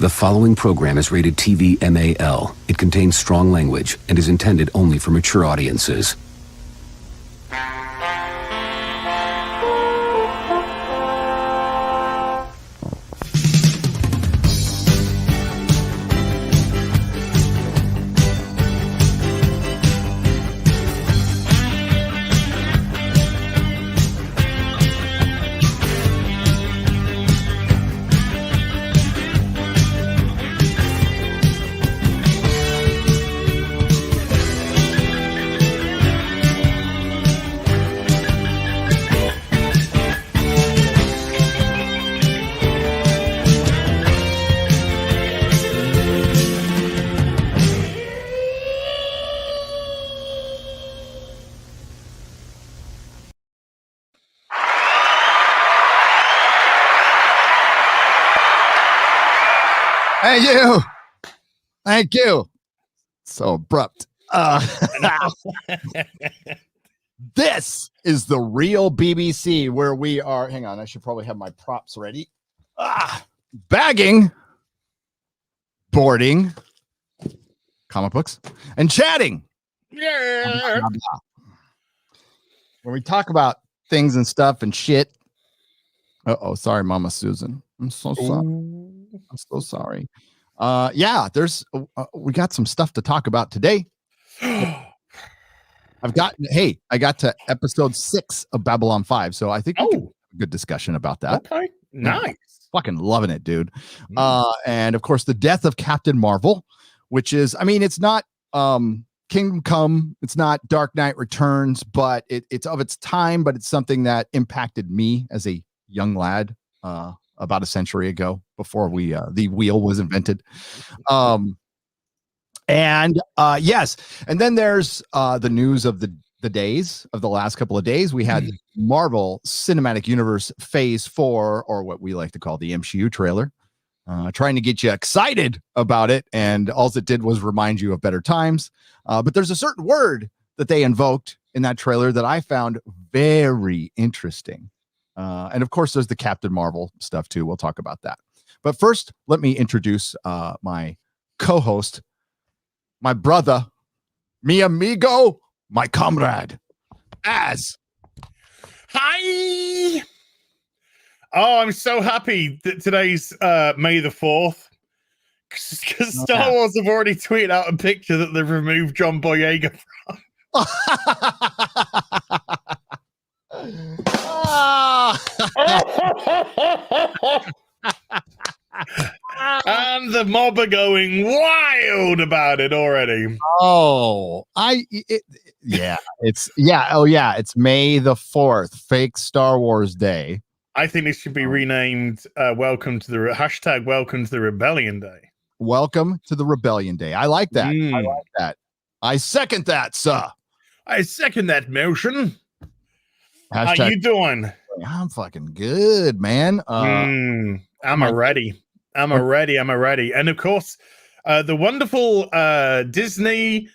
The following program is rated TV MAL. It contains strong language and is intended only for mature audiences. Thank you. So abrupt. This is the real BBC where we are. Hang on, I should probably have my props ready. Bagging, boarding, comic books, and chatting. Yeah. When we talk about things and stuff and shit. Sorry, Mama Susan. I'm so sorry. I'm so sorry. We got some stuff to talk about today. I got to episode 6 of Babylon 5, so I think we can have a good discussion about that. Okay, nice. Fucking loving it, dude. And of course, the death of Captain Marvel, which is, I mean, it's not Kingdom Come, it's not Dark Knight Returns, but it's of its time, but it's something that impacted me as a young lad about a century ago, before the wheel was invented. Yes, and then there's the news of the days of the last couple of days. We had Marvel Cinematic Universe Phase 4, or what we like to call the MCU trailer, trying to get you excited about it, and all it did was remind you of better times. But there's a certain word that they invoked in that trailer that I found very interesting. And of course, there's the Captain Marvel stuff too. We'll talk about that. But first, let me introduce my co-host, my brother, mi amigo, my comrade, Az. Hi. Oh, I'm so happy that today's May the 4th. Because Star Wars have already tweeted out a picture that they've removed John Boyega from. And the mob are going wild about it already. It's May the 4th, fake Star Wars Day. I think this should be renamed Welcome to the Rebellion Day. Welcome to the Rebellion Day. I like that. I like that. I second that, sir. I second that motion. Hashtag, how you doing? I'm fucking good, man. I'm ready. And of course, the wonderful Disney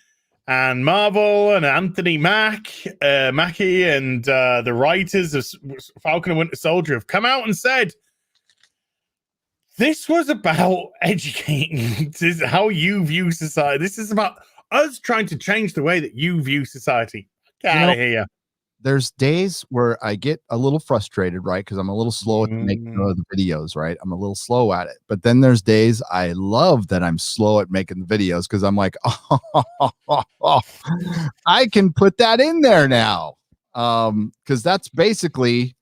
and Marvel and Anthony Mackie and the writers of Falcon and Winter Soldier have come out and said this was about educating. This is how you view society. This is about us trying to change the way that you view society. Get out of here. There's days where I get a little frustrated, right? Because I'm a little slow at making the videos, right? I'm a little slow at it. But then there's days I love that I'm slow at making the videos because I'm like, I can put that in there now. Because that's basically,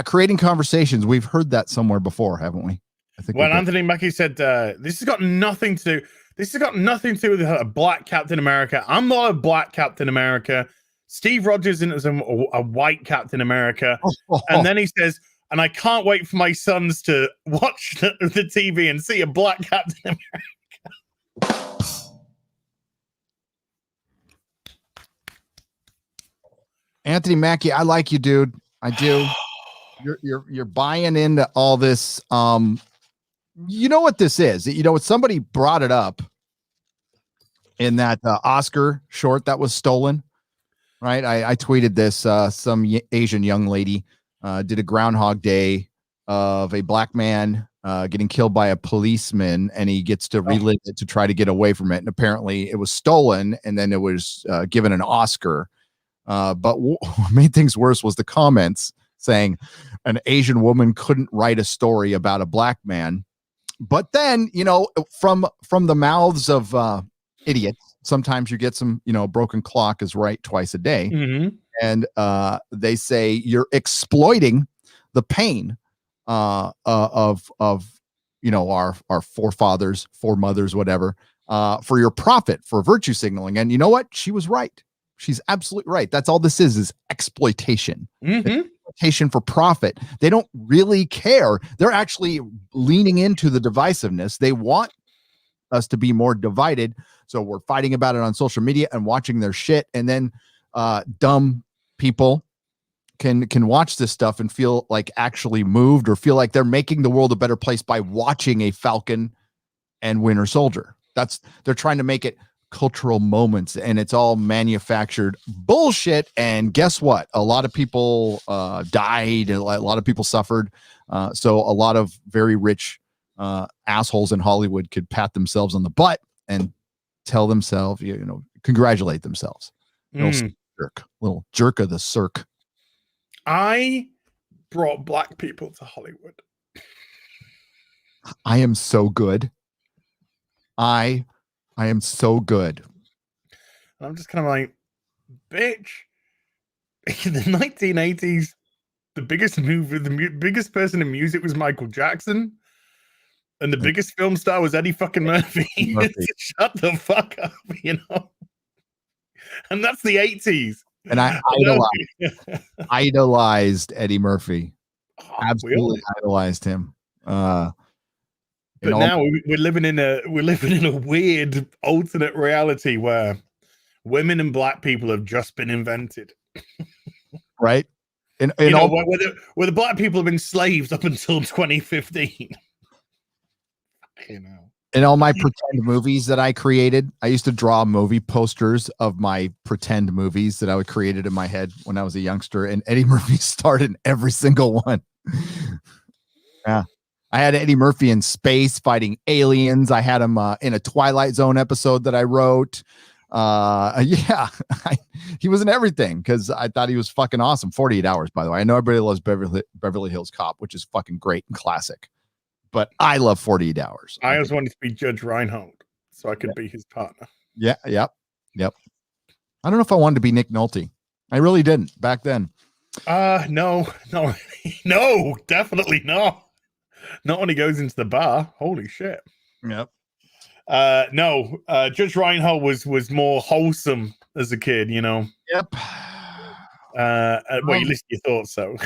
creating conversations. We've heard that somewhere before, haven't we? I think. Well, Anthony Mackie said, this has got nothing to do with a black Captain America. I'm not a black Captain America. Steve Rogers is a white Captain America. And then he says, and I can't wait for my sons to watch the TV and see a black Captain America. Anthony Mackie, I like you, dude. I do. You're buying into all this. You know what this is? Somebody brought it up in that Oscar short that was stolen. Right. I tweeted this. Some Asian young lady did a Groundhog Day of a black man getting killed by a policeman, and he gets to relive it to try to get away from it. And apparently it was stolen, and then it was given an Oscar. But what made things worse was the comments saying an Asian woman couldn't write a story about a black man. But then, from the mouths of idiots, sometimes you get some, broken clock is right twice a day. Mm-hmm. And they say you're exploiting the pain of our forefathers, foremothers, whatever, for your profit, for virtue signaling. And you know what? She was right. She's absolutely right. That's all this is exploitation. Mm-hmm. Exploitation for profit. They don't really care. They're actually leaning into the divisiveness. They want us to be more divided. So we're fighting about it on social media and watching their shit. And then dumb people can watch this stuff and feel like actually moved, or feel like they're making the world a better place by watching a Falcon and Winter Soldier. They're trying to make it cultural moments, and it's all manufactured bullshit. And guess what? A lot of people died, a lot of people suffered. So a lot of very rich assholes in Hollywood could pat themselves on the butt and tell themselves, congratulate themselves. Little jerk of the cirque. I brought black people to Hollywood. I am so good. I am so good. And I'm just kind of like, bitch. In the 1980s, the biggest person in music was Michael Jackson, and the biggest film star was Eddie fucking Murphy. Shut the fuck up, And that's the 80s. And I idolized Eddie Murphy. Absolutely idolized him. But now we're living in a weird alternate reality where women and black people have just been invented. Right. Where the black people have been slaves up until 2015. In all my pretend movies that I created, I used to draw movie posters of my pretend movies that I created in my head when I was a youngster, and Eddie Murphy starred in every single one. Yeah. I had Eddie Murphy in space fighting aliens. I had him in a Twilight Zone episode that I wrote. He was in everything because I thought he was fucking awesome. 48 Hours, by the way. I know everybody loves Beverly Hills Cop, which is fucking great and classic. But I love 48 Hours. I always wanted to be Judge Reinhold so I could be his partner. Yeah. Yep. I don't know if I wanted to be Nick Nolte. I really didn't back then. No, definitely not. Not when he goes into the bar. Holy shit. Yep. No, Judge Reinhold was more wholesome as a kid, Yep. Well, at least you thought so.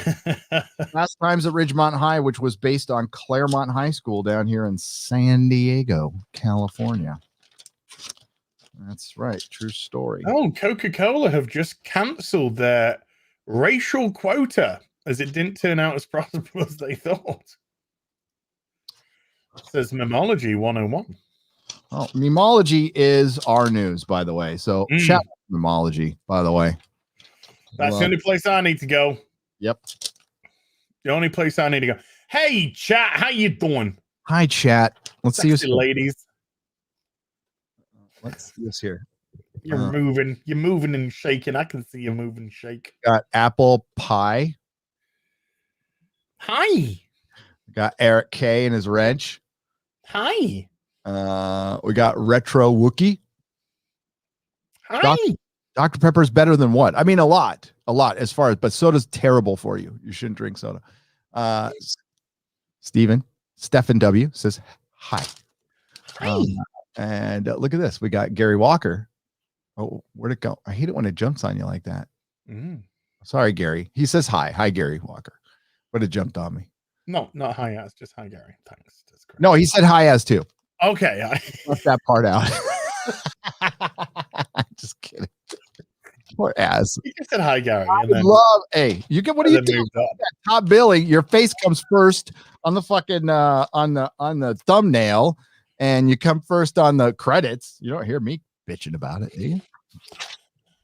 Last Times at Ridgemont High, which was based on Claremont High School down here in San Diego, California. That's right. True story. Oh, Coca-Cola have just canceled their racial quota as it didn't turn out as profitable as they thought. It says Memology 101. Oh, Memology is our news, by the way. So shout out to Memology, by the way. That's the only place I need to go. Yep. The only place I need to go. Hey, chat, how you doing? Hi, chat. Let's see you, ladies. Let's see this here. You're moving and shaking. I can see you moving and shake. Got apple pie. Hi. Got Eric K and his wrench. Hi. We got retro Wookie. Hi. Dr. Pepper is better than what? I mean, a lot as far as, but soda's terrible for you. You shouldn't drink soda. Stephen W says hi. Hi. And look at this. We got Gary Walker. Oh, where'd it go? I hate it when it jumps on you like that. Sorry, Gary. He says hi. Hi, Gary Walker. But it jumped on me. No, not hi as, just hi, Gary. Thanks. That's correct. No, he said hi as too. Okay. Left that part out. Just kidding. Poor ass. You just said hi, Gary. Hey, you get, what do you do? Top billing, your face comes first on the fucking on the thumbnail, and you come first on the credits. You don't hear me bitching about it, do you?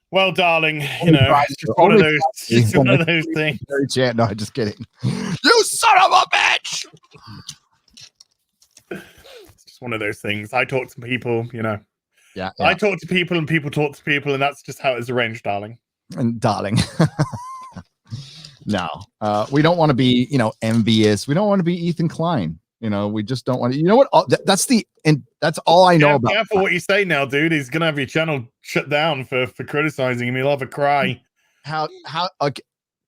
Well, darling, it's just one of those things. No, just kidding. You son of a bitch! one of those things. I talk to people, Yeah. I talk to people and people talk to people, and that's just how it's arranged, darling. And darling. No, we don't want to be, envious. We don't want to be Ethan Klein. We just don't want to. You know what? That's all I know about. Careful what you say now, dude. He's gonna have your channel shut down for criticizing him. He'll have a cry. How?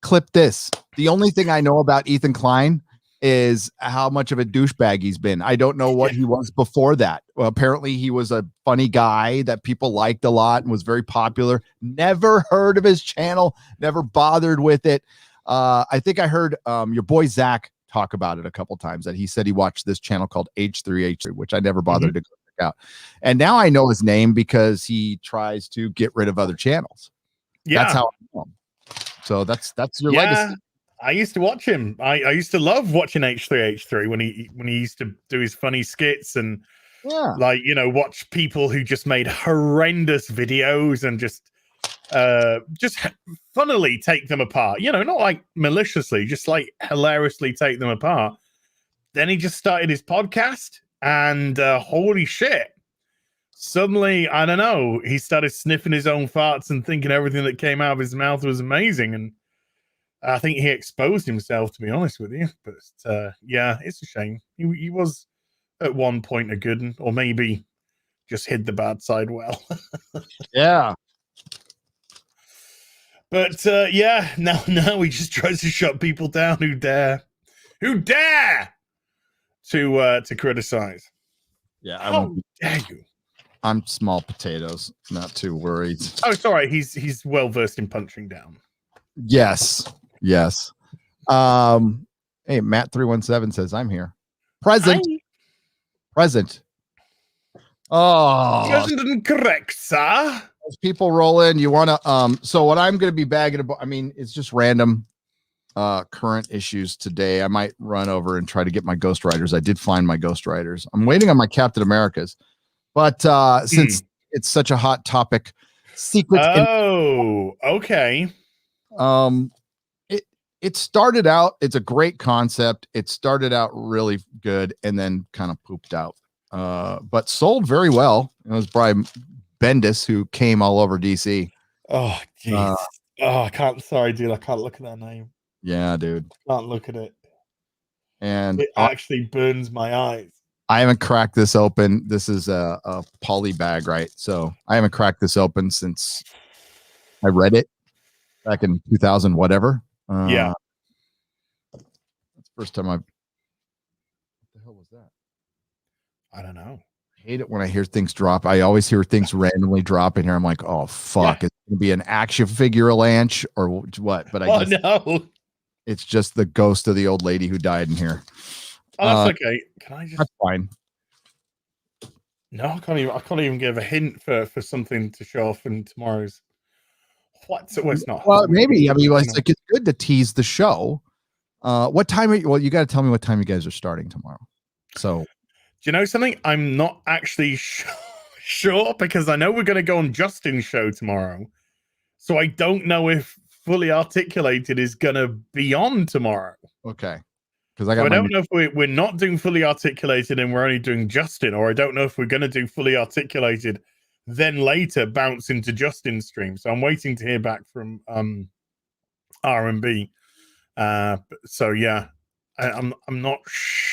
Clip this. The only thing I know about Ethan Klein is how much of a douchebag he's been. I don't know what he was before that. Well, apparently he was a funny guy that people liked a lot and was very popular. Never heard of his channel. Never bothered with it. I think I heard your boy Zach talk about it a couple times, that he said he watched this channel called H3H3, which I never bothered to go check out. And now I know his name because he tries to get rid of other channels. Yeah. That's how I know him. So that's your legacy. I used to watch him. I used to love watching H3H3 when he used to do his funny skits and watch people who just made horrendous videos and just funnily take them apart. Not like maliciously, just like hilariously take them apart. Then he just started his podcast, and holy shit. Suddenly, I don't know, he started sniffing his own farts and thinking everything that came out of his mouth was amazing. And I think he exposed himself, to be honest with you. But it's a shame. He was at one point a good one, or maybe just hid the bad side well. Yeah. But now he just tries to shut people down who dare to criticize. Yeah, how dare you? I'm small potatoes, not too worried. Oh, sorry, he's well versed in punching down. Yes. Hey, Matt 317 says I'm here. Present. Hi. Present. Oh, present and correct, sir. As people roll in, you want to so what I'm going to be bagging about, it's just random current issues today. I might run over and try to get my Ghost Riders. I did find my Ghost Riders. I'm waiting on my Captain Americas, but since it's such a hot topic, secret. Okay. It started out, it's a great concept. It started out really good and then kind of pooped out. But sold very well. It was Brian Bendis who came all over DC. Oh, jeez. I can't. Sorry, dude. I can't look at that name. Yeah, dude. Can't look at it. And it actually burns my eyes. I haven't cracked this open. This is a poly bag, right? So I haven't cracked this open since I read it back in 2000, whatever. Yeah. That's the first time I've. What the hell was that? I don't know. I hate it when I hear things drop. I always hear things randomly drop in here. I'm like, oh fuck, it's gonna be an action figure launch or what? But I guess no, it's just the ghost of the old lady who died in here. Oh, that's okay. Can I just? That's fine. No, I can't even give a hint for something to show off in tomorrow's. What? So it's not. Well, maybe. It's like it's good to tease the show. What time? Well, you got to tell me what time you guys are starting tomorrow. So, do you know something? I'm not actually sure because I know we're going to go on Justin's show tomorrow. So I don't know if Fully Articulated is going to be on tomorrow. Okay. Because I don't know if we're not doing Fully Articulated and we're only doing Justin, or I don't know if we're going to do Fully Articulated, then later bounce into Justin's stream. So I'm waiting to hear back from R&B. So yeah, I'm not sure.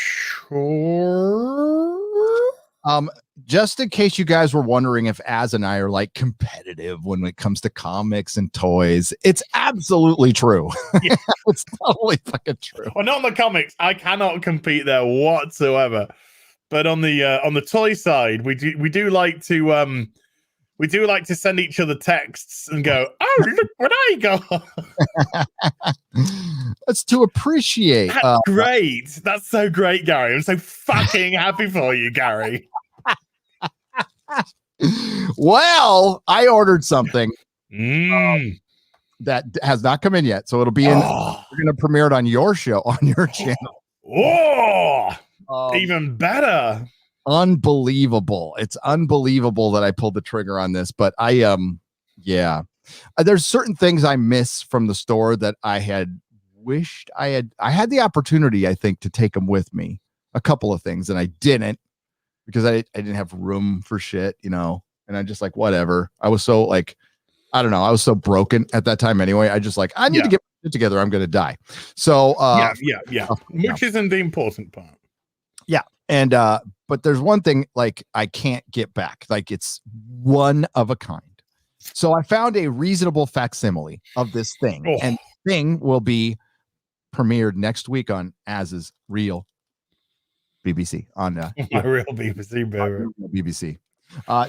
Just in case you guys were wondering if Az and I are like competitive when it comes to comics and toys, it's absolutely true. Yeah. It's totally fucking true. Well, not on the comics. I cannot compete there whatsoever. But on the toy side, we do like to send each other texts and go, "Oh, look what I got." That's to appreciate. That's great. That's so great, Gary. I'm so fucking happy for you, Gary. Well, I ordered something that has not come in yet, so it'll be in. We're gonna premiere it on your show, on your channel. Even better. Unbelievable. It's unbelievable that I pulled the trigger on this, but there's certain things I miss from the store that I had wished I had the opportunity, I think, to take them with me. A couple of things, and I didn't. because I didn't have room for shit, you know, and I just like, whatever. I was so like, I don't know. I was so broken at that time anyway. I just like, I need to get it together. I'm going to die. So, yeah. Which isn't the important part. Yeah. And, but there's one thing like I can't get back. Like it's one of a kind. So I found a reasonable facsimile of this thing. Oh. And the thing will be premiered next week on Az's Real BBC on my real BBC, baby. BBC.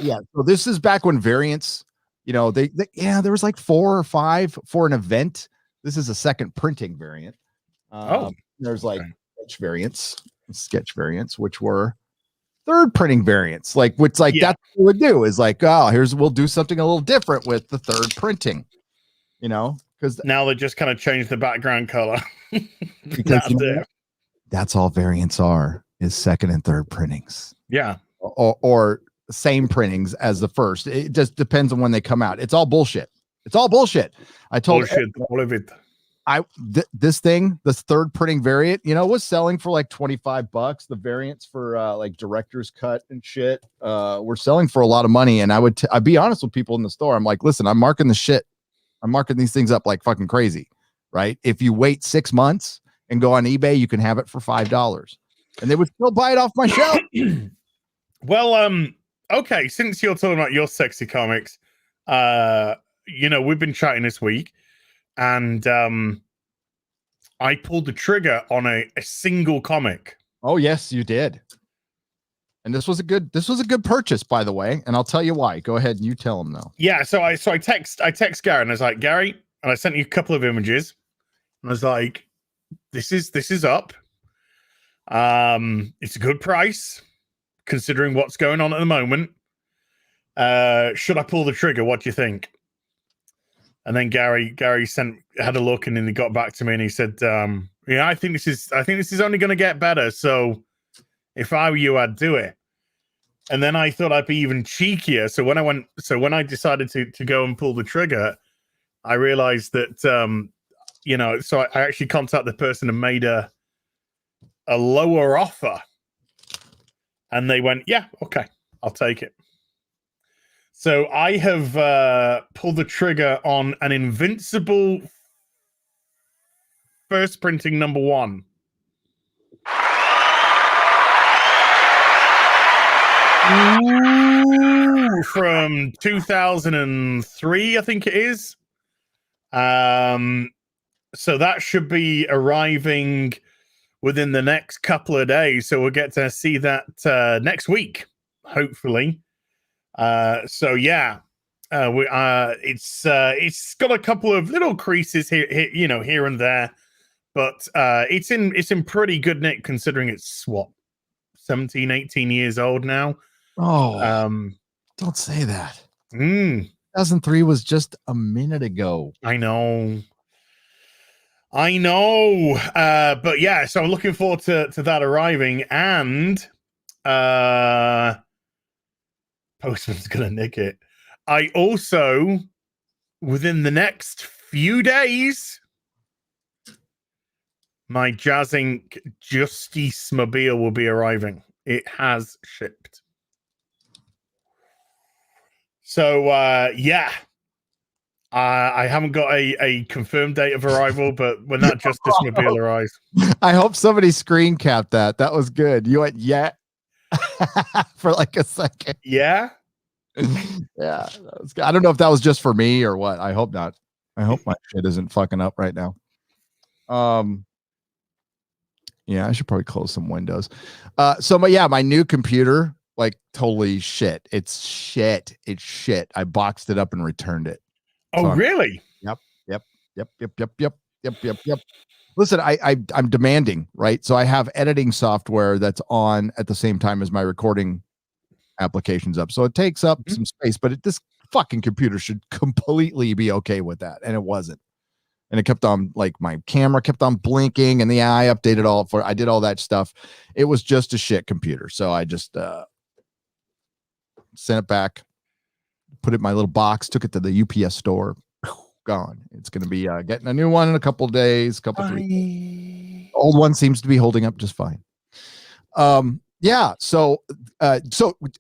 Yeah. So this is back when variants, you know, they there was like 4 or 5 for an event. This is a second printing variant. There's like sketch variants, which were third printing variants, like which like that's what we would do is like, oh, we'll do something a little different with the third printing, you know, because now they just kind of changed the background color. Because that's all variants are, is second and third printings. Yeah. Or same printings as the first. It just depends on when they come out. It's all bullshit. It's all bullshit. I told all of it. This thing, this third printing variant, you know, was selling for like $25. The variants for like director's cut and shit were selling for a lot of money. And I'd be honest with people in the store. I'm like, listen, I'm marking the shit. I'm marking these things up like fucking crazy, right? If you wait 6 months and go on eBay, you can have it for $5, and they would still buy it off my shelf. Well, okay. Since you're talking about your sexy comics, you know, we've been chatting this week. And I pulled the trigger on a single comic. Oh yes, you did. And this was a good purchase, by the way. And I'll tell you why. Go ahead and you tell him though. Yeah. So I text Gary and I was like, Gary, and I sent you a couple of images. And I was like, this is up. It's a good price considering what's going on at the moment. Should I pull the trigger? What do you think? And then Gary had a look and then he got back to me and he said, yeah, I think this is only going to get better. So if I were you, I'd do it. And then I thought I'd be even cheekier. So when I decided to go and pull the trigger, I realized that, you know, so I actually contacted the person and made a lower offer. And they went, yeah, okay, I'll take it. So I have pulled the trigger on an Invincible first printing #1. Ooh, from 2003, I think it is. So that should be arriving within the next couple of days. So we'll get to see that next week, hopefully. So yeah, it's got a couple of little creases here, you know, here and there, but it's in pretty good nick considering it's 17, 18 years old now. Oh, don't say that. 2003 was just a minute ago. I know. But yeah, so I'm looking forward to that arriving, and Postman's gonna nick it. I also, within the next few days, my Jazz Inc. Justice Mobile will be arriving. It has shipped. So yeah. I haven't got a confirmed date of arrival, but when that Justice Mobile arrives. I hope somebody screen capped that. That was good. You went, yeah. For like a second. Yeah. Yeah. That was good. I don't know if that was just for me or what. I hope not. I hope my shit isn't fucking up right now. Yeah, I should probably close some windows. My new computer, like totally shit. It's shit. I boxed it up and returned it. Oh, really? Yep. Listen, I'm demanding, right? So I have editing software that's on at the same time as my recording applications up. So it takes up some space, but this fucking computer should completely be okay with that. And it wasn't. And it kept on, like, my camera kept on blinking, and I updated I did all that stuff. It was just a shit computer. So I just sent it back, put it in my little box, took it to the UPS store. Gone. It's going to be getting a new one in a couple of days, 3 days. Old one seems to be holding up just fine. Yeah. So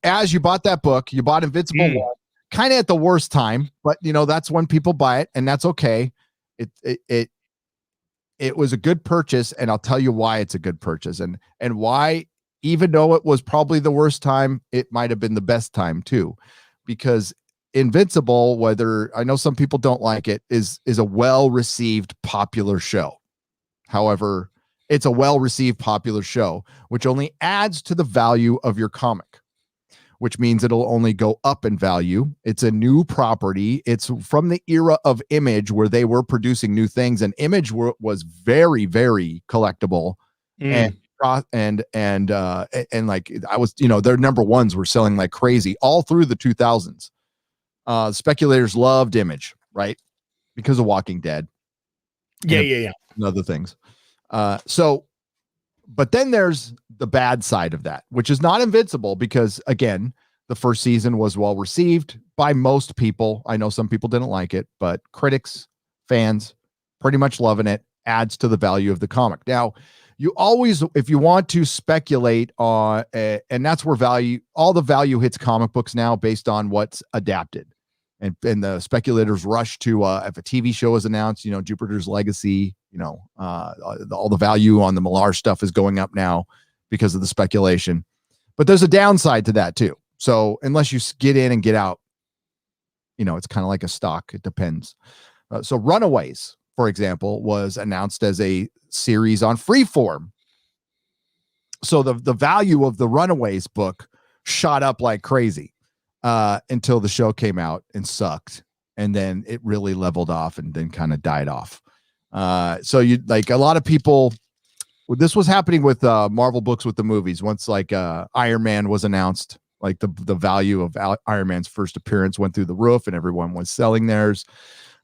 as you bought that book, you bought Invincible 1, kind of at the worst time, but that's when people buy it, and that's okay. It was a good purchase, and I'll tell you why it's a good purchase, and why, even though it was probably the worst time, it might have been the best time too, because Invincible, whether I know some people don't like it, is a well-received, popular show. However, it's a well-received, popular show, which only adds to the value of your comic, which means it'll only go up in value. It's a new property. It's from the era of Image, where they were producing new things, and Image was very, very collectible, and like I was, their number ones were selling like crazy all through the 2000s. Speculators loved Image, right? Because of Walking Dead. Yeah. And other things. But then there's the bad side of that, which is not Invincible, because again, the first season was well received by most people. I know some people didn't like it, but critics, fans, pretty much loving it, adds to the value of the comic. Now, you always, if you want to speculate on, and that's where all the value hits comic books now based on what's adapted. And the speculators rush to, if a TV show is announced, Jupiter's Legacy, all the value on the Millar stuff is going up now because of the speculation. But there's a downside to that too. So unless you get in and get out, it's kind of like a stock. It depends. So Runaways, for example, was announced as a series on Freeform. So the value of the Runaways book shot up like crazy. Until the show came out and sucked, and then it really leveled off and then kind of died off. So you like a lot of people. This was happening with Marvel books with the movies. Once Iron Man was announced, like the value of Iron Man's first appearance went through the roof, and everyone was selling theirs.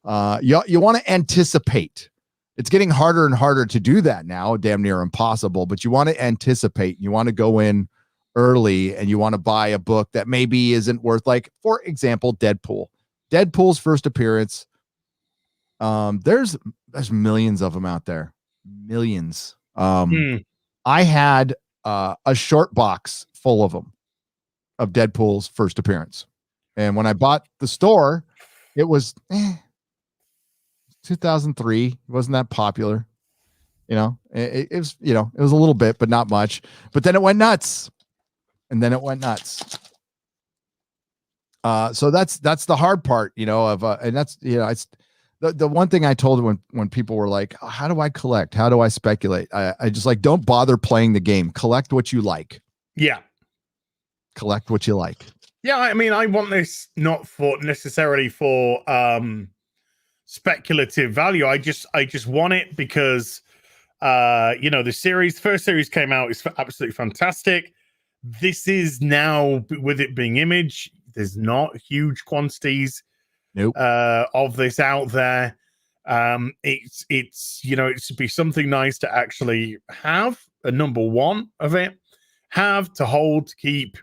You want to anticipate. It's getting harder and harder to do that now, damn near impossible. But you want to anticipate. You want to go in early, and you want to buy a book that maybe isn't worth, like, for example, Deadpool's first appearance. There's millions of them out there, millions. I had a short box full of them, of Deadpool's first appearance, and when I bought the store, it was 2003. It wasn't that popular, it was it was a little bit, but not much. But then it went nuts. And then it went nuts. So that's the hard part, and that's, it's the one thing I told when people were like, oh, how do I collect? How do I speculate? I just like, don't bother playing the game. Collect what you like. Yeah. Collect what you like. Yeah. I mean, I want this not necessarily for speculative value. I just want it because, the first series came out. It's absolutely fantastic. This is now, with it being Image, there's not huge quantities of this out there. It's it should be something nice to actually have a number one of it, have to hold, to keep.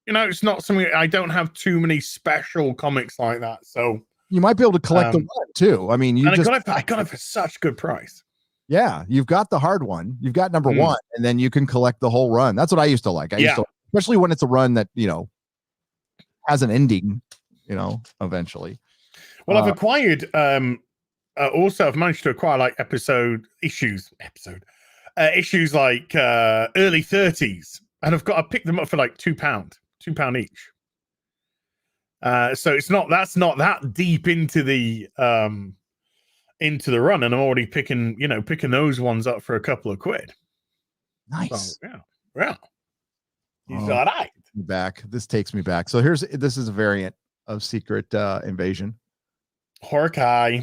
It's not something. I don't have too many special comics like that, so you might be able to collect the one too. I mean, I got it for such a good price. Yeah, you've got the hard one. You've got number one, and then you can collect the whole run. That's what I used to like. Especially when it's a run that, has an ending, eventually. Well, I've acquired, also I've managed to acquire like issues like early 30s, and I picked them up for like £2 each. So that's not that deep into the run, and I'm already picking those ones up for a couple of quid. Nice. So, yeah. He's all right. This takes me back. So this is a variant of Secret Invasion. Hawkeye.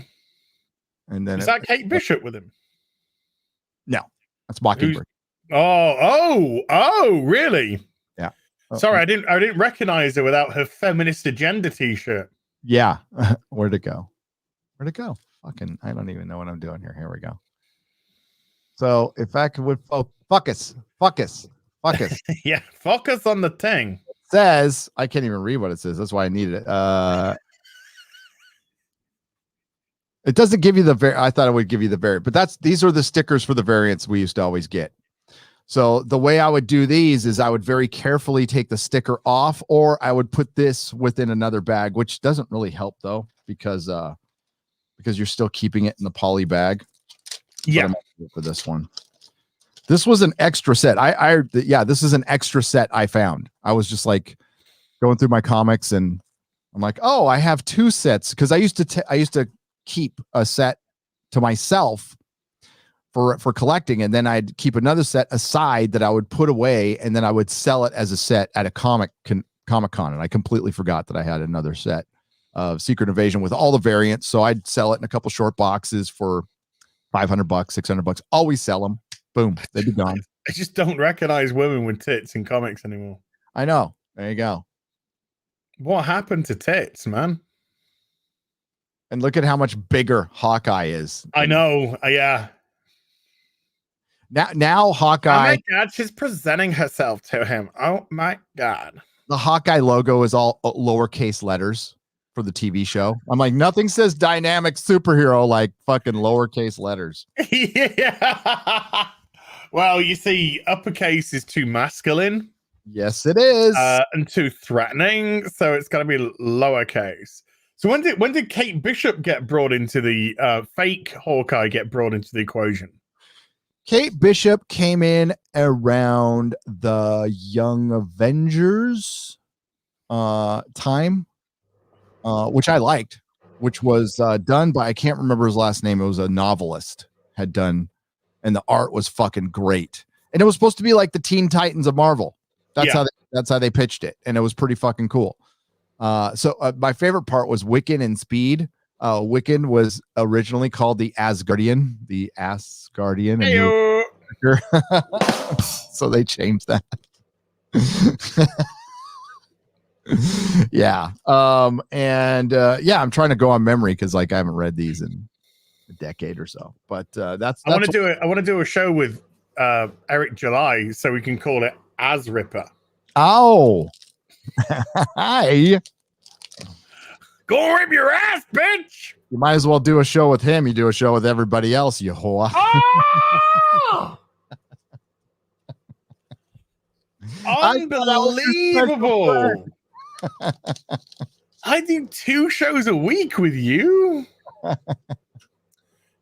And then is that Kate Bishop with him? No, that's Mockingbird. Oh, really? Yeah. Sorry, I didn't recognize her without her feminist agenda t-shirt. Yeah. Where'd it go? Fucking, I don't even know what I'm doing here. Here we go. So if I could focus. Yeah, focus on the thing. It says, I can't even read what it says. That's why I needed it. It doesn't give you I thought it would give you the variant, but these are the stickers for the variants we used to always get. So the way I would do these is I would very carefully take the sticker off, or I would put this within another bag, which doesn't really help though, because you're still keeping it in the poly bag. Yeah. For this one, this was an extra set. This is an extra set I found. I was just like going through my comics, and I'm like, oh, I have 2 sets, because I used to keep a set to myself for collecting, and then I'd keep another set aside that I would put away, and then I would sell it as a set at a Comic-Con, and I completely forgot that I had another set of Secret Invasion with all the variants. So I'd sell it in a couple short boxes for $500, $600. Always sell them. Boom, they'd be gone. I just don't recognize women with tits in comics anymore. I know. There you go. What happened to tits, man? And look at how much bigger Hawkeye is. I know. Yeah. Now Hawkeye. Oh my God, she's presenting herself to him. Oh my God. The Hawkeye logo is all lowercase letters for the TV show. I'm like, nothing says dynamic superhero like fucking lowercase letters. Yeah. Well, you see, uppercase is too masculine. Yes, it is. And too threatening. So it's got to be lowercase. So when did Kate Bishop get brought into the fake Hawkeye get brought into the equation? Kate Bishop came in around the Young Avengers time, which I liked, which was done by, I can't remember his last name. It was a novelist had done, and the art was fucking great. And it was supposed to be like the Teen Titans of Marvel. That's how they pitched it, and it was pretty fucking cool. So my favorite part was Wiccan and Speed. Wiccan was originally called the Asgardian. So they changed that. Yeah. I'm trying to go on memory because like I haven't read these in a decade or so. But I want to do a show with Eric July, so we can call it As Ripper. Oh. Hi. Go rip your ass, bitch. You might as well do a show with him. You do a show with everybody else, you whore. Oh! Unbelievable. I do 2 shows a week with you.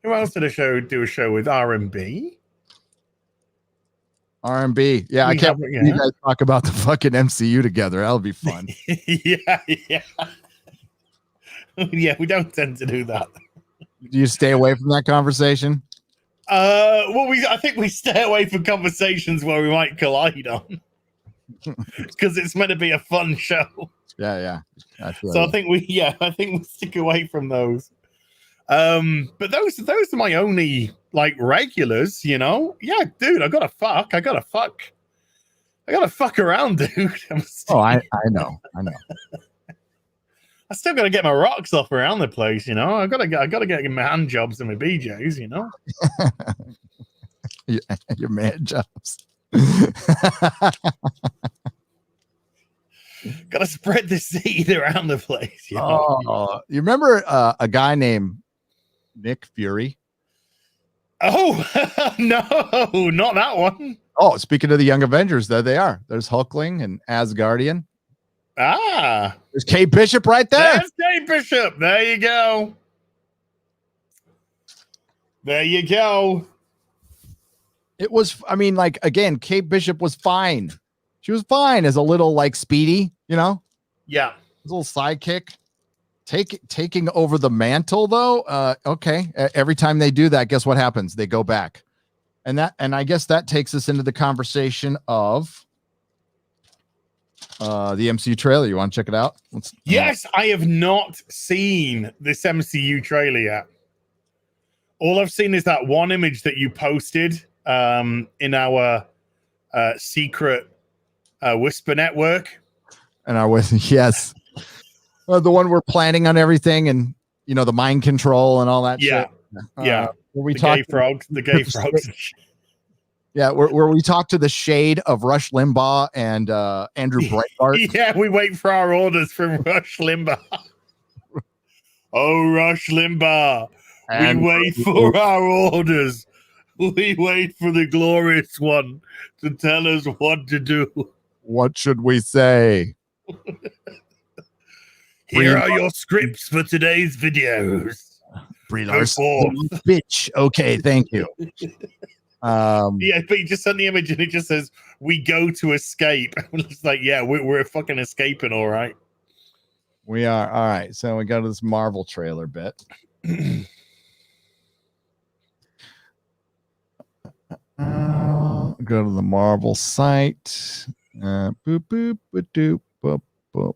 Who else did do a show with? R&B? R&B. Yeah, I can't wait you guys talk about the fucking MCU together. That'll be fun. Yeah. Yeah, we don't tend to do that. Do you stay away from that conversation? I think we stay away from conversations where we might collide on, because it's meant to be a fun show. Yeah. I think we stick away from those. But those are my only like regulars, you know. Yeah, dude, I gotta fuck around, dude. I know. I still gotta get my rocks off around the place, you know. I gotta get my hand jobs and my BJs, you know. Your man jobs. Gotta spread the seed around the place, you know. Oh, you remember a guy named Nick Fury? Oh no, not that one. Oh, speaking of the Young Avengers, there they are. There's Hulkling and Asgardian. Ah, there's Kate Bishop right there. There's Kate Bishop. There you go. It was, I mean, like, again, Kate Bishop was fine. She was fine as a little, like, Speedy, you know? Yeah. A little sidekick. Taking over the mantle, though. Okay. Every time they do that, guess what happens? They go back. And I guess that takes us into the conversation of the MCU trailer. You want to check it out? Yes, I have not seen this MCU trailer yet. All I've seen is that one image that you posted in our secret Whisper network. And yes, the one we're planning on everything, and you know, the mind control and all that. Yeah, shit. Yeah. Where we the talk gay frogs. Yeah, where we talk to the shade of Rush Limbaugh and Andrew Breitbart. Yeah, we wait for our orders from Rush Limbaugh. Oh, Rush Limbaugh, we wait for our orders. We wait for the glorious one to tell us what to do. What should we say? Here are your scripts for today's videos. Brie Go Larson, forth. bitch. Okay, thank you. Yeah, but you just sent the image and it just says, we go to escape. It's like, yeah, we're fucking escaping, all right. We are. All right. So we go to this Marvel trailer bit. Go to the Marvel site. Boop, boop, boop, doop, boop, boop.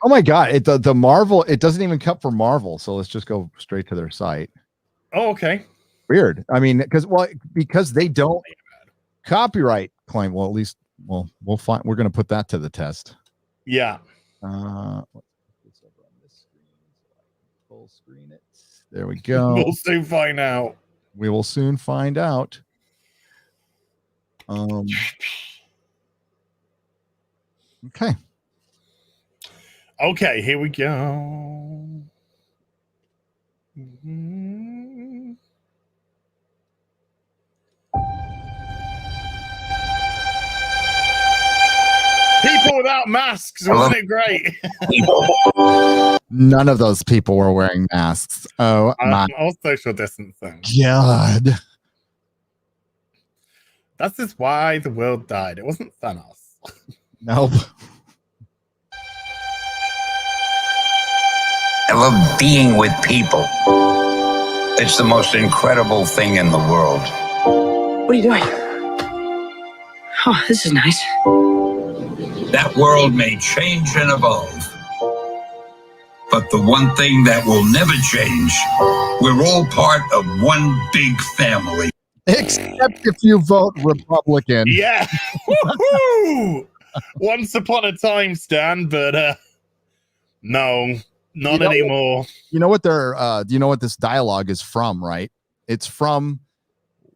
Oh my God. The Marvel, it doesn't even cut for Marvel. So let's just go straight to their site. Oh, okay. Weird. I mean, because they don't copyright claim. Well, at least, we'll find, we're going to put that to the test. Yeah. Let's put this over on this screen so I can full screen it. There we go. We'll soon find out. We will soon find out. Okay. Okay, here we go. Mm-hmm. People without masks, wasn't it great? None of those people were wearing masks. Oh my All social distancing. God. That's just why the world died. It wasn't Thanos. Nope. I love being with people. It's the most incredible thing in the world. What are you doing? Oh, this is nice. That world may change and evolve. But the one thing that will never change, we're all part of one big family. Except if you vote Republican. Yeah. Woo-hoo! Once upon a time, Stan, but no, not anymore. You know what you know what this dialogue is from, right? It's from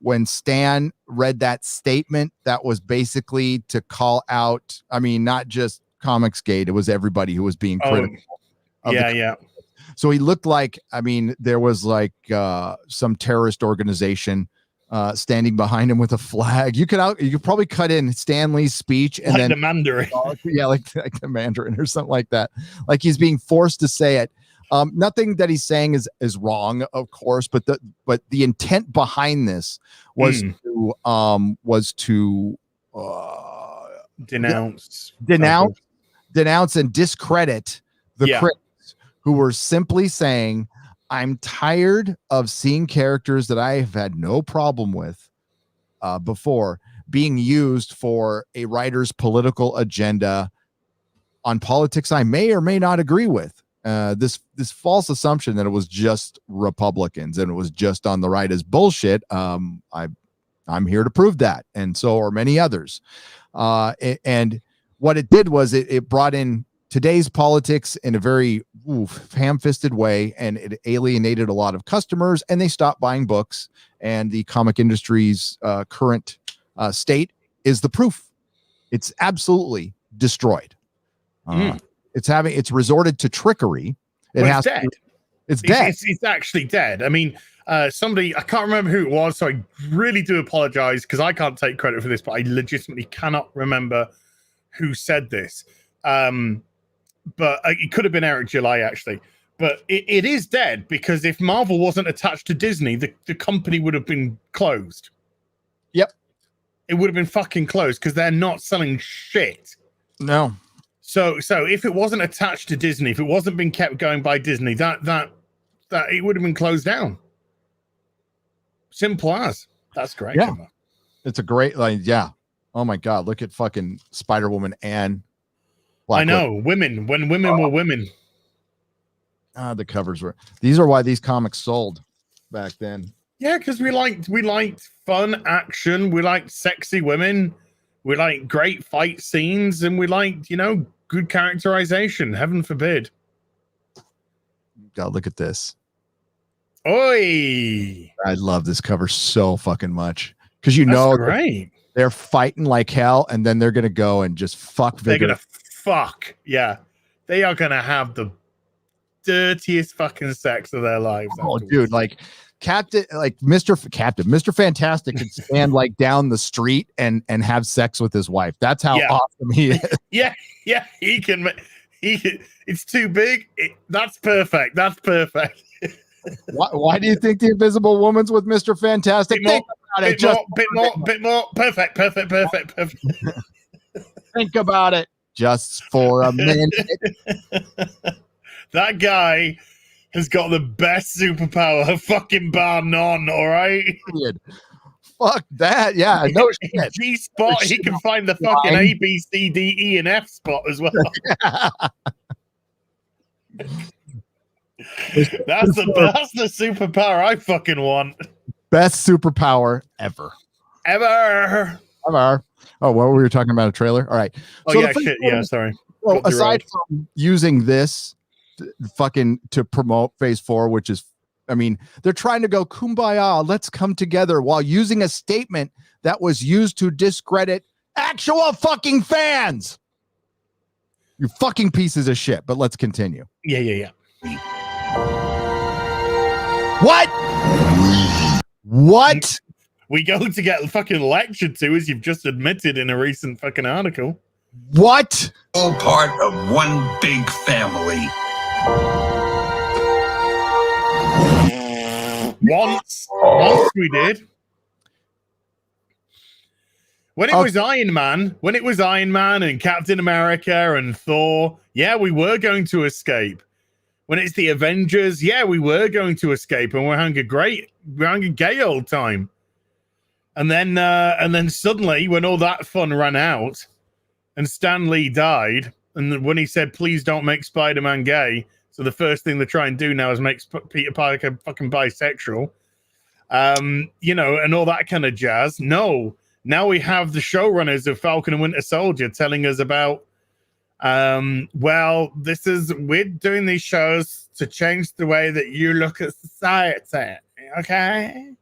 when Stan read that statement that was basically to call out, I mean, not just Comicsgate, it was everybody who was being critical. Yeah. So he looked like, I mean, there was like some terrorist organization standing behind him with a flag. You could probably cut in Stan Lee's speech and like then the Mandarin. Yeah, like the Mandarin or something like that. Like he's being forced to say it. Nothing that he's saying is wrong, of course, but the intent behind this was to denounce and discredit the critics who were simply saying, I'm tired of seeing characters that I have had no problem with before being used for a writer's political agenda on politics I may or may not agree with. This false assumption that it was just Republicans and it was just on the right is bullshit. I'm here to prove that, and so are many others. And what it did was it brought in today's politics in a very ham-fisted way, and it alienated a lot of customers, and they stopped buying books. And the comic industry's current state is the proof. It's absolutely destroyed. It's resorted to trickery. It's dead. It's dead. It's actually dead. I mean, somebody, I can't remember who it was, so I really do apologize because I can't take credit for this, but I legitimately cannot remember who said this. But it could have been Eric July, actually. But it is dead because if Marvel wasn't attached to Disney, the company would have been closed. Yep. It would have been fucking closed because they're not selling shit. No. So if it wasn't attached to Disney, if it wasn't been kept going by Disney, that it would have been closed down. Simple as. That's great. Yeah. It's a great yeah. Oh my God, look at fucking Spider-Woman and Black I know, women, when women were women. The covers were. These are why these comics sold back then. Yeah, because we liked fun action, we liked sexy women, we liked great fight scenes, and we liked, good characterization. Heaven forbid. God, look at this. Oi! I love this cover so fucking much because great. They're fighting like hell, and then they're gonna go and just fuck. They're gonna fuck. Yeah, they are gonna have the dirtiest fucking sex of their lives. Oh, afterwards. dude, like Mr. Fantastic could stand like down the street and have sex with his wife. That's how awesome he is. Yeah, he can. It's too big. That's perfect. That's perfect. Why do you think the Invisible Woman's with Mr. Fantastic? Bit more. Perfect. Think about it just for a minute. That guy has got the best superpower, fucking bar none. All right. Fuck that. Yeah. No shit. G spot. He can find the fucking A, B, C, D, E, and F spot as well. That's the superpower I fucking want. Best superpower ever. Ever. Oh, what were we talking about? A trailer? All right. Oh, so yeah, shit. Yeah, sorry. Well, aside from using this to promote phase 4, which is, I mean, they're trying to go kumbaya, let's come together, while using a statement that was used to discredit actual fucking fans. You fucking pieces of shit. But let's continue. Yeah. What? We go to get fucking lectured to, as you've just admitted in a recent fucking article. What? All part of one big family. Once we did. When it was Iron Man and Captain America and Thor, yeah, we were going to escape. When it's the Avengers, yeah, we were going to escape, and we're having a gay old time. And then suddenly, when all that fun ran out, and Stan Lee died, and when he said, "Please don't make Spider-Man gay," so the first thing they try and do now is make Peter Parker fucking bisexual, and all that kind of jazz. No, now we have the showrunners of Falcon and Winter Soldier telling us about. We're doing these shows to change the way that you look at society, okay?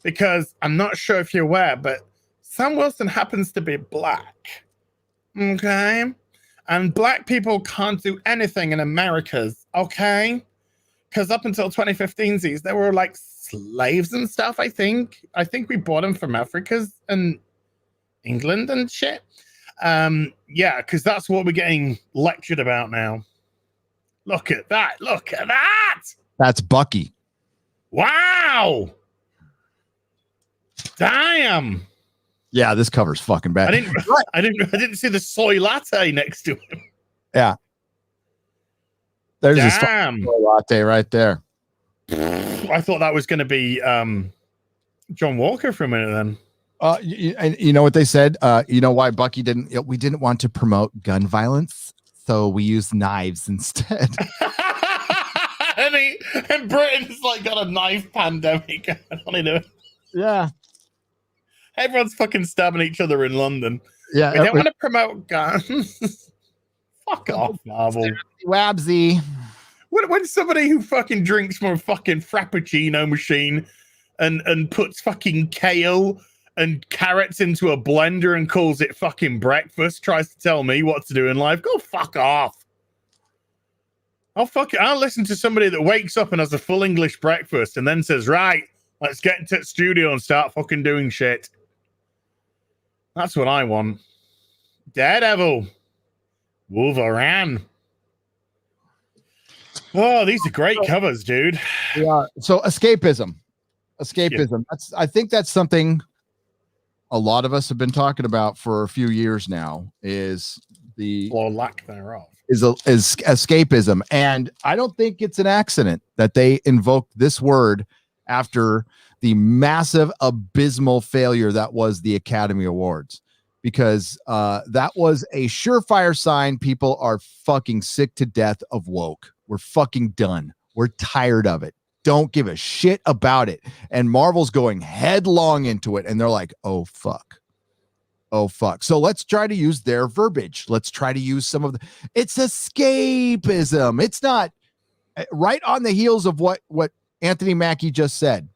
Because I'm not sure if you're aware, but Sam Wilson happens to be black, okay? And black people can't do anything in Americas, okay? Because up until 2015, they were like slaves and stuff, I think. I think we bought them from Africa and England and shit. Because that's what we're getting lectured about now. Look at that. That's Bucky. Wow. Damn. Yeah, this cover's fucking bad. I didn't see the soy latte next to him. Yeah. There's Damn. a soy latte right there. I thought that was going to be John Walker for a minute then. You know what they said? You know why Bucky we didn't want to promote gun violence, so we used knives instead. and Britain's like got a knife pandemic going on. Yeah. Everyone's fucking stabbing each other in London. Yeah. We don't want to promote guns. Fuck off, Marvel. Wabsy. When somebody who fucking drinks from a fucking Frappuccino machine and puts fucking kale and carrots into a blender and calls it fucking breakfast, tries to tell me what to do in life, go fuck off. I'll listen to somebody that wakes up and has a full English breakfast and then says, right, let's get into the studio and start fucking doing shit. That's what I want. Daredevil. Wolverine. Oh, these are great covers, dude. Yeah. So escapism. Yeah. I think that's something a lot of us have been talking about for a few years now, is the lack thereof. Is escapism. And I don't think it's an accident that they invoked this word after the massive abysmal failure that was the Academy Awards, because that was a surefire sign people are fucking sick to death of woke. We're fucking done. We're tired of it. Don't give a shit about it. And Marvel's going headlong into it. And they're like, oh, fuck. So let's try to use their verbiage. Let's try to use some of it's escapism. It's not right on the heels of what Anthony Mackie just said.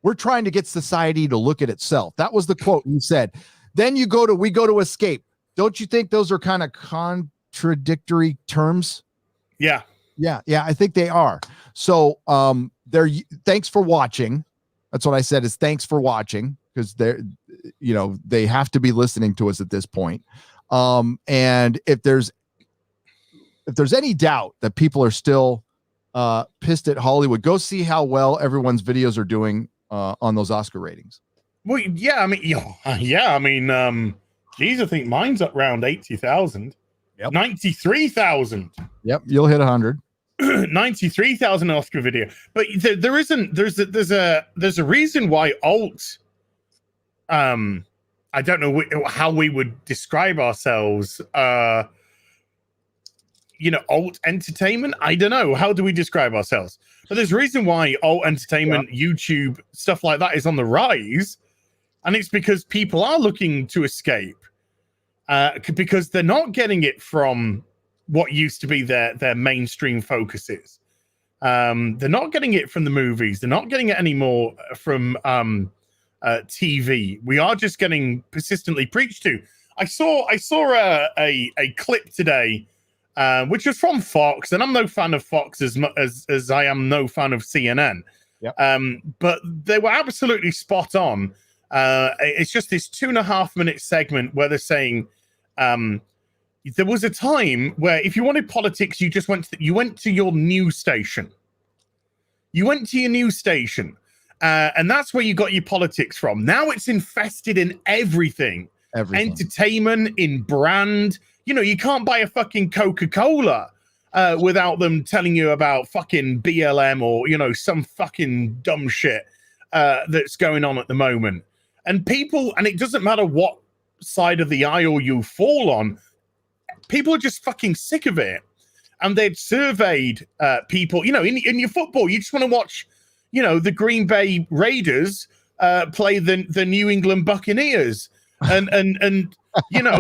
We're trying to get society to look at itself. That was the quote you said. Then we go to escape. Don't you think those are kind of contradictory terms? Yeah. Yeah, I think they are. So thanks for watching. That's what I said is thanks for watching, because they have to be listening to us at this point. And if there's any doubt that people are still pissed at Hollywood, go see how well everyone's videos are doing on those Oscar ratings. Well, yeah, I mean, geez, I think mine's up around 80,000. Yep. 93,000. Yep, you'll hit 100. 93,000 Oscar video. But there's a reason why alt, I don't know how we would describe ourselves, alt entertainment. I don't know, how do we describe ourselves? But there's a reason why alt entertainment, YouTube, stuff like that is on the rise, and it's because people are looking to escape, because they're not getting it from what used to be their mainstream focuses. They're not getting it from the movies. They're not getting it anymore from TV. We are just getting persistently preached to. I saw a clip today, which was from Fox, and I'm no fan of Fox as much as I am no fan of CNN. Yep. But they were absolutely spot on. It's just this 2.5 minute segment where they're saying, there was a time where if you wanted politics, you went to your news station. You went to your news station, and that's where you got your politics from. Now it's infested in everything. Entertainment, in brand. You can't buy a fucking Coca-Cola without them telling you about fucking BLM or, some fucking dumb shit that's going on at the moment. And it doesn't matter what side of the aisle you fall on, people are just fucking sick of it. And they'd surveyed people, in your football, you just want to watch, the Green Bay Raiders play the New England Buccaneers. And you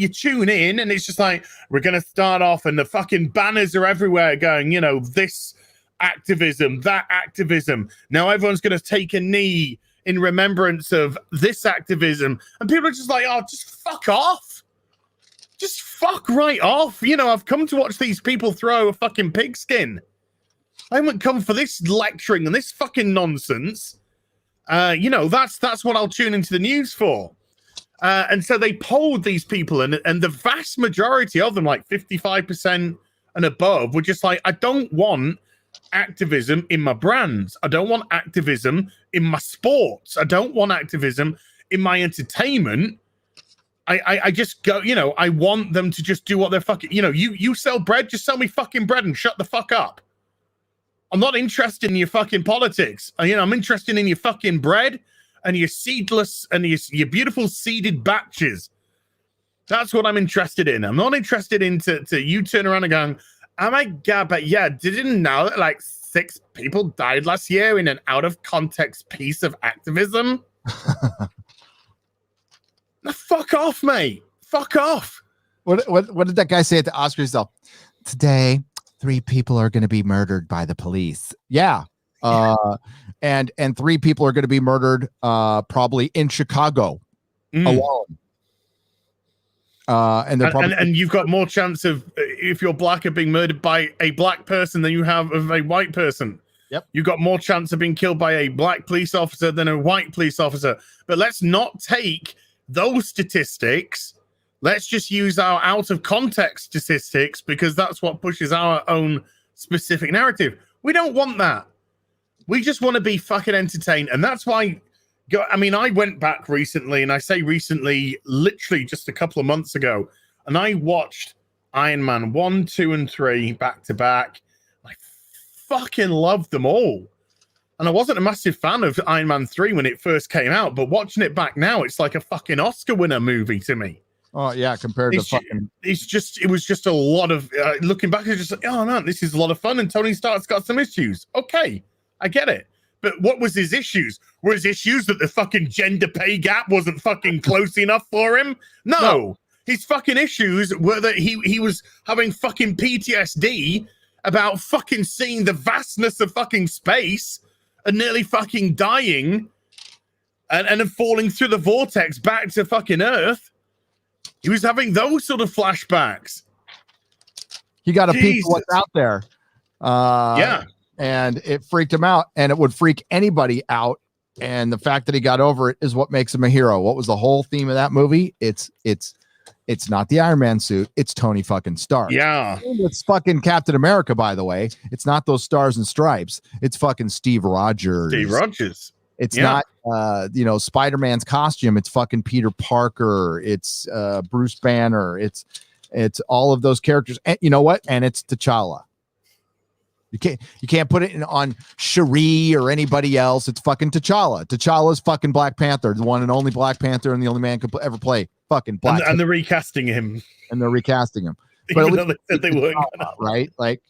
tune in, and it's just like, we're going to start off, and the fucking banners are everywhere going, this activism, that activism. Now everyone's going to take a knee in remembrance of this activism. And people are just like, oh, just fuck off. Just fuck right off. I've come to watch these people throw a fucking pigskin. I haven't come for this lecturing and this fucking nonsense. That's what I'll tune into the news for. And so they polled these people, and the vast majority of them, like 55% and above, were just like, I don't want activism in my brands. I don't want activism in my sports. I don't want activism in my entertainment. I just go, I want them to just do what they're fucking, you sell bread, just sell me fucking bread and shut the fuck up. I'm not interested in your fucking politics. I'm interested in your fucking bread and your seedless and your beautiful seeded batches. That's what I'm interested in. I'm not interested in to you turn around and going, oh my God, but yeah, didn't know that like 6 people died last year in an out of context piece of activism? Now, fuck off, mate. Fuck off. What did that guy say at the Oscars though? Today, 3 people are going to be murdered by the police. Yeah. And 3 people are going to be murdered probably in Chicago alone. And you've got more chance of, if you're black, of being murdered by a black person than you have of a white person. Yep. You've got more chance of being killed by a black police officer than a white police officer. But let's not take those statistics. Let's just use our out of context statistics, because that's what pushes our own specific narrative. We don't want that. We just want to be fucking entertained. And that's why, I went back recently, and I say recently, literally just a couple of months ago, and I watched Iron Man 1, 2, and 3 back to back. I fucking loved them all. And I wasn't a massive fan of Iron Man 3 when it first came out, but watching it back now, it's like a fucking Oscar winner movie to me. Oh yeah, compared to fucking. It was just a lot of looking back. It's just like, oh man, this is a lot of fun. And Tony Stark's got some issues. Okay, I get it. But what was his issues? Were his issues that the fucking gender pay gap wasn't fucking close enough for him? No. His fucking issues were that he was having fucking PTSD about fucking seeing the vastness of fucking space and nearly fucking dying and then falling through the vortex back to fucking Earth. He was having those sort of flashbacks. He got a peek Jesus. of what's out there. Yeah. And it freaked him out, and it would freak anybody out. And the fact that he got over it is what makes him a hero. What was the whole theme of that movie? It's not the Iron Man suit. It's Tony fucking Stark. Yeah. It's fucking Captain America, by the way. It's not those stars and stripes. It's fucking Steve Rogers. Steve Rogers. It's not, Spider-Man's costume. It's fucking Peter Parker. It's Bruce Banner. It's all of those characters. And you know what? And it's T'Challa. You can't put it on Shuri or anybody else. It's fucking T'Challa. T'Challa's fucking Black Panther, the one and only Black Panther, and the only man could ever play fucking Black. And they're recasting him. And they're recasting him. But even though they said they weren't, right? Like,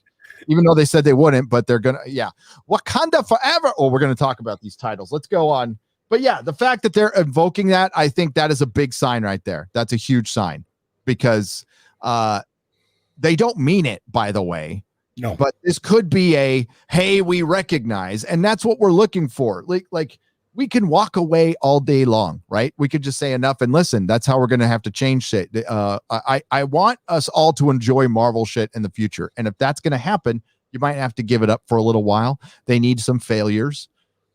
even though they said they wouldn't, but they're gonna. Yeah, Wakanda forever. Oh, we're gonna talk about these titles. Let's go on. But yeah, the fact that they're invoking that, I think that is a big sign right there. That's a huge sign because they don't mean it, by the way. No, but this could be a, hey, we recognize, and that's what we're looking for. Like we can walk away all day long, right? We could just say enough and listen. That's how we're going to have to change shit. I want us all to enjoy Marvel shit in the future. And if that's going to happen, you might have to give it up for a little while. They need some failures.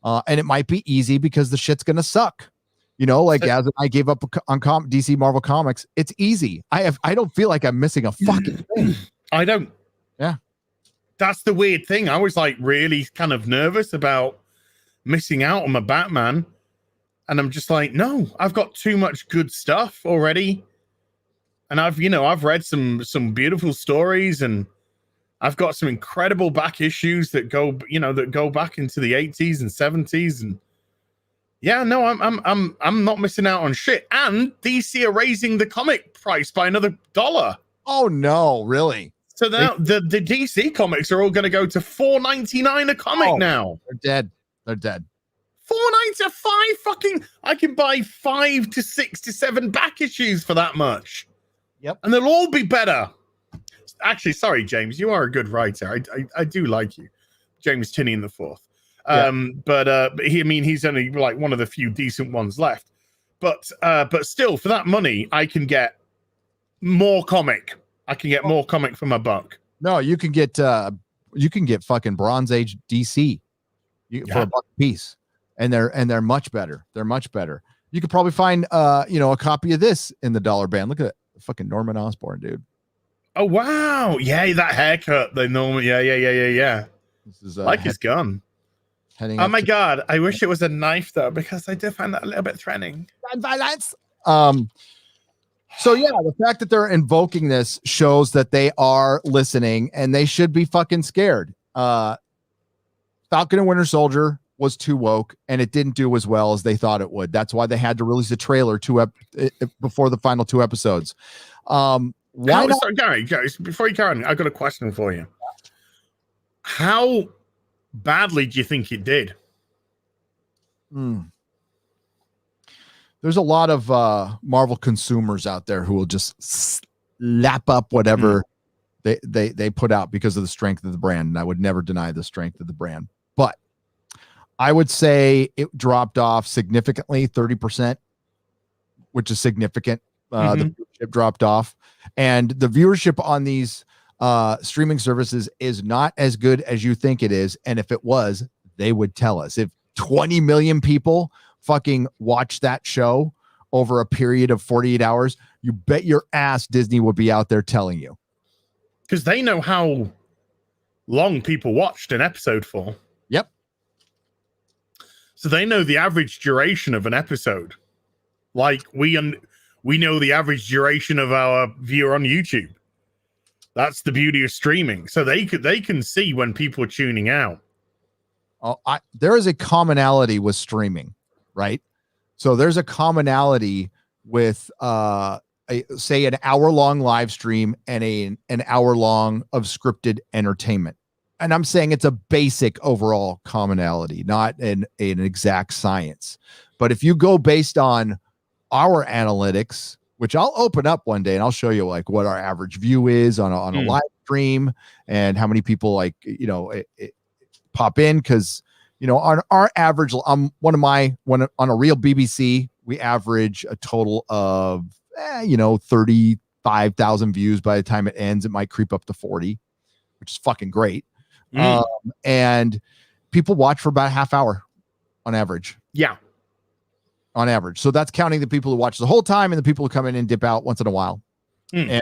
And it might be easy because the shit's going to suck. You know, like as I gave up on DC Marvel Comics, it's easy. I don't feel like I'm missing a fucking thing. I don't. Yeah. That's the weird thing. I was like really kind of nervous about missing out on my Batman. And I'm just like, no, I've got too much good stuff already. And I've read some beautiful stories, and I've got some incredible back issues that go back into the 80s and 70s. And yeah, no, I'm not missing out on shit. And DC are raising the comic price by another $1. Oh no, really? So now the DC comics are all going to go to $4.99 a comic now. They're dead. $4.95 fucking. I can buy 5 to 6 to 7 back issues for that much. Yep, and they'll all be better. Actually, sorry, James, you are a good writer. I do like you, James Tinian IV. But he's only like one of the few decent ones left. But still, for that money, I can get more comic. I can get more comic for my buck. No, you can get fucking Bronze Age DC for $1 a piece, and they're much better. They're much better. You could probably find a copy of this in the $1 band. Look at fucking Norman Osborn, dude. Oh wow, yeah, that haircut, the Norman, yeah. This is like his gun. Oh my god, I wish it was a knife though, because I did find that a little bit threatening. Violence. So yeah, the fact that they're invoking this shows that they are listening, and they should be fucking scared. Falcon and Winter Soldier was too woke, and it didn't do as well as they thought it would. That's why they had to release a trailer before the final 2 episodes. Gary, before you carry on, I've got a question for you. How badly do you think it did? There's a lot of Marvel consumers out there who will just lap up whatever they put out because of the strength of the brand. And I would never deny the strength of the brand. But I would say it dropped off significantly, 30%, which is significant. The viewership dropped off. And the viewership on these streaming services is not as good as you think it is. And if it was, they would tell us. If 20 million people fucking watch that show over a period of 48 hours, you bet your ass Disney would be out there telling you. Because they know how long people watched an episode for. Yep. So they know the average duration of an episode. Like we know the average duration of our viewer on YouTube. That's the beauty of streaming. So they can see when people are tuning out. There is a commonality with streaming, right? So there's a commonality with say an hour-long live stream and an hour-long of scripted entertainment. And I'm saying it's a basic overall commonality, not an exact science. But if you go based on our analytics, which I'll open up one day and I'll show you like what our average view is on a live stream and how many people pop in, because on our average, on a real BBC, we average a total of 30 5,000 views. By the time it ends, it might creep up to 40, which is fucking great. And people watch for about a half hour on average. Yeah. On average. So that's counting the people who watch the whole time and the people who come in and dip out once in a while. And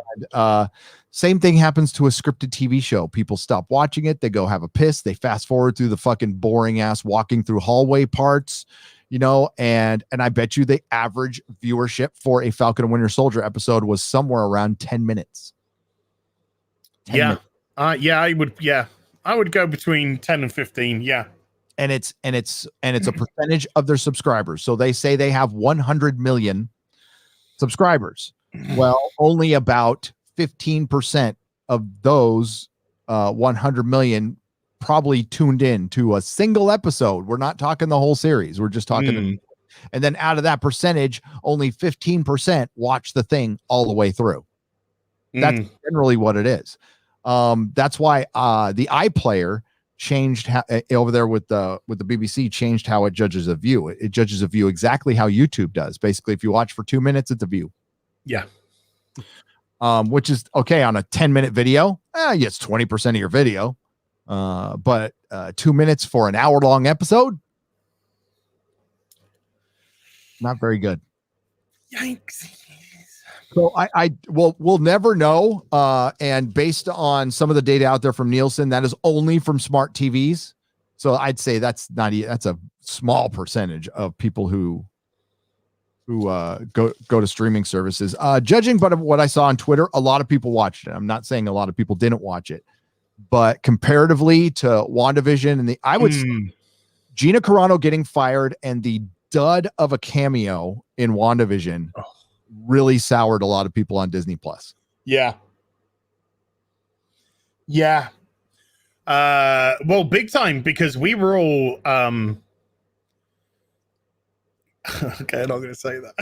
same thing happens to a scripted TV show. People stop watching it. They go have a piss. They fast forward through the fucking boring ass walking through hallway parts, you know, and I bet you the average viewership for a Falcon and Winter Soldier episode was somewhere around 10 minutes. 10 minutes. I would go between 10 and 15. Yeah. And it's a percentage of their subscribers. So they say they have 100 million subscribers. Well, only about 15% of those 100 million probably tuned in to a single episode. We're not talking the whole series. We're just talking. And then out of that percentage, only 15% watch the thing all the way through. That's generally what it is. That's why the iPlayer changed over there with the BBC, changed how it judges a view. It judges a view exactly how YouTube does. Basically, if you watch for 2 minutes, it's a view. Yeah. Which is okay on a 10-minute video. Yes, 20% of your video. But 2 minutes for an hour-long episode, not very good. Yikes. So we'll never know. And based on some of the data out there from Nielsen, that is only from smart TVs. So I'd say that's a small percentage of people who go to streaming services. Judging by what I saw on Twitter, a lot of people watched it. I'm not saying a lot of people didn't watch it, but comparatively to WandaVision and I would say Gina Carano getting fired and the dud of a cameo in WandaVision really soured a lot of people on Disney Plus. Yeah. Yeah. Well, big time, because we were all okay, I'm not going to say that.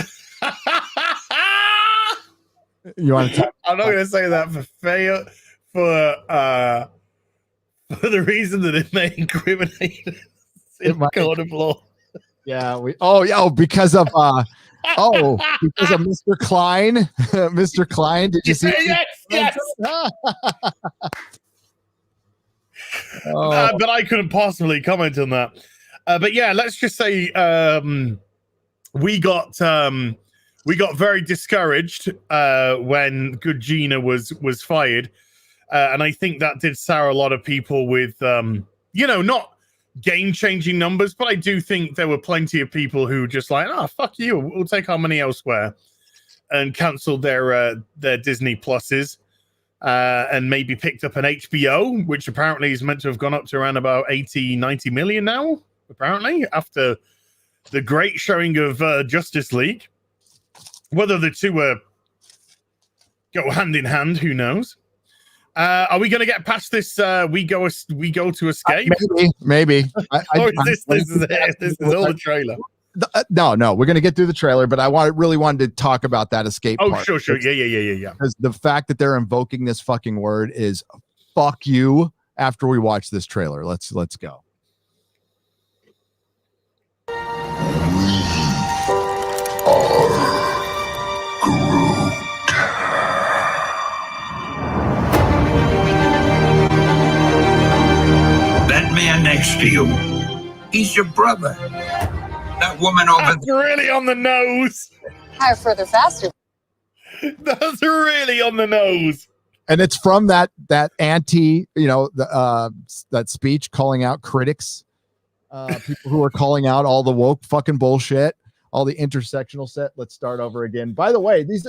You want to? I'm not going to say that for the reason that it may incriminate us in the court of law. Yeah. Because of Mr. Klein. Mr. Klein, did you see? Yes. But I couldn't possibly comment on that. But yeah, let's just say we got very discouraged when good Gina was fired, and I think that did sour a lot of people with not game-changing numbers, but I do think there were plenty of people who just like, fuck you, we'll take our money elsewhere, and cancelled their Disney Pluses, and maybe picked up an HBO, which apparently is meant to have gone up to around about 80-90 million now, apparently, after the great showing of Justice League. Whether the two go hand in hand, who knows? Are we going to get past this? We go to escape. Maybe. This is all the trailer. No, we're going to get through the trailer, but I really wanted to talk about that escape part. Sure. Yeah. Because the fact that they're invoking this fucking word is fuck you after we watch this trailer. Let's go. That man next to you, he's your brother. That woman over That's really on the nose. Higher, further, faster. That's really on the nose. And it's from that anti, that speech calling out critics, people who are calling out all the woke fucking bullshit, all the intersectional set. Let's start over again. By the way, these,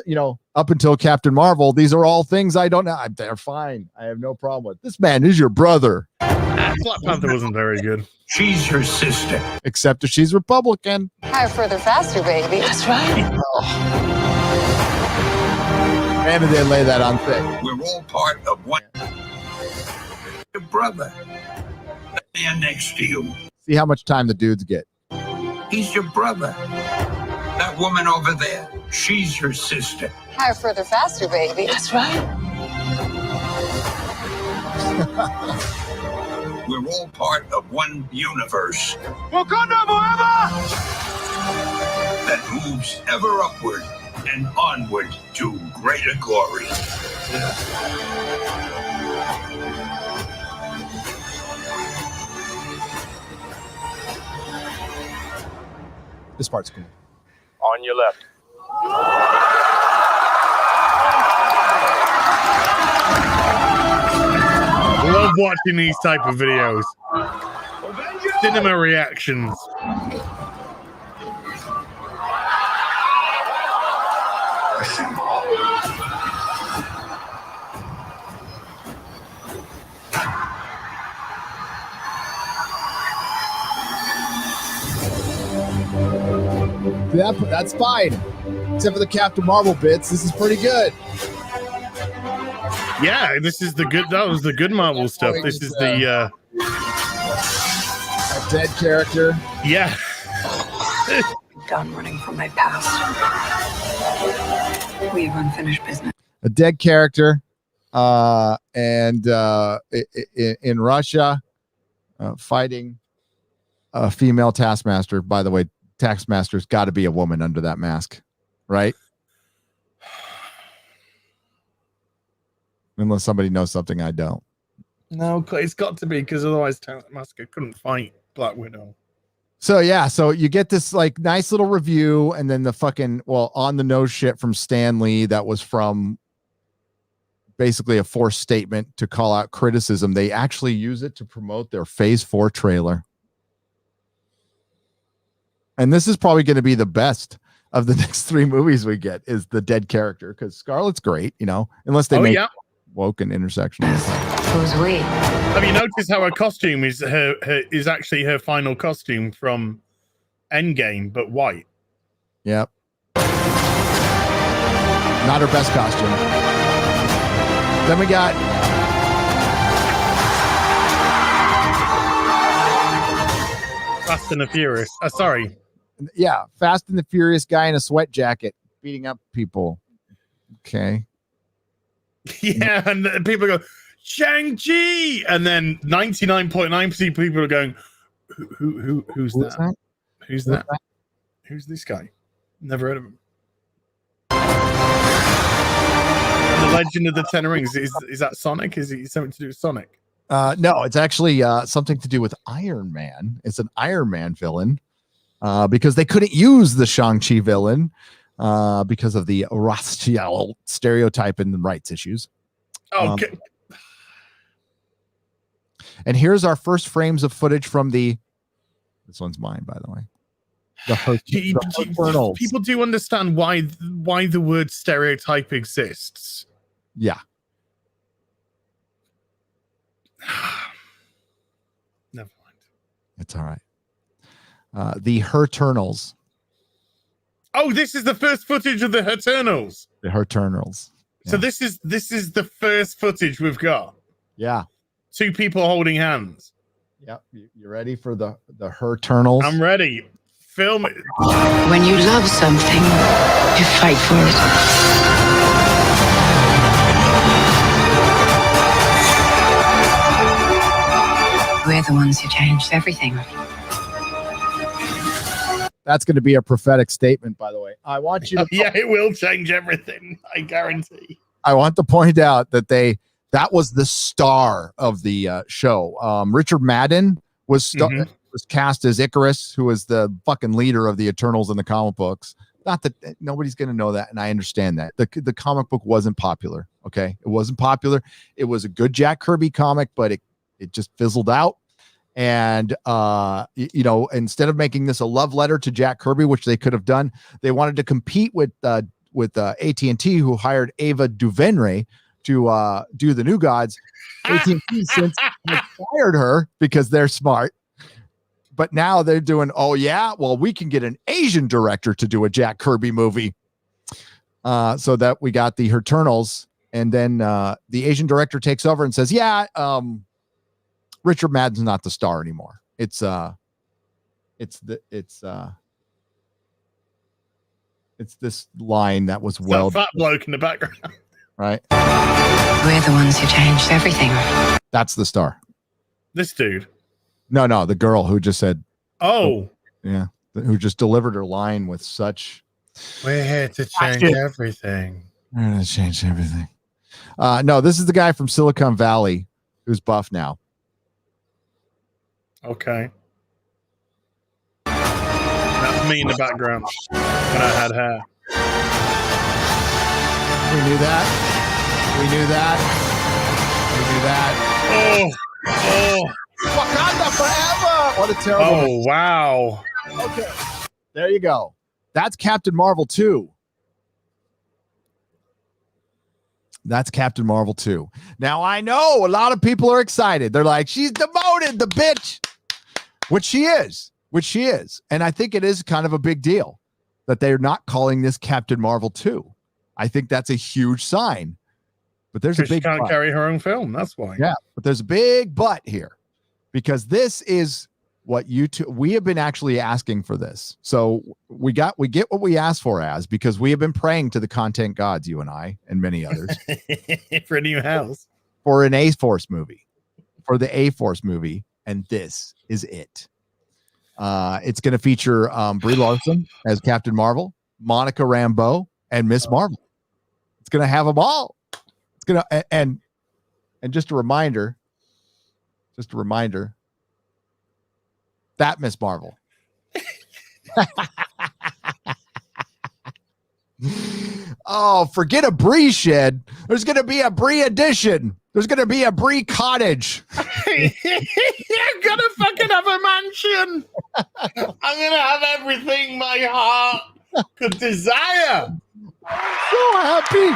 up until Captain Marvel, these are all things I don't know. They're fine. I have no problem with. This man is your brother. Black Panther wasn't very good. She's her sister. Except if she's Republican. Higher, further, faster, baby. That's right. Man, did they lay that on thick. We're all part of one. Your brother. That man next to you. See how much time the dudes get. He's your brother. That woman over there, she's her sister. Higher, further, faster, baby. That's right. We're all part of one universe. Wakanda forever! That moves ever upward and onward to greater glory. This part's cool. On your left. Love watching these type of videos. Cinema reactions. That's fine. Except for the Captain Marvel bits. This is pretty good. Yeah, this is the good. That was the good Marvel stuff. This is the a dead character. yeah. I'm done running from my past. We have unfinished business. A dead character, and in Russia, fighting a female Taskmaster. By the way, Taskmaster's got to be a woman under that mask, right? Unless somebody knows something I don't. No, it's got to be, because otherwise Taskmaster couldn't fight Black Widow. So yeah, so you get this like nice little review, and then the fucking on the nose shit from Stan Lee that was from basically a forced statement to call out criticism. They actually use it to promote their Phase 4 trailer. And this is probably going to be the best of the next 3 movies we get, is the dead character, because Scarlet's great, unless they make woke and intersectional. Who's we? Have you noticed how her costume is is actually her final costume from Endgame, but white? Yep. Not her best costume. Then we got Fast and the Furious. Sorry. Yeah, Fast and the Furious guy in a sweat jacket beating up people. Okay. Yeah, and people go, Shang-Chi! And then 99.9% people are going, who's that? Who's that? Who's this guy? Never heard of him. The Legend of the Ten Rings. Is that Sonic? Is it something to do with Sonic? No, it's actually something to do with Iron Man. It's an Iron Man villain because they couldn't use the Shang-Chi villain because of the Rothschild stereotype and the rights issues. Okay. And here's our first frames of footage from this one's mine, by the way. HERternals. People do understand why the word stereotype exists. Yeah. Never mind. It's all right. The HERternals. Oh, this is the first footage of the HERternals. The HERternals. Yeah. So this is the first footage we've got. Yeah. 2 people holding hands. Yep. You ready for the HERternals? I'm ready. Film it. When you love something, you fight for it. We're the ones who changed everything. That's going to be a prophetic statement, by the way. I want you to. Yeah, it will change everything. I guarantee. I want to point out that that was the star of the show. Richard Madden was cast as Icarus, who was the fucking leader of the Eternals in the comic books. Not that nobody's going to know that, and I understand that. The comic book wasn't popular, okay? It wasn't popular. It was a good Jack Kirby comic, but it just fizzled out. And, instead of making this a love letter to Jack Kirby, which they could have done, they wanted to compete with AT&T, who hired Ava DuVernay to do the New Gods. AT&T since has fired her because they're smart. But now they're doing, we can get an Asian director to do a Jack Kirby movie. So that we got the HERternals, and then the Asian director takes over and says, Richard Madden's not the star anymore. It's this line that was fat bloke in the background, right? We're the ones who changed everything. That's the star. This dude. No, the girl who just said, "Oh, yeah," who just delivered her line with such. We're here to change everything. We're gonna change everything. No, this is the guy from Silicon Valley who's buff now. Okay. That's me in the background when I had hair. We knew that. We knew that. We knew that. Oh. Wakanda forever. What a terrible. Oh, wow. Okay. There you go. That's Captain Marvel 2. That's Captain Marvel 2. Now, I know a lot of people are excited. They're like, she's demoted, the bitch. Which she is. And I think it is kind of a big deal that they're not calling this Captain Marvel 2. I think that's a huge sign. But there's a big she can't but. carry her own film. That's why. Yeah, but there's a big but here. Because this is what we have been actually asking for this. So we get what we asked for, because we have been praying to the content gods, you and I and many others, for a new house, for an A-Force movie, and this is it. It's going to feature Brie Larson as Captain Marvel, Monica Rambeau, and Miss Marvel. It's going to have them all. It's going to and just a reminder. That Miss Marvel. Oh, forget a Brie shed. There's going to be a Brie edition. There's going to be a Brie cottage. I'm gonna fucking have a mansion. I'm gonna have everything my heart could desire. I'm so happy.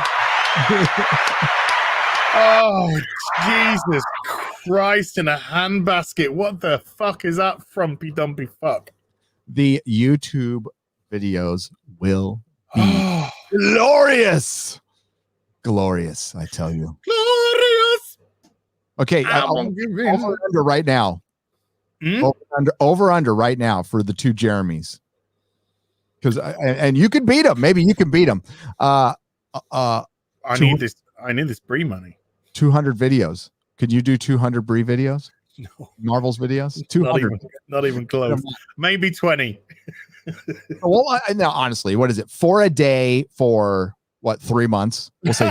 Oh, Jesus Christ, in a handbasket. What the fuck is that frumpy dumpy fuck? The YouTube videos will be glorious. Glorious, I tell you. Glorious. Okay, over under right now. Over under right now for the two Jeremys. Because and you can beat them. Maybe you can beat them. I need this Brie money. 200 videos. Could you do 200 Brie videos? No. Marvel's videos? 200. Not even close. Maybe 20. Well, now honestly, what is it? 4 a day for what, 3 months? We'll say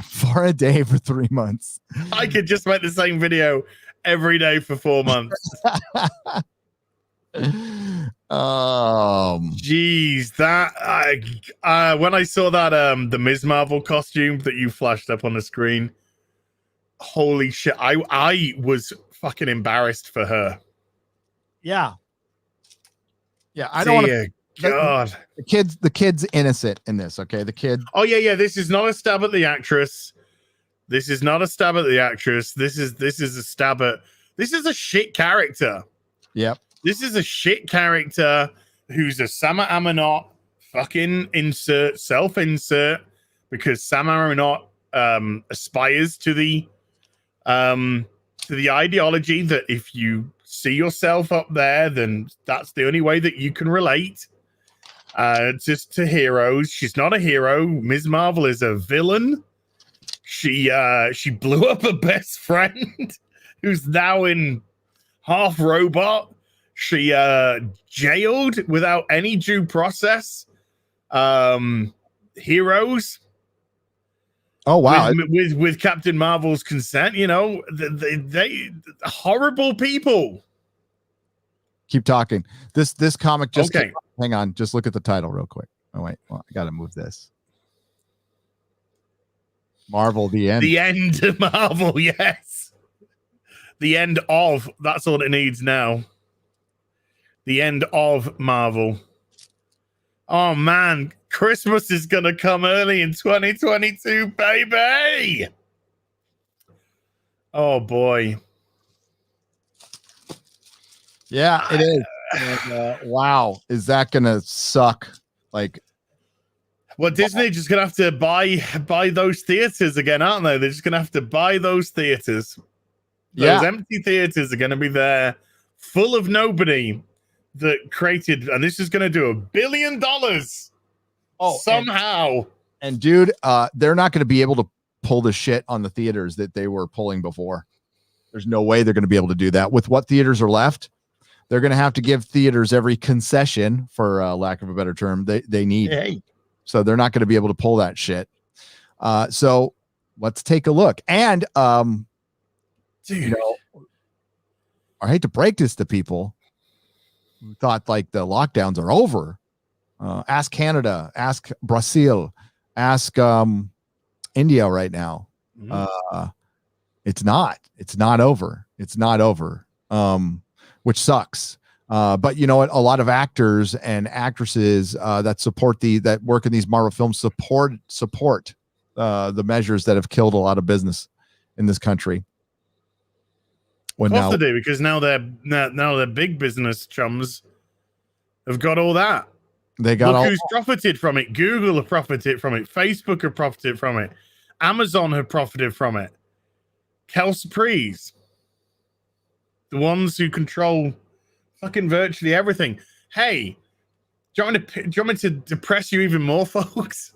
4 a day for 3 months. I could just make the same video every day for 4 months. Jeez, that when I saw that the Ms. Marvel costume that you flashed up on the screen, holy shit, I was fucking embarrassed for her. Yeah, I don't want to. God, the kid's innocent in this. Okay, the kid. Oh yeah. This is not a stab at the actress. This is a stab at. This is a shit character. Yep. This is a shit character who's a Sama Amanot fucking self-insert, because Sama Amanot aspires to the ideology that if you see yourself up there, then that's the only way that you can relate. Just to heroes. She's not a hero. Ms. Marvel is a villain. She blew up her best friend, who's now in half robot. She jailed without any due process. Heroes. Oh wow! With Captain Marvel's consent, you know, they horrible people. Keep talking. This comic just okay. Hang on, just look at the title real quick. Oh wait, well, I gotta move this. Marvel, the end. The end of Marvel, yes. The end of. That's all it needs now. The end of Marvel. Oh man, Christmas is gonna come early in 2022, baby. Oh boy. Yeah, it is. And, wow, is that gonna suck? Like, well, Disney just gonna have to buy those theaters again, aren't they? They're just gonna have to buy those theaters. Those empty theaters are gonna be there, full of nobody that created, and this is gonna do $1 billion. Somehow. And dude, they're not gonna be able to pull the shit on the theaters that they were pulling before. There's no way they're gonna be able to do that with what theaters are left. They're going to have to give theaters every concession, for lack of a better term, they need. Hey, So they're not going to be able to pull that shit. So let's take a look. And, Dude. I hate to break this to people who thought like the lockdowns are over. Ask Canada, ask Brazil, ask India right now. It's not over. It's not over. Which sucks. But you know what? A lot of actors and actresses that work in these Marvel films support the measures that have killed a lot of business in this country. Of course they do, because now they're big business chums have got all that. They got who's profited from it. Google have profited from it. Facebook have profited from it. Amazon have profited from it. Kelsuprees, the ones who control fucking virtually everything. Hey, do you want me to depress you even more, folks?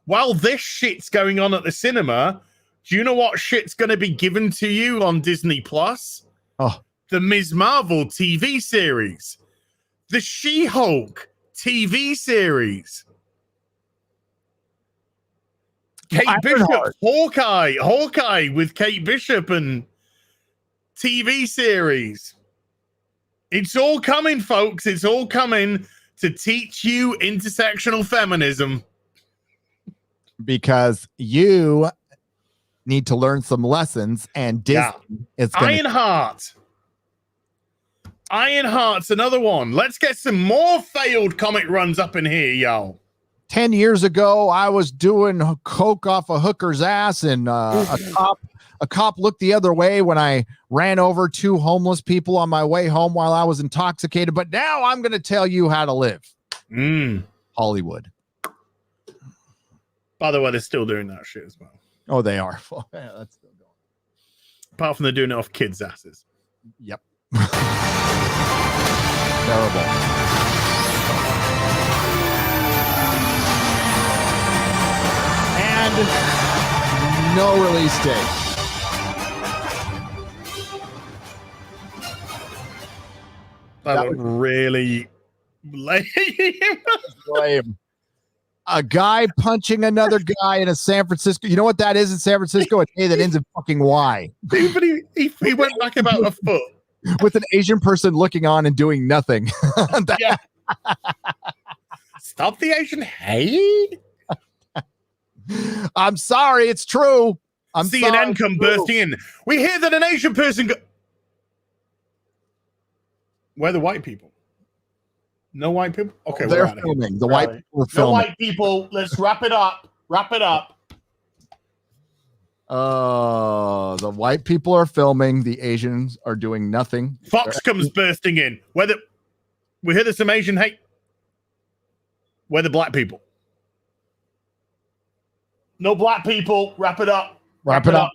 While this shit's going on at the cinema, do you know what shit's going to be given to you on Disney Plus? Oh, the Ms. Marvel TV series, the She-Hulk TV series, Kate Bishop, Hawkeye with Kate Bishop and TV series. It's all coming, folks. It's all coming to teach you intersectional feminism. Because you need to learn some lessons, and Disney is Ironheart's another one. Let's get some more failed comic runs up in here, y'all. 10 years ago, I was doing coke off a hooker's ass, and a cop looked the other way when I ran over 2 homeless people on my way home while I was intoxicated. But now I'm going to tell you how to live. Hollywood. By the way, they're still doing that shit as well. Oh, they are. Yeah, that's still going. Apart from they're doing it off kids' asses. Yep. Terrible. And no release date. That was really lame. Lame. A guy punching another guy in a San Francisco. You know what that is in San Francisco? A day that ends in fucking Y. Dude, but he went back about a foot. With an Asian person looking on and doing nothing. Yeah. Stop the Asian hate. I'm sorry, it's true. CNN come bursting in. We hear that an Asian person Where are the white people? No white people? Okay, they're filming. The white people are filming. No white people. Let's wrap it up. Wrap it up. The white people are filming. The Asians are doing nothing. Fox comes bursting in. We hear there's some Asian hate. Where the black people? No black people. Wrap it up. Wrap it up.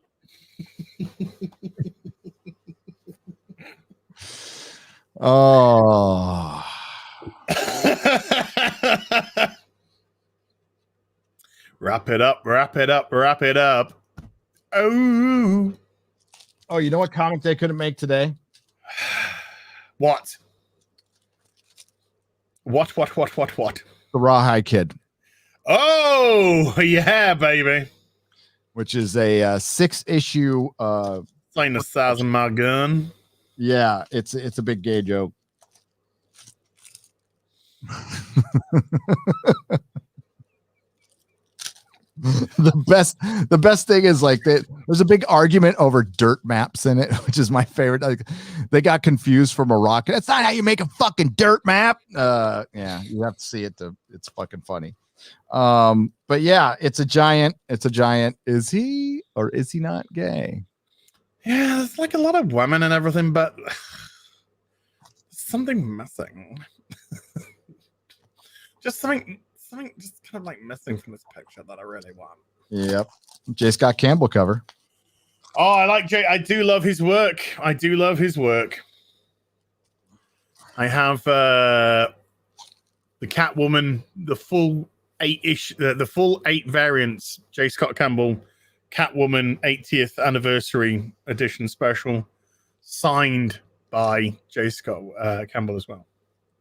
Oh. Wrap it up. Wrap it up. Wrap it up. Oh. Oh, you know what comic they couldn't make today? What? What? The Rawhide Kid. Oh, yeah, baby. Which is a 6-issue Playing the size of my gun. Yeah, it's a big gay joke. The best thing is like there's a big argument over dirt maps in it, which is my favorite. Like, they got confused from a rocket. That's not how you make a fucking dirt map. Yeah, you have to see it it's fucking funny. But yeah, it's a giant. Is he or is he not gay? Yeah, there's like a lot of women and everything, but something missing. just something just kind of like missing from this picture that I really want. Yep. J. Scott Campbell cover. Oh, I like Jay. I do love his work. I have the Catwoman, the full 8-ish, the full 8 variants. J. Scott Campbell, Catwoman 80th anniversary edition special, signed by J. Scott Campbell as well.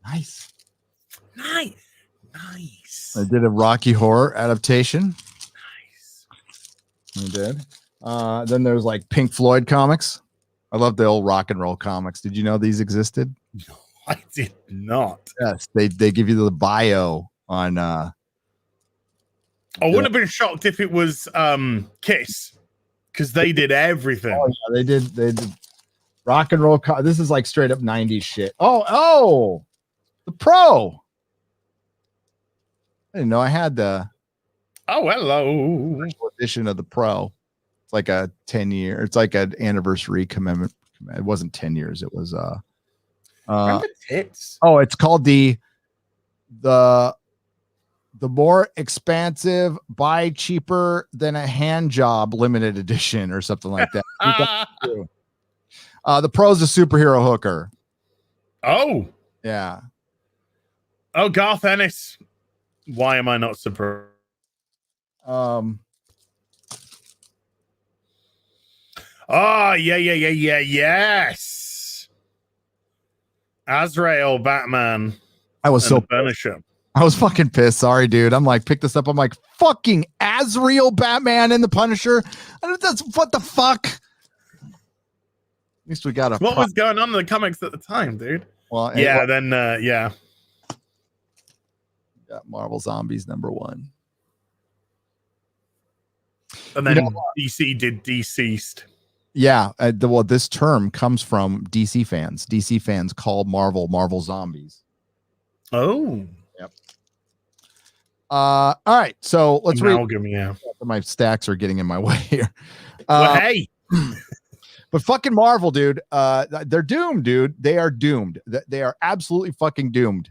Nice. Nice. They did a Rocky Horror adaptation. Nice. They did. Then there's like Pink Floyd comics. I love the old rock and roll comics. Did you know these existed? No, I did not. Yes, they give you the bio on. I wouldn't have been shocked if it was Kiss, because they did everything. Oh, yeah, they did rock and roll. This is like straight up 90s shit. Oh, the Pro. I didn't know I had the Hello. edition of the Pro. It's like a 10-year. It's like an anniversary commitment. It wasn't 10 years. It was Remember tits? Oh, it's called the more expansive, buy cheaper than a hand job limited edition or something like that. The Pro's a superhero hooker. Oh, Yeah. oh, Garth Ennis. Why am I not surprised? Oh, yes. Azrael, Batman. I was so Punisher. I was fucking pissed. Sorry, dude. I'm like, pick this up. I'm like, fucking Azrael, Batman, and the Punisher. That's what the fuck. At least we got a. What was going on in the comics at the time, dude? Well, Yeah, then yeah. Got Marvel Zombies #1. And then DC did Deceased. Yeah. Well, this term comes from DC fans. DC fans call Marvel Zombies. Oh. Yep. All right. So let's read. Yeah. My stacks are getting in my way here. Well, hey. But fucking Marvel, dude. They're doomed, dude. They are doomed. They are absolutely fucking doomed.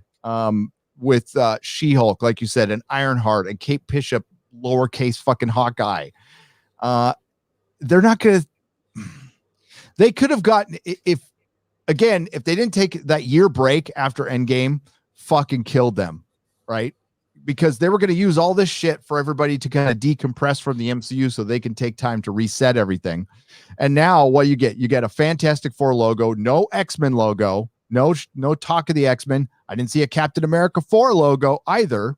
With She-Hulk, like you said, and Ironheart and Kate Bishop, lowercase fucking Hawkeye. They're not gonna. They could have gotten if they didn't take that year break after Endgame, fucking killed them, right? Because they were going to use all this shit for everybody to kind of decompress from the MCU so they can take time to reset everything. And now what you get a Fantastic Four logo, no X-Men logo, no talk of the X-Men. I didn't see a Captain America 4 logo either.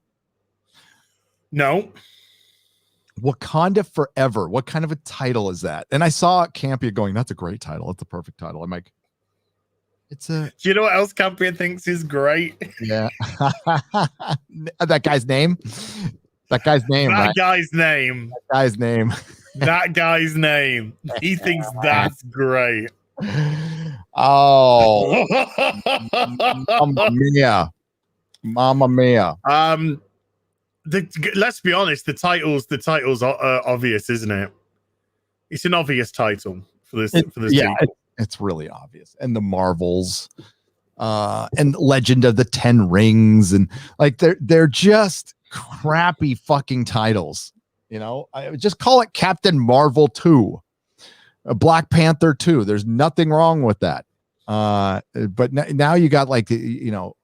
No. Wakanda Forever. What kind of a title is that? And I saw Campia going, that's a great title. That's a perfect title. I'm like, it's a. Do you know what else Campia thinks is great? Yeah. That guy's name. That guy's name. That right? guy's name. That guy's name. That guy's name. He thinks that's great. Oh. Mamma mia. Let's be honest, the title's obvious, isn't it? It's an obvious title for this Yeah, sequel. it's really obvious. And the Marvels, and Legend of the Ten Rings, and like they're just crappy fucking titles. You know, I would just call it Captain Marvel 2, Black Panther 2. There's nothing wrong with that. But now you got like Well,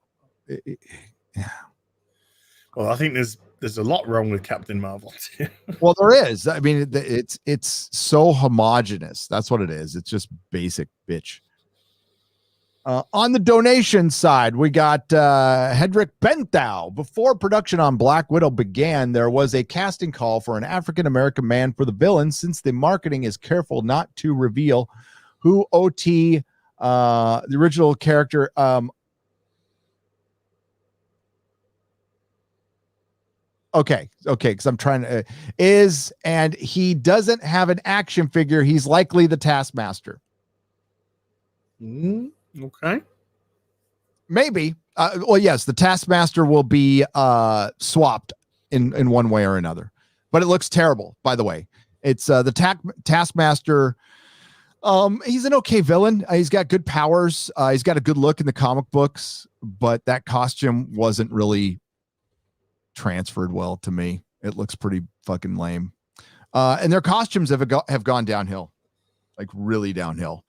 I think there's a lot wrong with Captain Marvel too. Well, there is. I mean, it's so homogenous. That's what it is. It's just basic bitch. On the donation side, we got Hedrick Benthau. Before production on Black Widow began, there was a casting call for an African-American man for the villain, since the marketing is careful not to reveal who OT, the original character, Okay, because I'm trying to and he doesn't have an action figure. He's likely the Taskmaster. Okay. Maybe. Well, yes, the Taskmaster will be swapped in one way or another. But it looks terrible, by the way. It's the Taskmaster. He's an okay villain. He's got good powers. He's got a good look in the comic books, but that costume wasn't really transferred well to me. It looks pretty fucking lame. And their costumes have gone downhill, like really downhill.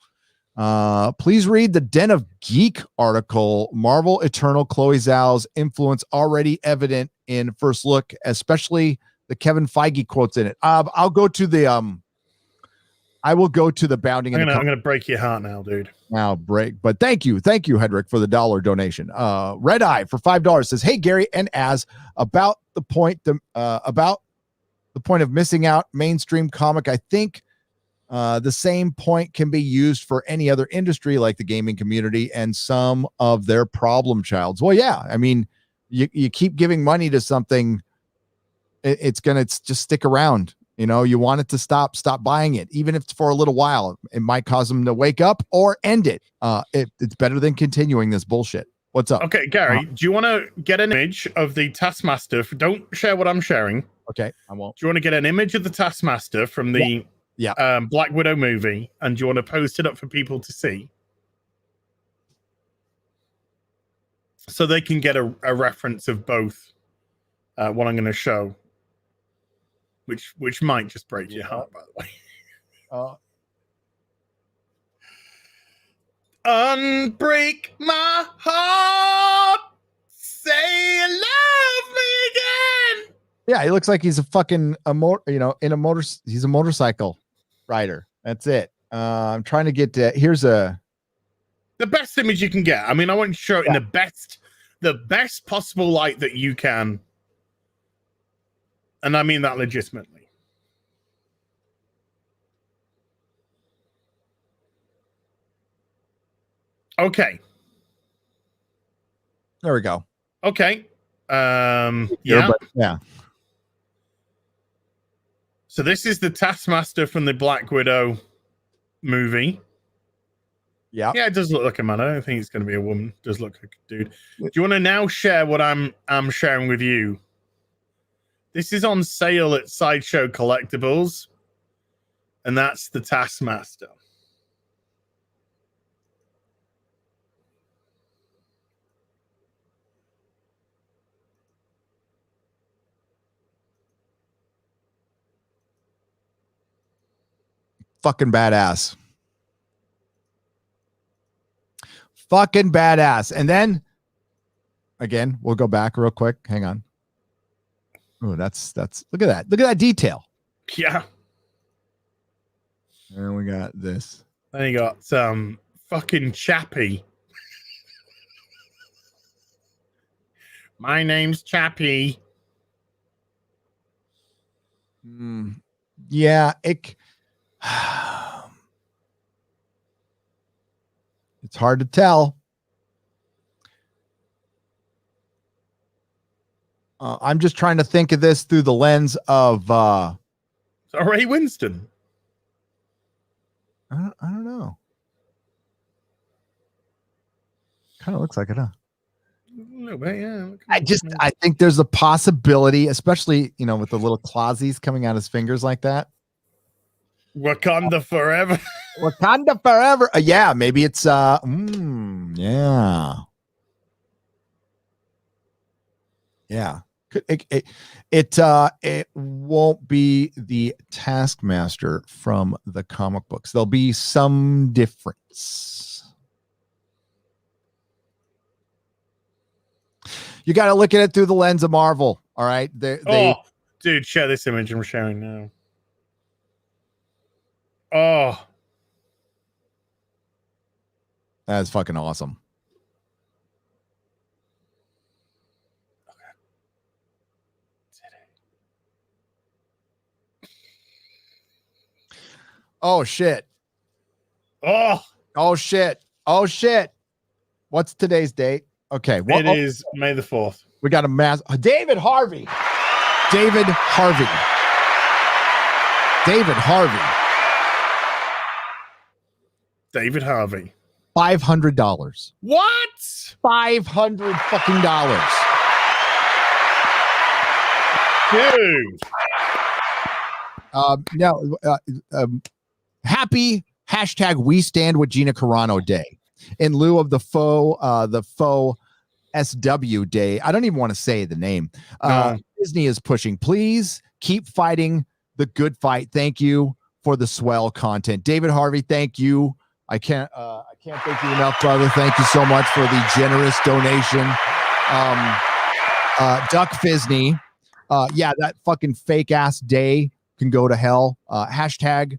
Please read the Den of Geek article. Marvel Eternal Chloe Zhao's influence already evident in first look, especially the Kevin Feige quotes in it. I'll go to the I will go to the bounding. I'm gonna break your heart now, dude. Now break, but thank you, Hedrick, for the $1 donation. Red Eye for $5 says, "Hey Gary and Az, about the point of missing out mainstream comic. I think the same point can be used for any other industry like the gaming community and some of their problem childs." Well, yeah, I mean, you keep giving money to something, it's gonna just stick around. You know, you want it to stop buying it, even if it's for a little while. It might cause them to wake up or end it. It's better than continuing this bullshit. What's up? Okay, Gary, do you want to get an image of the Taskmaster? Don't share what I'm sharing. Okay, I won't. Do you want to get an image of the Taskmaster from the Black Widow movie, and do you want to post it up for people to see, so they can get a reference of both what I'm going to show, which might just break your heart, by the way. Unbreak my heart, say you love me again. Yeah, he looks like he's a fucking he's a motorcycle rider. That's it. I'm trying to get here's the best image you can get. I mean, I want to show it in the best possible light that you can. And I mean that legitimately. Okay. There we go. Okay. Yeah. Yeah. So this is the Taskmaster from the Black Widow movie. Yeah. Yeah, it does look like a man. I don't think it's going to be a woman. It does look like a dude. Do you want to now share what I'm sharing with you? This is on sale at Sideshow Collectibles, and that's the Taskmaster. Fucking badass. Fucking badass. And then again, we'll go back real quick. Hang on. Oh, that's look at that. Look at that detail. Yeah. And we got this. Then you got some fucking Chappie. My name's Chappie. Yeah, it's hard to tell. I'm just trying to think of this through the lens of Ray Winston. I don't know. Kind of looks like it, huh? A little bit, yeah. I think there's a possibility, especially, with the little clawsies coming out his fingers like that. Wakanda forever. Wakanda forever. Yeah, maybe it's yeah. Yeah. It won't be the Taskmaster from the comic books. There'll be some difference. You got to look at it through the lens of Marvel. All right. Dude, share this image I'm sharing now. Oh, that's fucking awesome. Oh shit. Oh shit. What's today's date? Okay. It is May the 4th. We got a mass. David Harvey. $500. What? $500 fucking dollars. Dude. Happy hashtag We Stand with Gina Carano Day in lieu of the faux SW Day. I don't even want to say the name. Disney is pushing. Please keep fighting the good fight. Thank you for the swell content. David Harvey, thank you. I can't thank you enough, brother. Thank you so much for the generous donation. Duck Fisney. Yeah, that fucking fake ass day can go to hell. Hashtag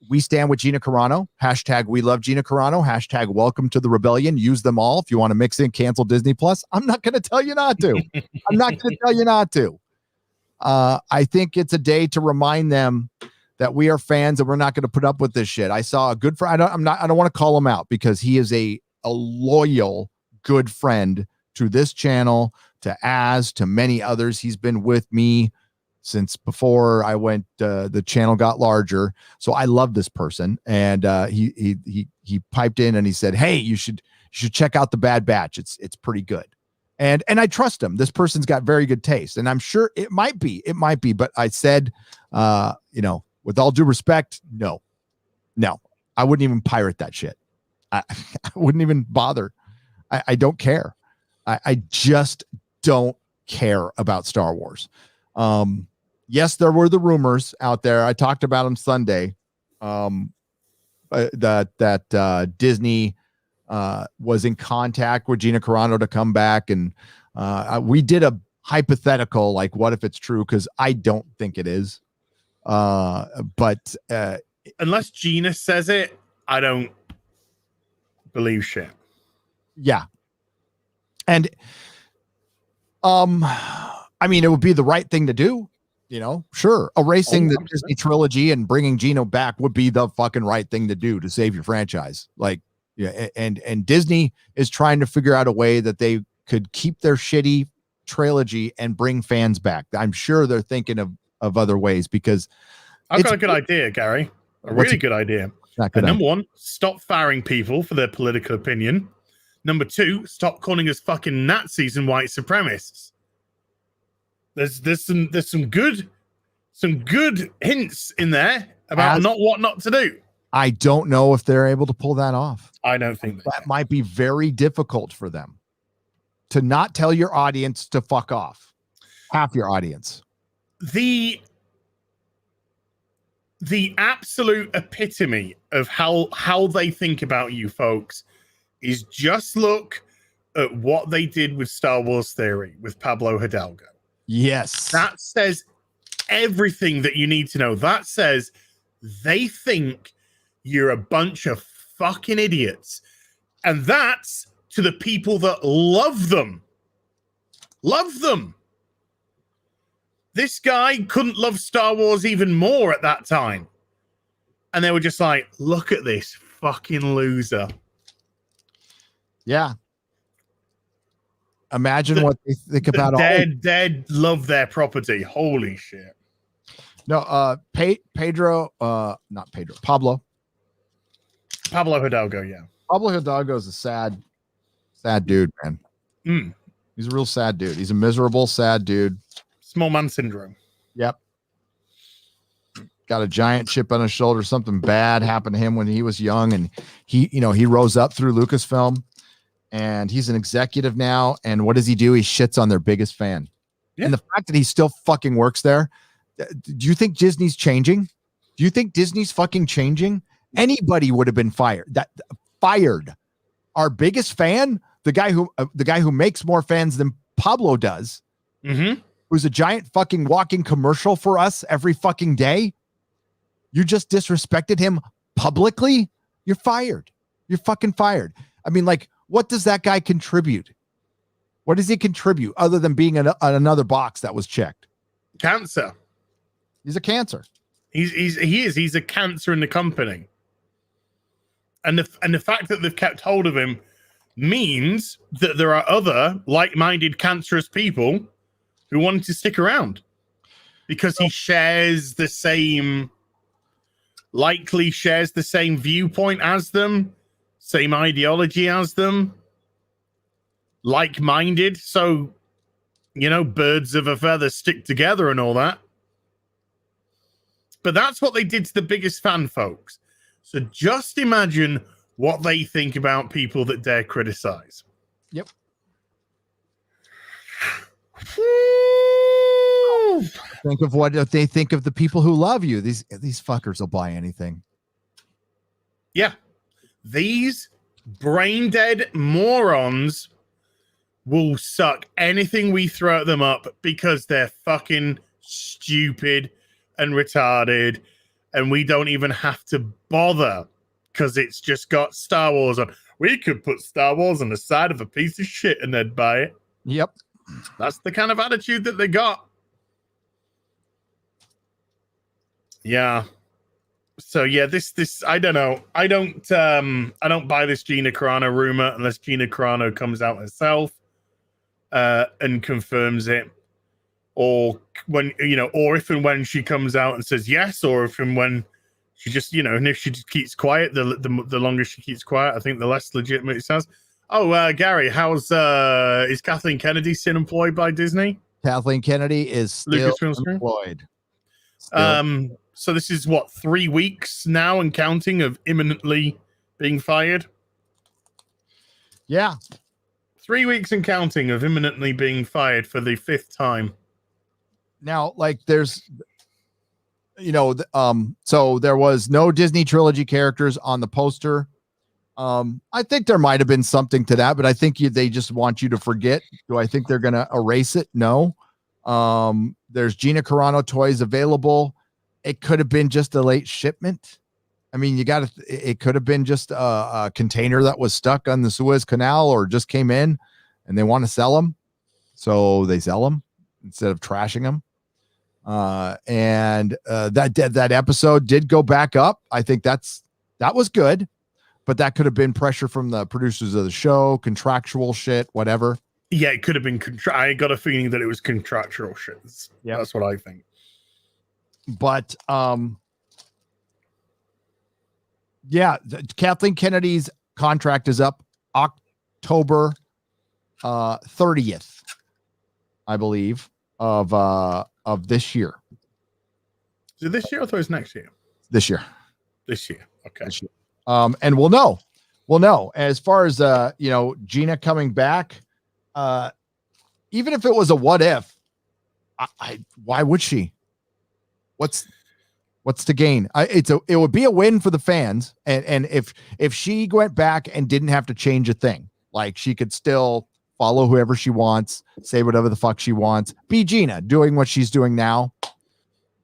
we stand with Gina Carano. Hashtag we love Gina Carano. Hashtag welcome to the rebellion. Use them all. If you want to mix in, cancel Disney Plus. I'm not going to tell you not to. I'm not going to tell you not to. I think it's a day to remind them that we are fans and we're not going to put up with this shit. I saw a good friend. I don't want to call him out because he is a loyal, good friend to this channel, to many others. He's been with me since before I went, the channel got larger. So I love this person. And he piped in and he said, hey, you should check out The Bad Batch. It's pretty good. And I trust him. This person's got very good taste. And I'm sure it might be, but I said, with all due respect, no, I wouldn't even pirate that shit. I wouldn't even bother. I don't care. I just don't care about Star Wars. Yes, there were the rumors out there. I talked about them Sunday. That Disney was in contact with Gina Carano to come back, and we did a hypothetical, like, what if it's true? Because I don't think it is. But unless Gina says it, I don't believe shit. Yeah. And I mean, it would be the right thing to do, sure. Erasing the Disney trilogy and bringing Gino back would be the fucking right thing to do to save your franchise. Like, yeah. And Disney is trying to figure out a way that they could keep their shitty trilogy and bring fans back. I'm sure they're thinking of other ways, because I've got a good idea, Gary. A really good idea. Number one, stop firing people for their political opinion. Number two, stop calling us fucking Nazis and white supremacists. There's some good hints in there about what not to do. I don't know if they're able to pull that off. I don't think that might be very difficult for them to not tell your audience to fuck off. Half your audience. The absolute epitome of how they think about you folks is just look at what they did with Star Wars Theory with Pablo Hidalgo. Yes. That says everything that you need to know. That says they think you're a bunch of fucking idiots. And that's to the people that love them. Love them. This guy couldn't love Star Wars even more at that time. And they were just like, look at this fucking loser. Yeah. Imagine what they think about Dead love their property. Holy shit. No, Pablo Hidalgo, yeah. Pablo Hidalgo is a sad dude, man. He's a real sad dude. He's a miserable, sad dude. Small man syndrome. Yep. Got a giant chip on his shoulder. Something bad happened to him when he was young, and he rose up through Lucasfilm, and he's an executive now. And what does he do? He shits on their biggest fan. Yeah. And the fact that he still fucking works there. Do you think Disney's changing? Do you think Disney's fucking changing? Anybody would have been fired. Fired. Our biggest fan, the guy who makes more fans than Pablo does, who's a giant fucking walking commercial for us every fucking day. You just disrespected him publicly. You're fired. You're fucking fired. I mean, like, what does that guy contribute? What does he contribute other than being another box that was checked? Cancer. He's a cancer. He's a cancer in the company. And the fact that they've kept hold of him means that there are other like-minded cancerous people who wanted to stick around because he shares the same viewpoint as them, same ideology as them, like-minded. So, birds of a feather stick together and all that. But that's what they did to the biggest fan, folks. So just imagine what they think about people that dare criticize. Yep. Think of what they think of the people who love you. These fuckers will buy anything. Yeah. These brain dead morons will suck anything we throw at them up because they're fucking stupid and retarded and we don't even have to bother because it's just got Star Wars on. We could put Star Wars on the side of a piece of shit and they'd buy it. Yep. That's the kind of attitude that they got. Yeah. So yeah, this I don't know. I don't buy this Gina Carano rumor unless Gina Carano comes out herself and confirms it, or when or if and when she comes out and says yes, or if and when she just and if she just keeps quiet, the longer she keeps quiet, I think the less legitimate it sounds. Oh, Gary, is Kathleen Kennedy still employed by Disney? Kathleen Kennedy is still employed. So this is what, 3 weeks now and counting of imminently being fired? Yeah. 3 weeks and counting of imminently being fired for the 5th time. Now, like there's, so there was no Disney trilogy characters on the poster. I think there might have been something to that, but I think they just want you to forget. Do I think they're going to erase it? No. There's Gina Carano toys available. It could have been just a late shipment. I mean, it could have been just a container that was stuck on the Suez Canal or just came in and they want to sell them. So they sell them instead of trashing them. And that episode did go back up. I think that was good, but that could have been pressure from the producers of the show, contractual shit, whatever. Yeah, it could have been. I got a feeling that it was contractual shit. Yeah, that's what I think. But Kathleen Kennedy's contract is up October 30th, I believe, of this year. Is it this year or it's next year? This year. This year. Okay. This year. And we'll know. We'll know. As far as Gina coming back, even if it was a what if, why would she? What's to gain? It would be a win for the fans, and if she went back and didn't have to change a thing, like she could still follow whoever she wants, say whatever the fuck she wants, be Gina doing what she's doing now.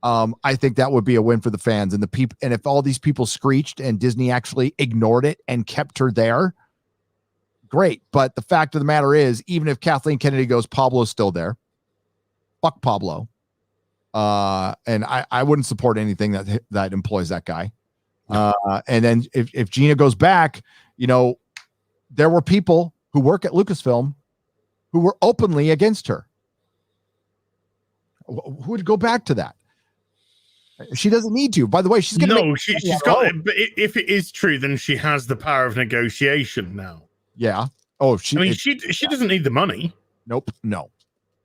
I think that would be a win for the fans and the people. And if all these people screeched and Disney actually ignored it and kept her there, great. But the fact of the matter is, even if Kathleen Kennedy goes, Pablo's still there. Fuck Pablo. And I wouldn't support anything that employs that guy. And then if Gina goes back, there were people who work at Lucasfilm who were openly against her. Who would go back to that? She doesn't need to. By the way, she's going to. No, she's got it. But if it is true, then she has the power of negotiation now. Yeah. Oh, she doesn't need the money. Nope. No.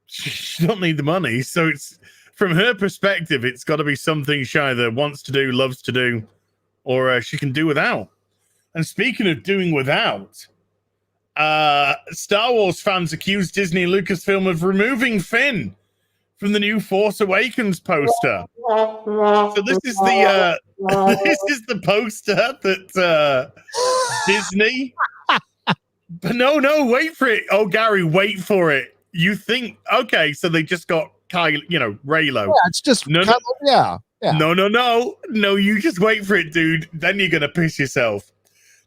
She don't need the money. So it's from her perspective, it's got to be something she either wants to do, loves to do, or she can do without. And speaking of doing without, Star Wars fans accused Disney and Lucasfilm of removing Finn from the new Force Awakens poster. So this is the poster that Disney. But no, wait for it. Oh, Gary, wait for it. You think okay? So they just got Raylo. Yeah, it's just no. Yeah. No. You just wait for it, dude. Then you're gonna piss yourself.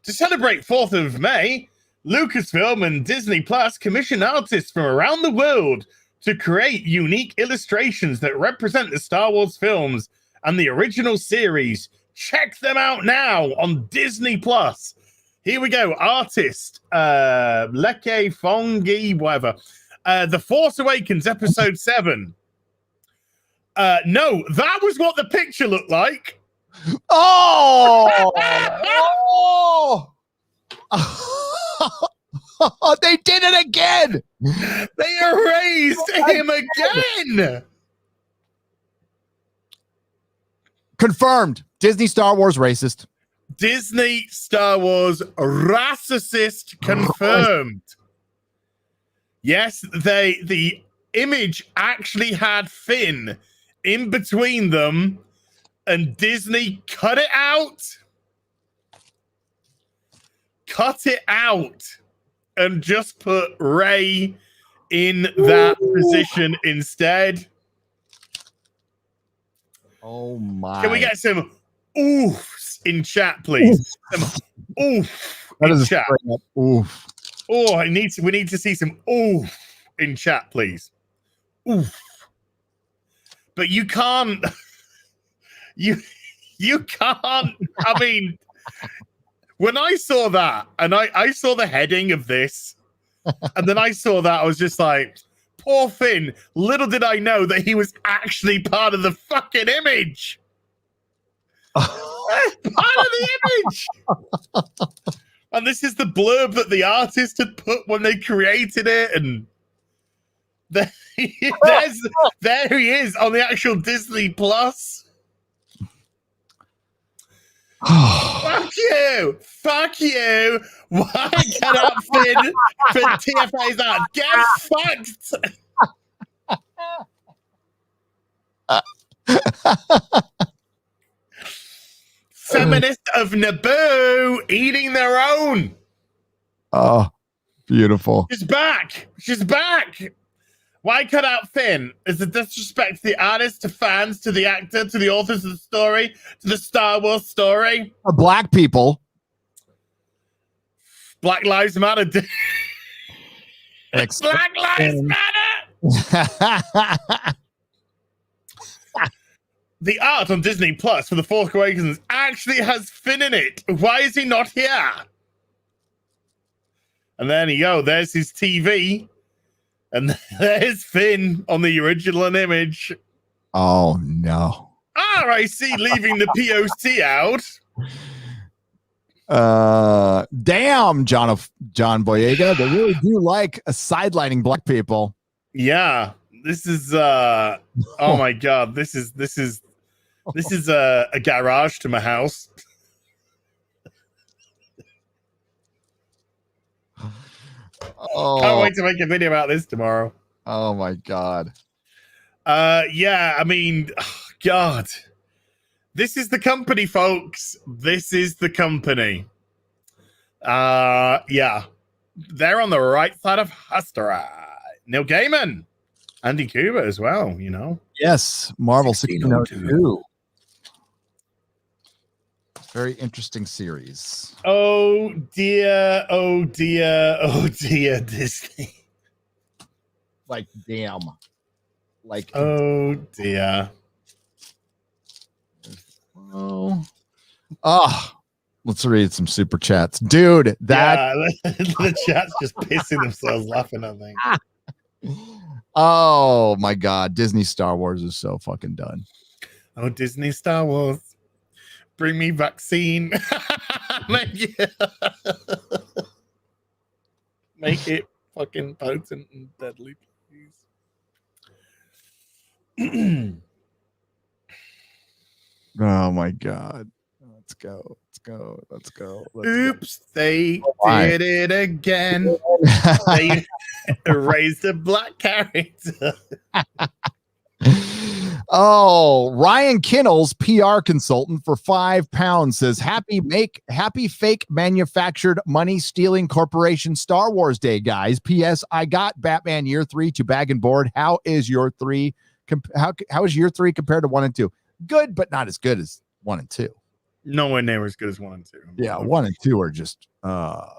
To celebrate 4th of May, Lucasfilm and Disney Plus commissioned artists from around the world to create unique illustrations that represent the Star Wars films and the original series. Check them out now on Disney Plus. Here we go. Artist Leke Fongi, whatever. The Force Awakens, Episode 7. No, that was what the picture looked like. Oh! They did it again. They erased him again. Confirmed. Disney Star Wars racist. Disney Star Wars racist confirmed. Yes, the image actually had Finn in between them, and Disney cut it out. Cut it out. And just put Rey in that position instead. Oh my! Can we get some oofs in chat, please. Some oof That in is chat. straight up oof. Oh, we need to see some oof in chat, please. Oof. But you can't. You can't. I mean, when I saw that, and I saw the heading of this, and then I saw that, I was just like, poor Finn. Little did I know that he was actually part of the fucking image. Part of the image. And this is the blurb that the artist had put when they created it, and there he is on the actual Disney Plus. Fuck you. Why cannot Finn for TFA's art? Get fucked. Feminist of Naboo eating their own. Oh, beautiful. She's back. Why cut out Finn? Is it disrespect to the artist, to fans, to the actor, to the authors of the story, to the Star Wars story? Black people. Black Lives Matter. Black Lives Matter. The art on Disney Plus for The Force Awakens actually has Finn in it. Why is he not here? And there you go. There's his TV. And there's Finn on the original image. Oh, no. RIC leaving the POC out. Damn, John Boyega. They really do like sidelining black people. Yeah. This is oh my god. This is a garage to my house. Can't wait to make a video about this tomorrow. Oh my god. Yeah, I mean, god. This is the company, folks. This is the company. Yeah. They're on the right side of history. Neil Gaiman. Andy Kuba as well, you know. Yes, Marvel 1602. Very interesting series. Oh dear, Disney. Like, damn. Like, oh dear. Let's read some super chats. Dude, that the chat's just pissing themselves laughing, I think. Oh my god, Disney Star Wars is so fucking done. Oh, Disney Star Wars. Bring me vaccine. Make it fucking potent and deadly, please. Oh my god. Let's go. Oops, they did it again. They erased a black character. Oh, Ryan Kinnell's PR consultant for £5 says happy fake manufactured money stealing corporation Star Wars Day, guys. P.S. I got Batman Year 3 to bag and board. How is your 3? How is Year 3 compared to 1 and 2? Good, but not as good as 1 and 2. Nowhere near as good as 1 and 2. Yeah, 1 and 2 are just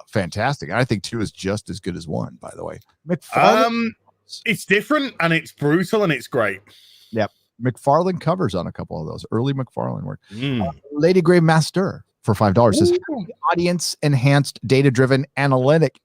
fantastic. And I think 2 is just as good as 1, by the way. It's different and it's brutal and it's great. Yep. McFarlane covers on a couple of those early McFarlane work. Lady Grey Master for $5 says audience enhanced data driven analytic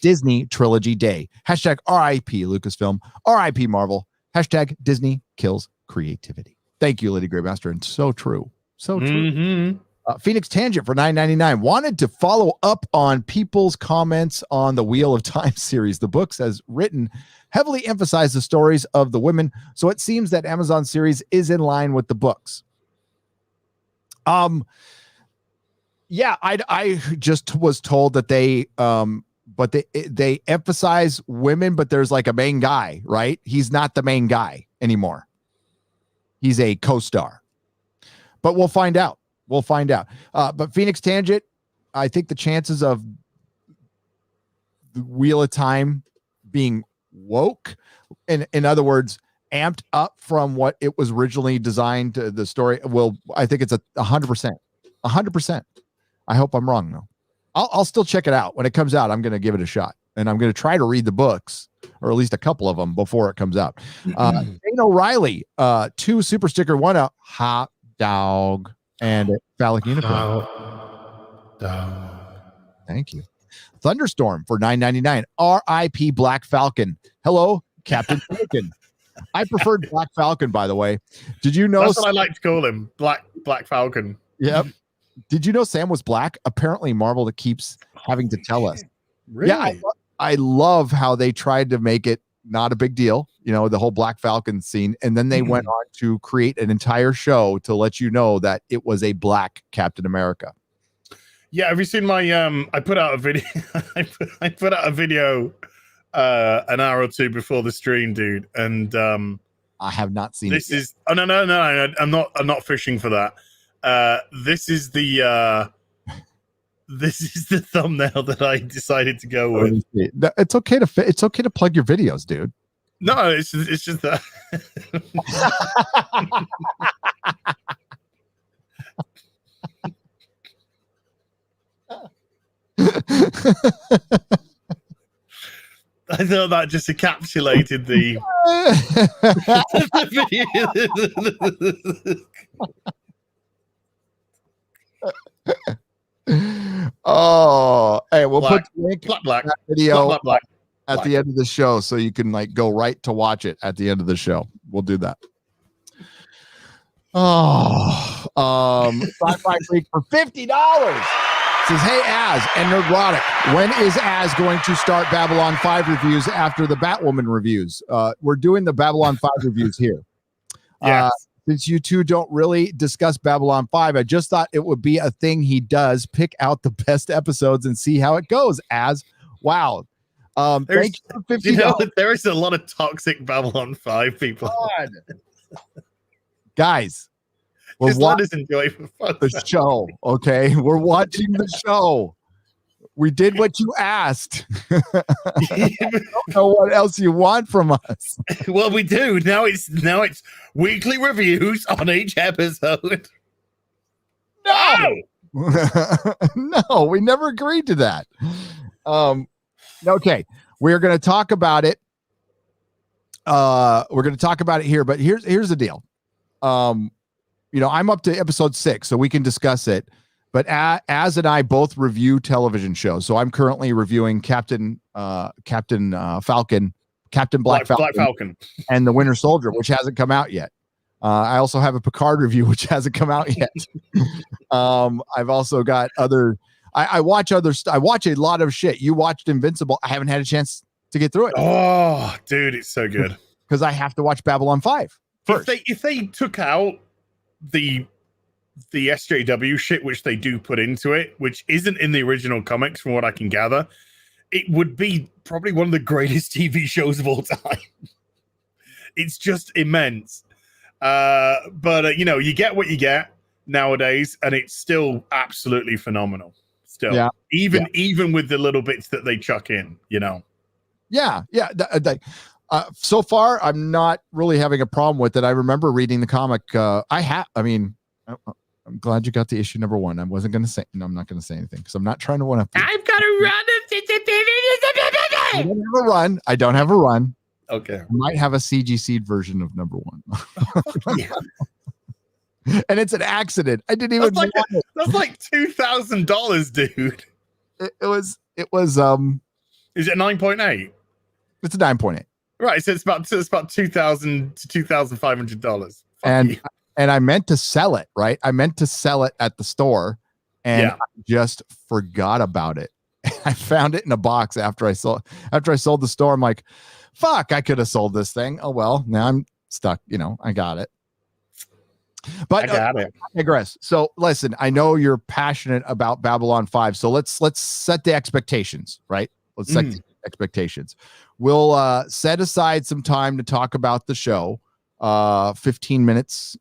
Disney trilogy day. Hashtag RIP Lucasfilm, RIP Marvel, hashtag Disney kills creativity. Thank you, Lady Grey Master. And so true. So true. Phoenix Tangent for $9.99 wanted to follow up on people's comments on the Wheel of Time series. The books, as written, heavily emphasize the stories of the women, so it seems that Amazon series is in line with the books. Yeah, I just was told that they emphasize women, but there's like a main guy, right? He's not the main guy anymore. He's a co-star, but we'll find out. But Phoenix Tangent, I think the chances of the Wheel of Time being woke, in other words, amped up from what it was originally designed to, the story will, I think it's 100%. I hope I'm wrong though. I'll still check it out when it comes out. I'm going to give it a shot, and I'm going to try to read the books, or at least a couple of them, before it comes out. Dane O'Reilly, 2 super sticker, 1 a hot dog and a phallic unicorn. Thank you. Thunderstorm for $9.99. R.I.P. Black Falcon. Hello, Captain Falcon. I preferred Black Falcon, by the way. Did you know? That's what I like to call him, Black Falcon. Yep. Did you know Sam was black? Apparently, Marvel keeps having to tell us. Really? Yeah, I love how they tried to make it not a big deal, the whole Black Falcon scene, and then they went on to create an entire show to let you know that it was a black Captain America. Yeah, have you seen my I put out a video I put out a video an hour or two before the stream, dude, and I have not seen this it. Is oh no, I'm not fishing for that. This is the thumbnail that I decided to go with. It's okay to plug your videos, dude. No, it's just that. I thought that just encapsulated the Oh, hey, we'll put the link black that video black. At the end of the show, so you can go right to watch it at the end of the show. We'll do that. Sci-Fi Freak for $50 says, "Hey Az and Nerdrotic, when is Az going to start Babylon 5 reviews after the Batwoman reviews?" We're doing the Babylon 5 reviews here. Yes. Since you two don't really discuss Babylon 5, I just thought it would be a thing he does. Pick out the best episodes and see how it goes. Az, wow. Thank you for $50. There is a lot of toxic Babylon 5 people. Guys, just let us enjoy the show, okay? We're watching the show. We did what you asked. I don't know what else you want from us. Well, we do. Now it's weekly reviews on each episode. No! No, we never agreed to that. Okay, we're going to talk about it. We're going to talk about it here, but here's the deal. I'm up to episode 6, so we can discuss it. But Az and I both review television shows, so I'm currently reviewing Captain Falcon, Captain Black Falcon, and the Winter Soldier, which hasn't come out yet. I also have a Picard review, which hasn't come out yet. I've also got other. I watch other. I watch a lot of shit. You watched Invincible. I haven't had a chance to get through it. Oh, dude, it's so good. Because I have to watch Babylon 5 first. If they took out the SJW shit, which they do put into it, which isn't in the original comics, from what I can gather, it would be probably one of the greatest TV shows of all time. It's just immense. But you get what you get nowadays, and it's still absolutely phenomenal. Still, yeah. Even with the little bits that they chuck in, Yeah. So far, I'm not really having a problem with it. I remember reading the comic. I'm glad you got the issue number 1. I wasn't going to say. No, I'm not going to say anything because I'm not trying to one-up. I've got to run. I don't have a run. Okay. I might have a CG Seed version of number 1. Yeah. And it's an accident. I didn't even. That's like $2,000, dude. It was. Is it 9.8? It's a 9.8. Right, so it's about $2,000 to $2,500. And I meant to sell it, right? I meant to sell it at the store, and I just forgot about it. I found it in a box after I sold the store. I'm like, fuck, I could have sold this thing. Oh well, now I'm stuck. I got it. But I digress. So listen, I know you're passionate about Babylon 5, so let's set the expectations, right? Let's set the expectations. We'll set aside some time to talk about the show, 15 minutes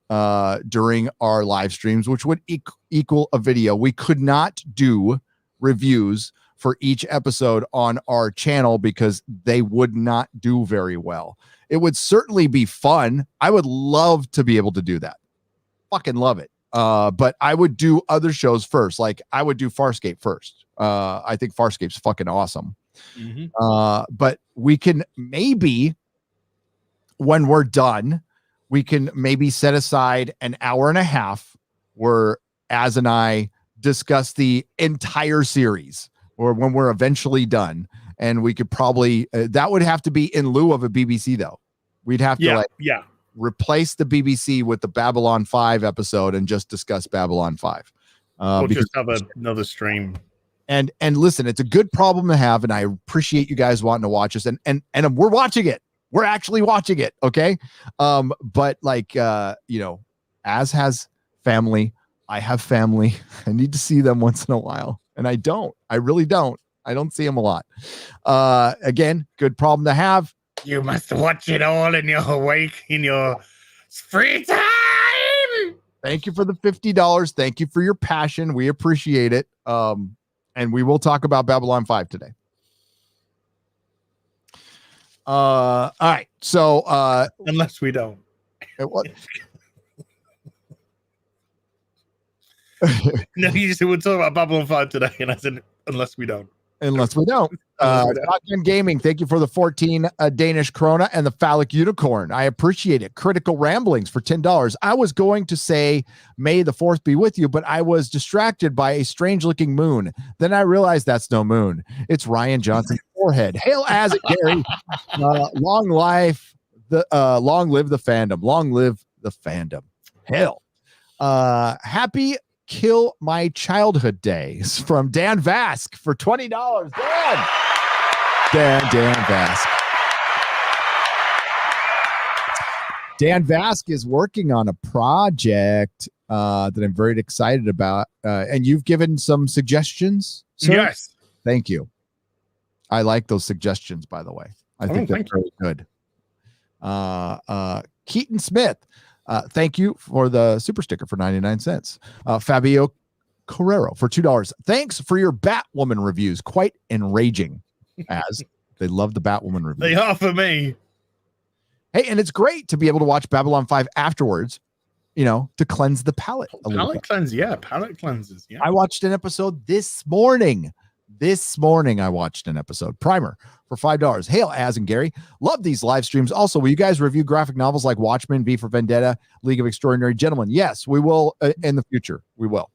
during our live streams, which would equal a video. We could not do reviews for each episode on our channel because they would not do very well. It would certainly be fun. I would love to be able to do that. Fucking love it. But I would do other shows first. Like I would do Farscape first. I think Farscape's fucking awesome. But we can maybe, when we're done, we can maybe set aside an hour and a half where Az and I discuss the entire series, or when we're eventually done. And we could probably, that would have to be in lieu of a BBC though. We'd have to replace the BBC with the Babylon 5 episode and just discuss Babylon 5. We'll just have another stream. And listen, it's a good problem to have, and I appreciate you guys wanting to watch us. And we're watching it. We're actually watching it. Okay. But like Az has family. I have family. I need to see them once in a while. And I don't. I really don't. I don't see them a lot. Again, good problem to have. You must watch it all in your free time. Thank you for the $50. Thank you for your passion. We appreciate it. And we will talk about Babylon 5 today. All right. So unless we don't. No, you just said we'll talk about Babylon 5 today, and I said unless we don't. Unless we don't. Shotgun Gaming, thank you for the 14 Danish krona and the phallic unicorn. I appreciate it. Critical Ramblings for $10. I was going to say, may the 4th be with you, but I was distracted by a strange looking moon. Then I realized that's no moon. It's Ryan Johnson's forehead. Hail as it, Gary. Long live the fandom. Long live the fandom. Hail. Happy Kill My Childhood Days from Dan Vask for $20. Dan Vask. Dan Vask is working on a project that I'm very excited about. And you've given some suggestions, sir? Yes. Thank you. I like those suggestions, by the way. I think they're very good. Keaton Smith. Thank you for the super sticker for 99 cents. Fabio Carrero for $2. Thanks for your Batwoman reviews. Quite enraging, as they love the Batwoman reviews. They are for me. Hey, and it's great to be able to watch Babylon 5 afterwards, to cleanse the palate. Palate cleanse, palate cleanses. Yeah. I watched an episode this morning. I watched an episode. Primer for $5. Hail, Az and Gary. Love these live streams. Also, will you guys review graphic novels like Watchmen, V for Vendetta, League of Extraordinary Gentlemen? Yes, we will in the future. We will.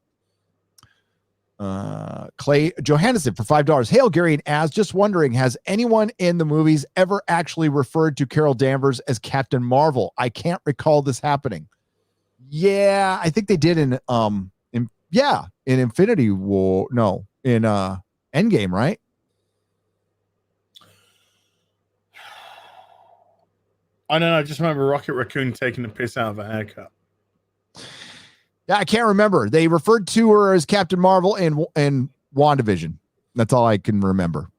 Clay Johannesson for $5. Hail, Gary and Az. Just wondering, has anyone in the movies ever actually referred to Carol Danvers as Captain Marvel? I can't recall this happening. Yeah, I think they did in Infinity War. No, in Endgame, right? I don't know. I just remember Rocket Raccoon taking the piss out of a haircut. Yeah, I can't remember. They referred to her as Captain Marvel in WandaVision. That's all I can remember.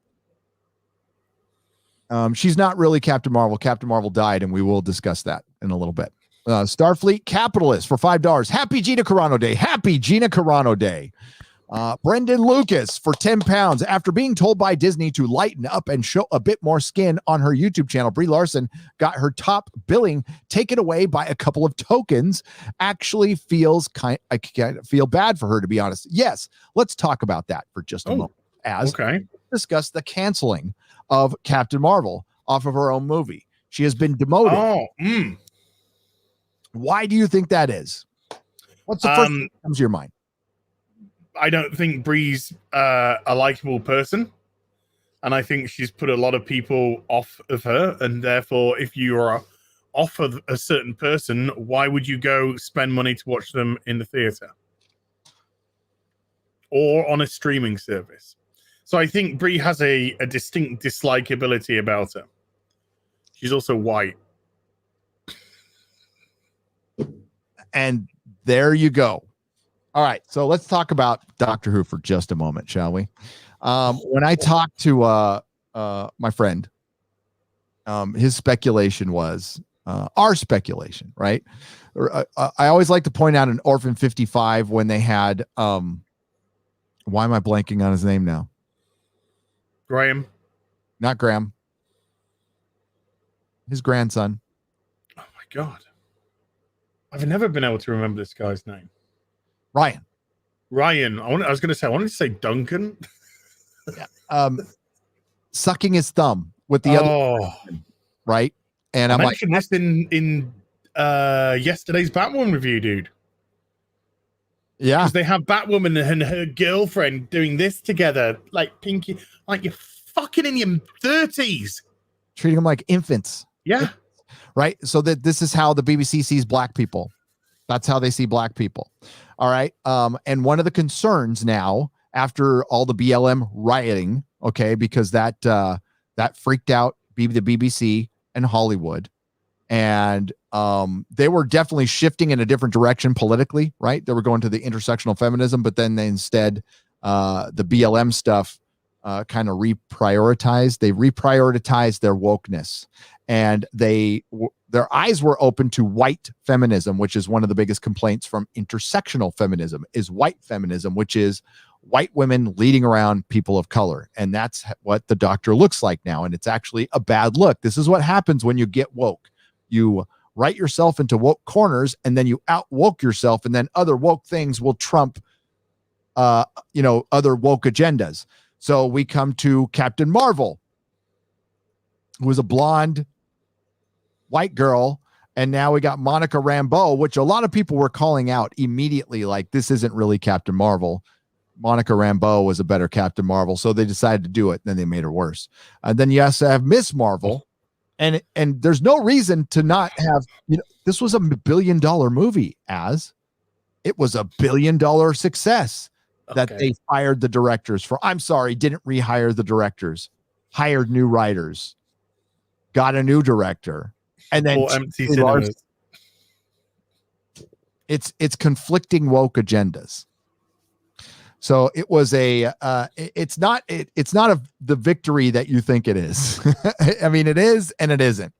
She's not really Captain Marvel. Captain Marvel died, and we will discuss that in a little bit. Starfleet Capitalist for $5. Happy Gina Carano Day. Happy Gina Carano Day. Brendan Lucas for £10. After being told by Disney to lighten up and show a bit more skin on her YouTube channel, Brie Larson got her top billing taken away by a couple of tokens. Actually I can't feel bad for her, to be honest. Yes, let's talk about that for just a moment. Discuss the canceling of Captain Marvel off of her own movie. She has been demoted. Why do you think that is? What's the first thing that comes to your mind? I don't think Brie's a likable person, and I think she's put a lot of people off of her, and therefore if you are off of a certain person, why would you go spend money to watch them in the theater or on a streaming service? So I think Brie has a distinct dislikability about her. She's also white. And there you go. All right, so let's talk about Doctor Who for just a moment, shall we? When I talked to my friend, his speculation was our speculation, right? I always like to point out in Orphan 55 when they had, why am I blanking on his name now? Graham. Not Graham. His grandson. Oh my God. I've never been able to remember this guy's name. Ryan. I was going to say, I wanted to say Duncan. Yeah. Sucking his thumb with the other, right? And I I'm like, mentioned this in yesterday's Batwoman review, dude. yeah, Because they have Batwoman and her girlfriend doing this together, like Pinky, like you're fucking in your 30s. treating them like infants. Yeah. Right. So that this is how the BBC sees black people. That's how they see black people. All right. And one of the concerns now, after all the BLM rioting, okay, because that freaked out the BBC and Hollywood, and they were definitely shifting in a different direction politically, right? They were going to the intersectional feminism, but then they instead the BLM stuff kind of reprioritized. They reprioritized their wokeness, and their eyes were open to white feminism, which is one of the biggest complaints from intersectional feminism, is white feminism, which is white women leading around people of color. And that's what the Doctor looks like now. And it's actually a bad look. This is what happens when you get woke. You write yourself into woke corners, and then you out woke yourself, and then other woke things will trump other woke agendas. So we come to Captain Marvel, who was a blonde white girl, and now we got Monica Rambeau, which a lot of people were calling out immediately, like, this isn't really Captain Marvel. Monica Rambeau was a better Captain Marvel, so they decided to do it, and then they made her worse. And then you also have Miss Marvel, and there's no reason to not have, this was $1 billion movie, as it was $1 billion success that they fired the directors for. I'm sorry, didn't rehire the directors, hired new writers, got a new director, and then empty cinemas. It's conflicting woke agendas. So it was it's not the victory that you think it is. I mean, it is and it isn't.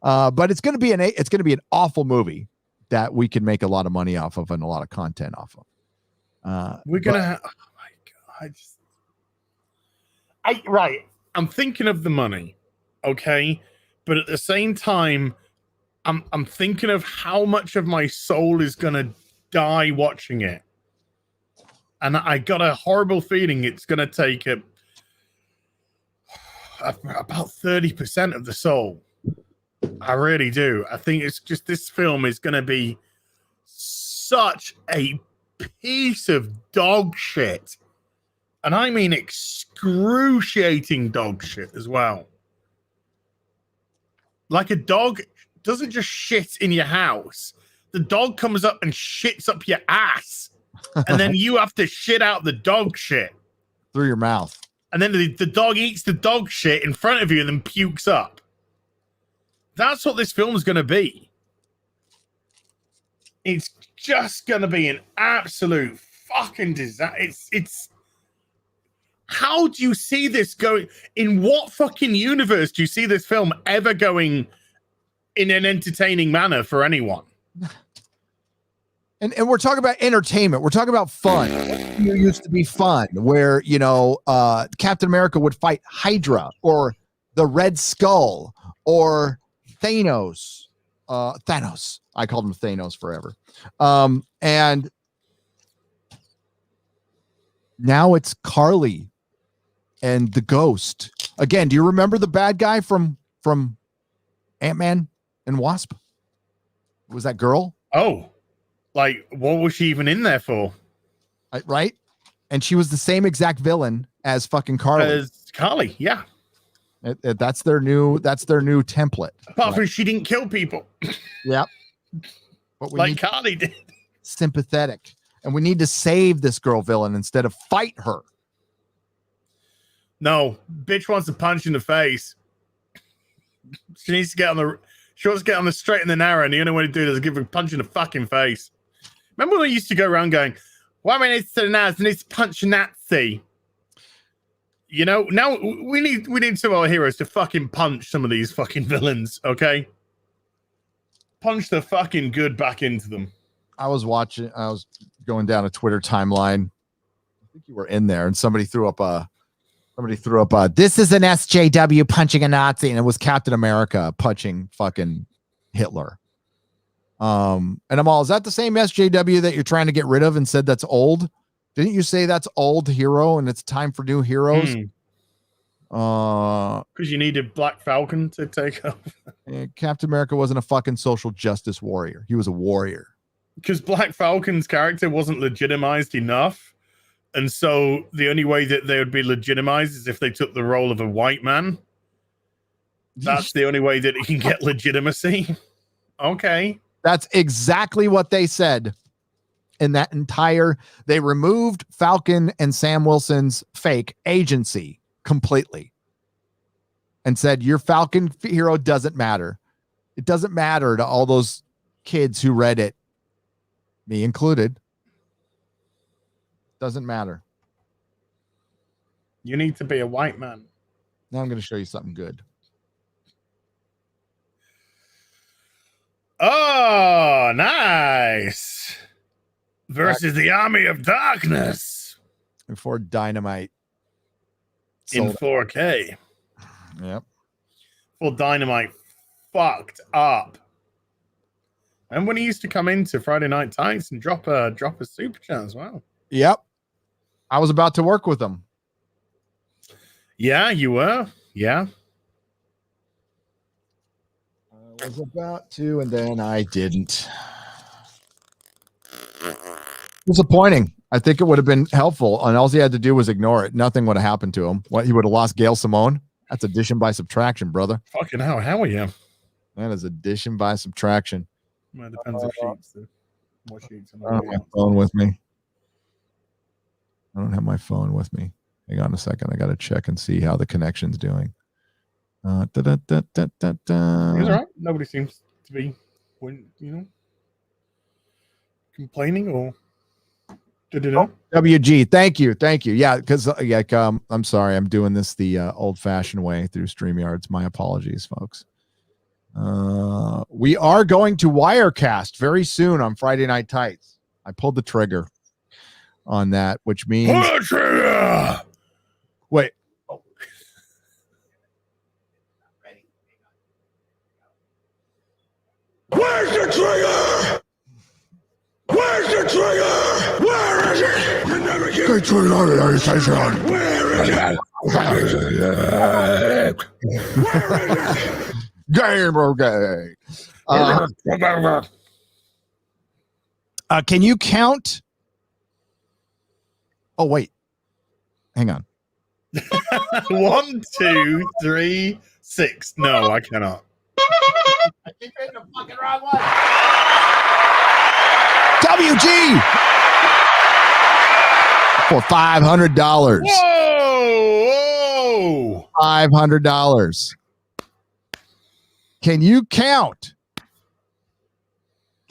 But it's going to be an awful movie that we can make a lot of money off of and a lot of content off of. We're going to have, oh my God. Right. I'm thinking of the money. Okay. But at the same time, I'm thinking of how much of my soul is going to die watching it. And I got a horrible feeling it's going to take about 30% of the soul. I really do. I think it's just this film is going to be such a piece of dog shit. And I mean excruciating dog shit as well. Like, a dog doesn't just shit in your house. The dog comes up and shits up your ass. And then you have to shit out the dog shit through your mouth. And then the dog eats the dog shit in front of you and then pukes up. That's what this film is going to be. It's just going to be an absolute fucking disaster. It's how do you see this going? In what fucking universe do you see this film ever going in an entertaining manner for anyone? And we're talking about entertainment. We're talking about fun. It used to be fun, where Captain America would fight Hydra or the Red Skull or Thanos. Thanos. I called him Thanos forever. And now it's Carly and the Ghost. Again, do you remember the bad guy from Ant-Man and Wasp? Was that girl? Oh. Like, what was she even in there for? Right? And she was the same exact villain as fucking Carly. As Carly, yeah. That's their new template. Apart from she didn't kill people. Yep. But we like Carly did. Sympathetic. And we need to save this girl villain instead of fight her. No, bitch wants to punch in the face. She wants to get on the straight and the narrow, and the only way to do it is give her a punch in the fucking face. Remember when I used to go around going, "Why am I needs to now? Needs to punch a Nazi." Now we need some of our heroes to fucking punch some of these fucking villains. Okay, punch the fucking good back into them. I was going down a Twitter timeline. I think you were in there, and somebody threw up a Somebody threw up this is an SJW punching a Nazi, and it was Captain America punching fucking Hitler. And I'm all, is that the same SJW that you're trying to get rid of and said that's old? Didn't you say that's old hero and it's time for new heroes? Because you needed Black Falcon to take over. Captain America wasn't a fucking social justice warrior. He was a warrior. Because Black Falcon's character wasn't legitimized enough. And so the only way that they would be legitimized is if they took the role of a white man. That's the only way that he can get legitimacy. Okay. That's exactly what they said in that they removed Falcon and Sam Wilson's fake agency completely and said, your Falcon hero doesn't matter. It doesn't matter to all those kids who read it, me included. Doesn't matter. You need to be a white man. Now I'm going to show you something good. Oh, nice. Versus the Army of Darkness. Before Dynamite. In 4K. Yep. Well, Dynamite fucked up. And when he used to come into Friday Night Tights and drop a super chat as well. Yep. I was about to work with him. Yeah, you were. Yeah. I was about to, and then I didn't. Disappointing. I think it would have been helpful, and all he had to do was ignore it. Nothing would have happened to him. What, he would have lost Gail Simone? That's addition by subtraction, brother. Fucking hell, how are you? That is addition by subtraction. Well, it depends on sheets. What sheets? I don't have my phone with me. I don't have my phone with me. Hang on a second. I got to check and see how the connection's doing. It's all right. Nobody seems to be, complaining or. WG, thank you. Yeah, because I'm sorry, I'm doing this the old-fashioned way through StreamYards. My apologies, folks. We are going to Wirecast very soon on Friday Night Tights. I pulled the trigger on that, which means pull the trigger. Wait. Where's the trigger? Where's the trigger? Where is it? You never get the trigger. Where is it? Where is it? Game okay. Can you count? Oh, wait. Hang on. 1, 2, 3, 6. No, I cannot. I think you're in the fucking wrong one. WG for $500. Whoa! $500. Can you count?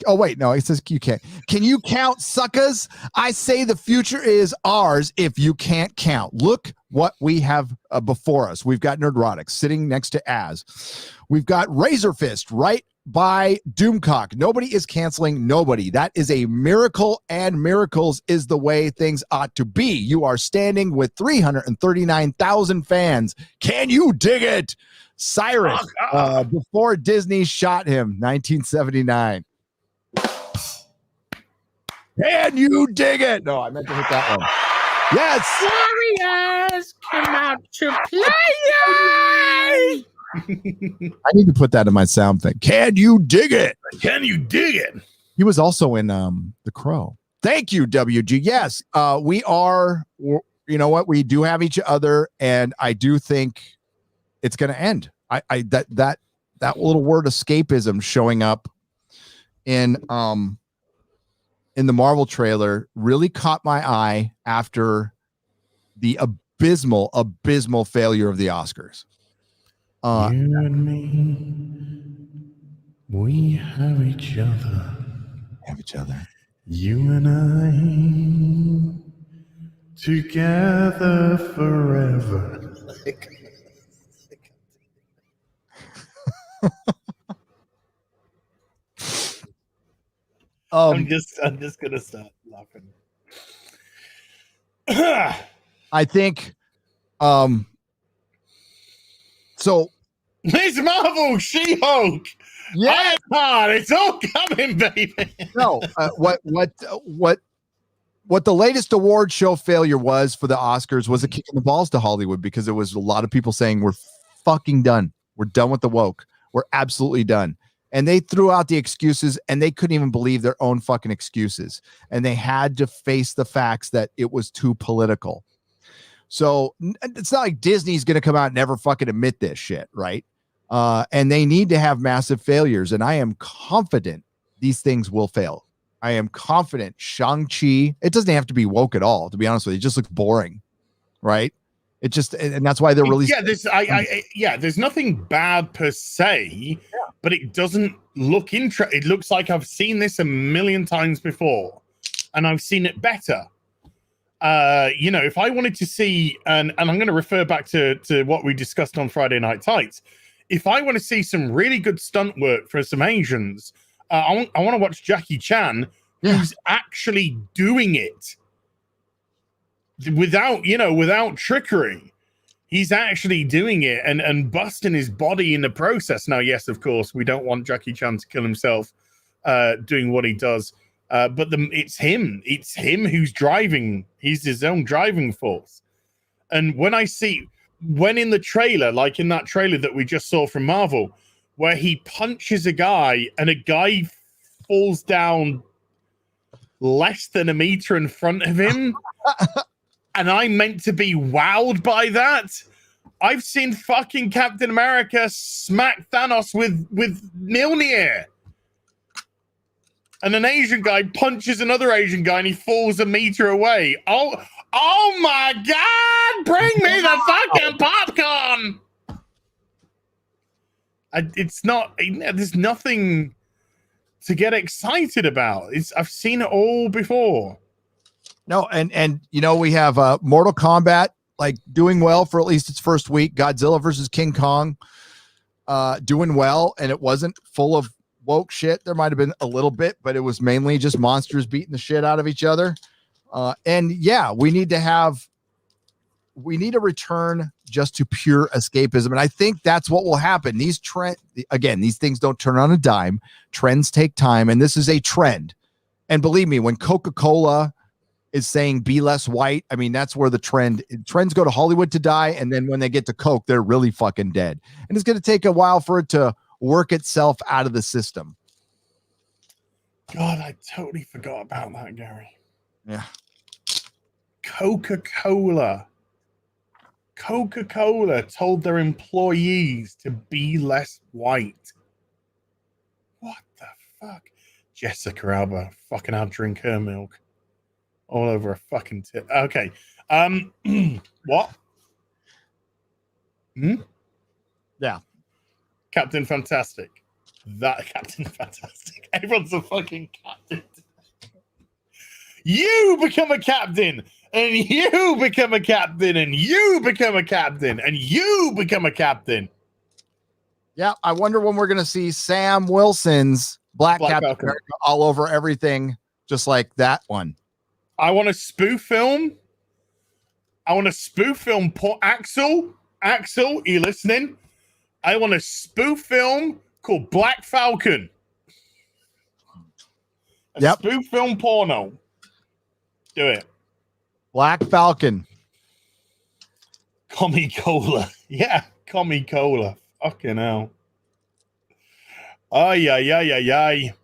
Oh, wait, no, it says you can't. Can you count, suckers? I say the future is ours if you can't count. Look what we have before us. We've got Nerdrotic sitting next to Az. We've got Razor Fist right by Doomcock. Nobody is canceling nobody. That is a miracle, and miracles is the way things ought to be. You are standing with 339,000 fans. Can you dig it? Cyrus, before Disney shot him, 1979. Can you dig it? No, I meant to hit that one. Yes. Warriors come out to play. I need to put that in my sound thing. Can you dig it? Can you dig it? He was also in The Crow. Thank you, WG. Yes, we are. You know what? We do have each other, and I do think it's going to end. That little word escapism showing up in the Marvel trailer really caught my eye after the abysmal failure of the Oscars. You and me, we have each other. You and I, together forever. I'm just gonna start laughing. I think So Miss Marvel, She-Hulk, Ironheart, it's all coming, baby. No, what the latest award show failure was for the Oscars was a kick in the balls to Hollywood, because there was a lot of people saying we're fucking done. We're done with the woke. We're absolutely done. And they threw out the excuses, and they couldn't even believe their own fucking excuses. And they had to face the facts that it was too political. So it's not like Disney's going to come out and never fucking admit this shit, right? And they need to have massive failures. And I am confident these things will fail. I am confident Shang-Chi, it doesn't have to be woke at all, to be honest with you. It just looks boring, right? It just, and that's why they're releasing. Yeah, there's nothing bad per se, but it doesn't look interesting. It looks like I've seen this a million times before, and I've seen it better. If I wanted to see, and I'm going to refer back to what we discussed on Friday Night Tights. If I want to see some really good stunt work for some Asians, I want to watch Jackie Chan, who's actually doing it without trickery. He's actually doing it and busting his body in the process. Now, yes, of course, we don't want Jackie Chan to kill himself doing what he does. But it's him. It's him who's driving. He's his own driving force. And when in the trailer, like in that trailer that we just saw from Marvel, where he punches a guy and a guy falls down less than a meter in front of him, and I'm meant to be wowed by that. I've seen fucking Captain America smack Thanos with Mjolnir. And an Asian guy punches another Asian guy and he falls a meter away. Oh my God! Bring me the fucking popcorn! It's not. There's nothing to get excited about. I've seen it all before. No, and we have Mortal Kombat like doing well for at least its first week. Godzilla versus King Kong doing well, and it wasn't full of woke shit. There might have been a little bit, but it was mainly just monsters beating the shit out of each other. And yeah, we need to return just to pure escapism. And I think that's what will happen. These things don't turn on a dime. Trends take time. And this is a trend. And believe me, when Coca-Cola is saying be less white, I mean, that's where trends go to Hollywood to die. And then when they get to Coke, they're really fucking dead. And it's going to take a while for it to work itself out of the system. God, I totally forgot about that, Gary. Yeah. Coca-Cola told their employees to be less white. What the fuck? Jessica Alba, fucking I'll drink her milk all over a fucking tip. Okay. What? Yeah. Captain Fantastic. Captain Fantastic. Everyone's a fucking captain. You become a captain, and you become a captain, and you become a captain, and you become a captain. Yeah, I wonder when we're going to see Sam Wilson's Black Captain America all over everything, just like that one. I want a spoof film. Axel, are you listening? I want a spoof film called Black Falcon. A spoof film porno. Do it. Black Falcon. Commie Cola. Yeah, Commie Cola. Fucking hell. Ay.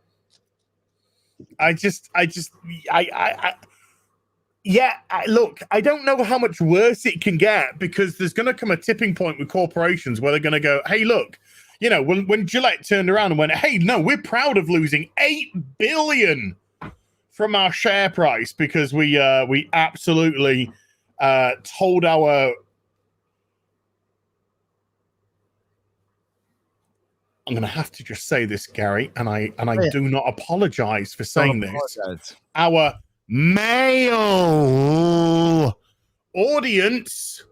Look, I don't know how much worse it can get, because there's going to come a tipping point with corporations where they're going to go, hey, look, when Gillette turned around and went, hey, no, we're proud of losing $8 billion from our share price because we absolutely told our... I'm going to have to just say this, Gary, and I do not apologize for saying this. Our male audience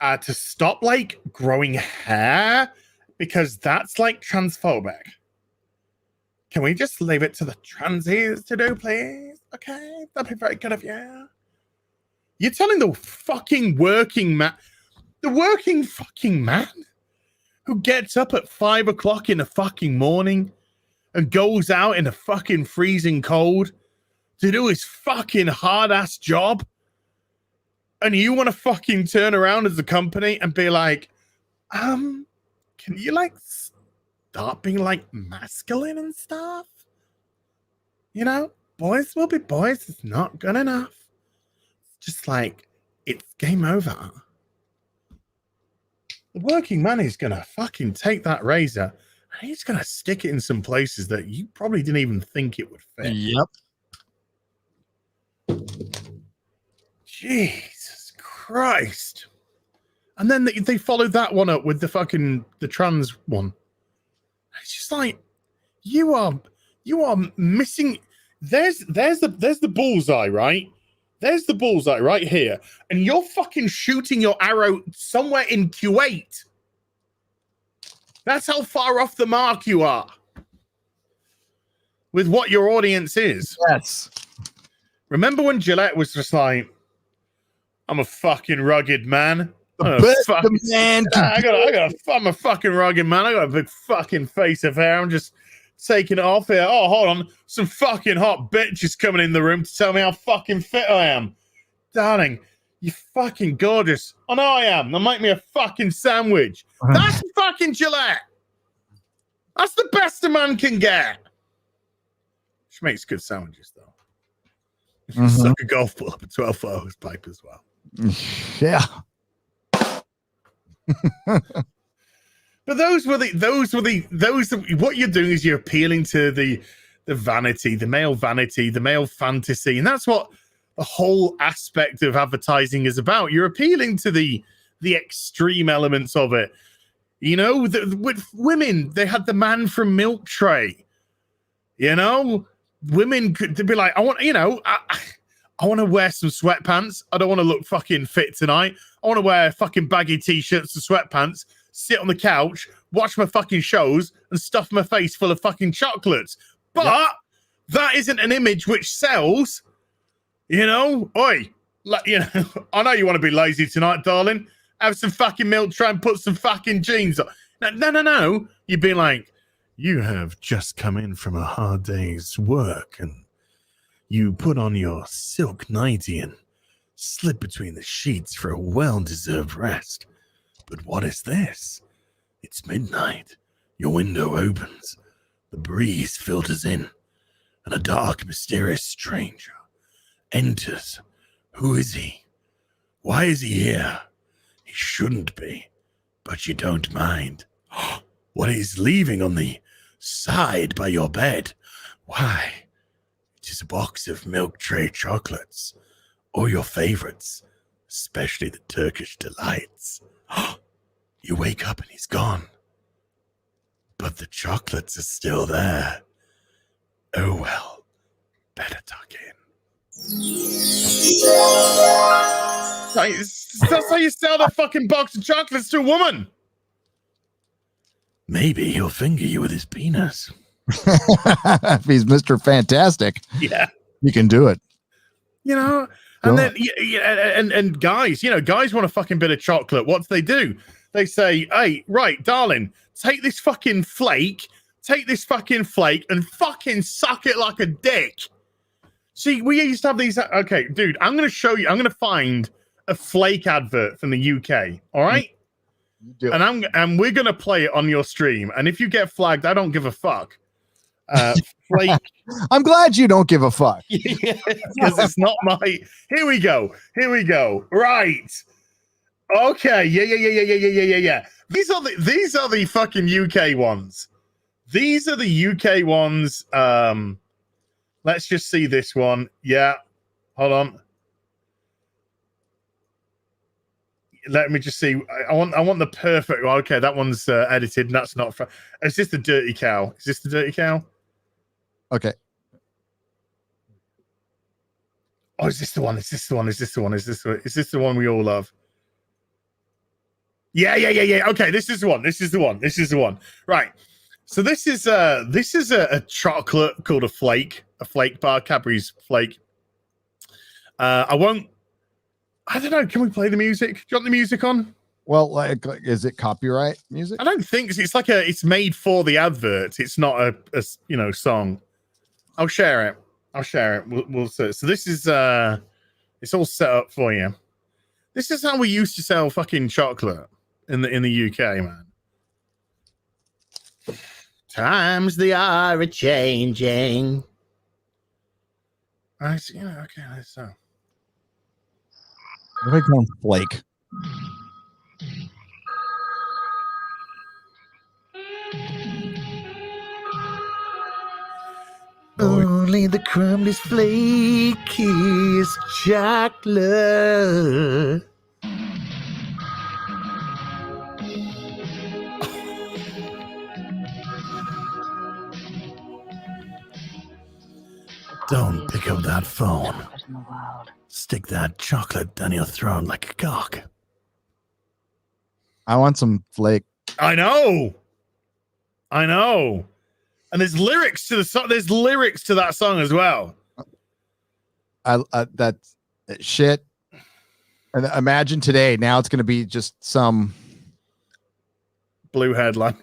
to stop like growing hair, because that's like transphobic. Can we just leave it to the transies to do, please? Okay, that'd be very good of you. You're telling the fucking working man, who gets up at 5 o'clock in the fucking morning and goes out in the fucking freezing cold to do his fucking hard ass job. And you want to fucking turn around as a company and be like, can you like stop being like masculine and stuff? You know, boys will be boys. It's not good enough. Just like, it's game over. The working man is going to fucking take that razor and he's going to stick it in some places that you probably didn't even think it would fit. Yep. Jesus Christ. And then they followed that one up with the trans one. It's just like, you are missing. There's the bullseye, right? There's the bullseye right here. And you're fucking shooting your arrow somewhere in Kuwait. That's how far off the mark you are with what your audience is. Yes. Remember when Gillette was just like, I'm a fucking rugged man. I'm a fucking rugged man. I got a big fucking face of hair. I'm just taking it off here. Oh, hold on. Some fucking hot bitch is coming in the room to tell me how fucking fit I am. Darling, you're fucking gorgeous. I know I am. Now make me a fucking sandwich. That's fucking Gillette. That's the best a man can get. She makes good sandwiches, though. If you suck a golf ball up a 12-foot hose pipe as well. Yeah. But what you're doing is you're appealing to the vanity, the male fantasy, and that's what the whole aspect of advertising is about. You're appealing to the extreme elements of it. You know, with women, they had the man from Milk Tray. You know, women could be like, I want to wear some sweatpants. I don't want to look fucking fit tonight. I want to wear fucking baggy t-shirts and sweatpants, sit on the couch, watch my fucking shows, and stuff my face full of fucking chocolates. But that isn't an image which sells. You know, oi, like, you know, I know you want to be lazy tonight, darling. Have some fucking milk, try and put some fucking jeans on. No. You'd be like, you have just come in from a hard day's work, and you put on your silk nightie and slip between the sheets for a well-deserved rest. But what is this? It's midnight. Your window opens. The breeze filters in, and a dark, mysterious stranger enters. Who is he? Why is he here? He shouldn't be, but you don't mind. What he's leaving on the side by your bed? Why, it is a box of Milk Tray chocolates, or your favorites, especially the Turkish delights. You wake up and he's gone, but the chocolates are still there. Oh well, better tuck in. That's how you sell that fucking box of chocolates to a woman. Maybe he'll finger you with his penis. If he's Mr. Fantastic, yeah, you can do it. You know, and then and guys, you know, guys want a fucking bit of chocolate. What do? They say, hey, right, darling, take this fucking flake and fucking suck it like a dick. See, we used to have these. Okay, dude, I'm going to show you. I'm going to find a flake advert from the UK. All right. And we're going to play it on your stream. And if you get flagged, I don't give a fuck. Flake. I'm glad you don't give a fuck. Because it's not my. Here we go. Right. Okay. Yeah. These are the fucking UK ones. These are the UK ones. Let's just see this one. Yeah. Hold on. Let me just see. I want the perfect. Okay, that one's edited. And that's not. Is this the dirty cow? Okay. Oh, is this the one? Is this the one we all love? Yeah. Okay, this is the one. Right. So this is a chocolate called a flake bar, Cadbury's flake. I won't I don't know. Can we play the music? Do you want the music on? Well, like, is it copyright music? I don't think it's like it's made for the advert. It's not a song. I'll share it. We'll see. So this is it's all set up for you. This is how we used to sell fucking chocolate in the UK, man. Times they are a changing. I see. Okay, so. What are they Flake? Only the crumbliest flakiest chocolate. Don't pick up that phone. Stick that chocolate down your throat like a cock. I want some Flake. I know. And there's lyrics to the song. There's lyrics to that song as well. That shit. And imagine today. Now it's going to be just some blue headline.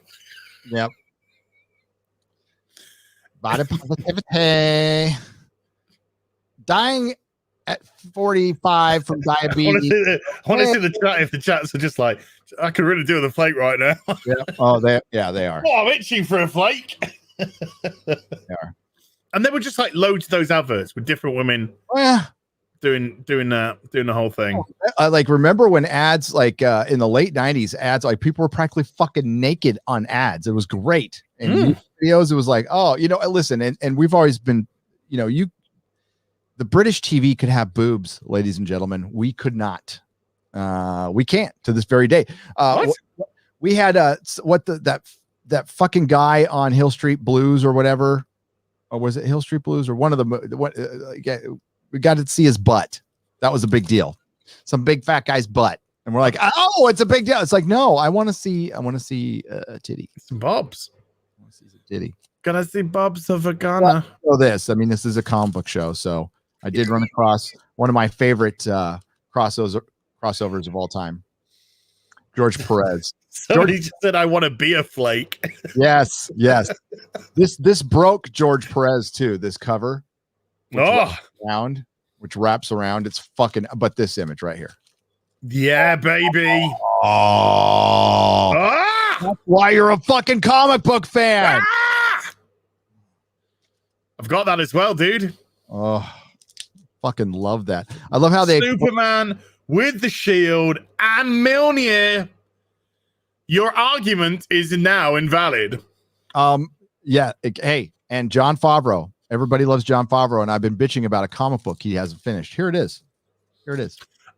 Yep. Body positivity. Dying at 45 from diabetes. I want to see the chat. If the chats are just like, I could really do with a flake right now. Yeah. Oh, they are. Oh, I'm itching for a flake. They are. And there were just like loads of those adverts with different women. Oh, yeah. Doing the whole thing. Like, remember when ads, like in the late 90s, ads, like people were practically fucking naked on ads. It was great. And videos, it was like, oh, listen, and we've always been, the British TV could have boobs, ladies and gentlemen. We could not. We can't to this very day. We had that fucking guy on Hill Street Blues or whatever, or was it Hill Street Blues or one of the we got to see his butt. That was a big deal. Some big fat guy's butt, and we're like, oh, it's a big deal. It's like, no, I want to see a titty, some bobs. I want to see a titty. Gotta see bobs of a Ghana. So this is a comic book show, so I did run across one of my favorite crossovers of all time. George Perez. Somebody just said, I want to be a flake. Yes. This broke George Perez too. This cover, which wraps around. It's fucking. But this image right here. Yeah, baby. That's why you're a fucking comic book fan. I've got that as well, dude. Oh, fucking love that. I love how they Superman with the shield and Mjolnir. Your argument is now invalid. Yeah. Hey, and Jon Favreau. Everybody loves Jon Favreau, and I've been bitching about a comic book he hasn't finished. Here it is.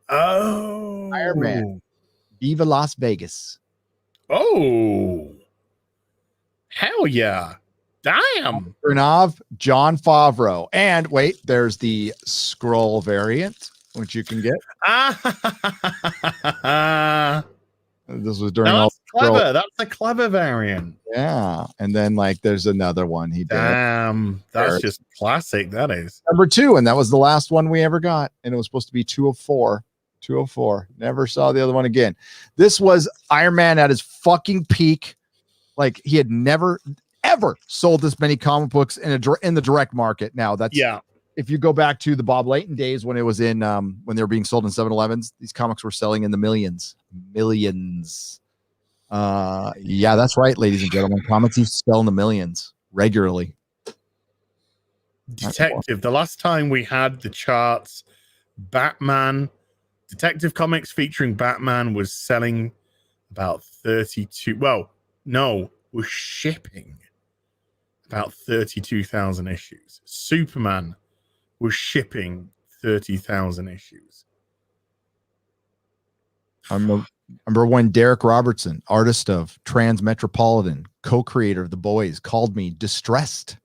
Oh, Iron Man. Viva Las Vegas. Oh, hell yeah. Damn. Bernov, Jon Favreau. And wait, there's the scroll variant, which you can get. This was during that's clever. That's a clever variant. Yeah. And then like there's another one he did. Damn, that's just classic. That is number 2, and that was the last one we ever got. And it was supposed to be 204. 204. Never saw the other one again. This was Iron Man at his fucking peak. Like he had never ever sold this many comic books in the direct market. Now that's if you go back to the Bob Layton days when it was in when they were being sold in 7-Elevens, these comics were selling in the millions. Yeah, that's right, ladies and gentlemen. Comics used to sell in the millions regularly. Detective. The last time we had the charts, Batman, Detective Comics featuring Batman was selling about 32. Well, no, was shipping about 32,000 issues. Superman was shipping 30,000 issues. I remember when Derek Robertson, artist of Transmetropolitan, co-creator of The Boys, called me distressed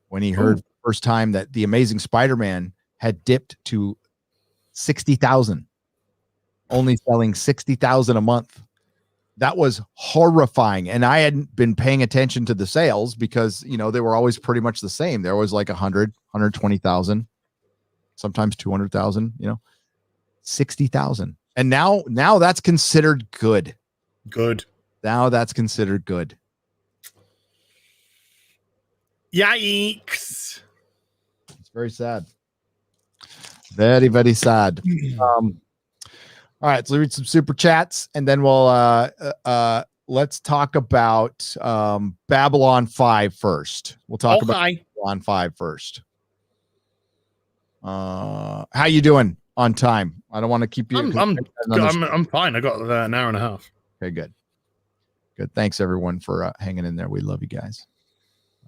when he heard first time that The Amazing Spider-Man had dipped to 60,000, only selling 60,000 a month. That was horrifying. And I hadn't been paying attention to the sales because, they were always pretty much the same. There was like 100, 120,000, sometimes 200,000, 60,000. And now that's considered good. Good. Now that's considered good. Yikes. It's very sad. Very, very sad. All right, so let's read some super chats, and then we'll let's talk about Babylon 5 first. We'll talk about Babylon 5 first. How you doing on time? I don't want to keep you. I'm fine. I got an hour and a half. Okay, good. Thanks everyone for hanging in there. We love you guys.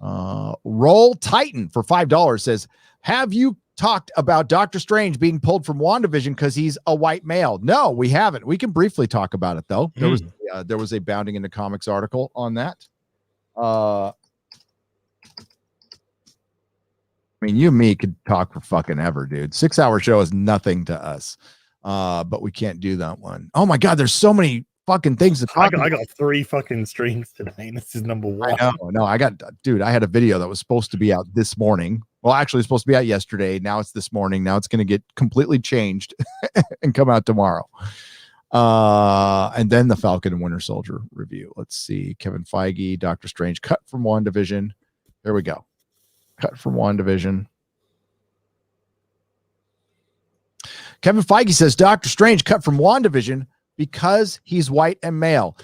Roll Titan for $5 says, have you talked about Doctor Strange being pulled from WandaVision because he's a white male? No, we haven't. We can briefly talk about it though. There was a Bounding into Comics article on that. I mean, you and me could talk for fucking ever, dude. 6-hour show is nothing to us. But we can't do that one. Oh my God, there's so many fucking things to talk about. I got 3 fucking streams today, and this is number 1. I know. No, I had a video that was supposed to be out this morning. Well, actually, it's supposed to be out yesterday. Now it's this morning. Now it's going to get completely changed and come out tomorrow. And then the Falcon and Winter Soldier review. Let's see. Kevin Feige, Doctor Strange, cut from WandaVision. There we go. Cut from WandaVision. Kevin Feige says Doctor Strange cut from WandaVision because he's white and male.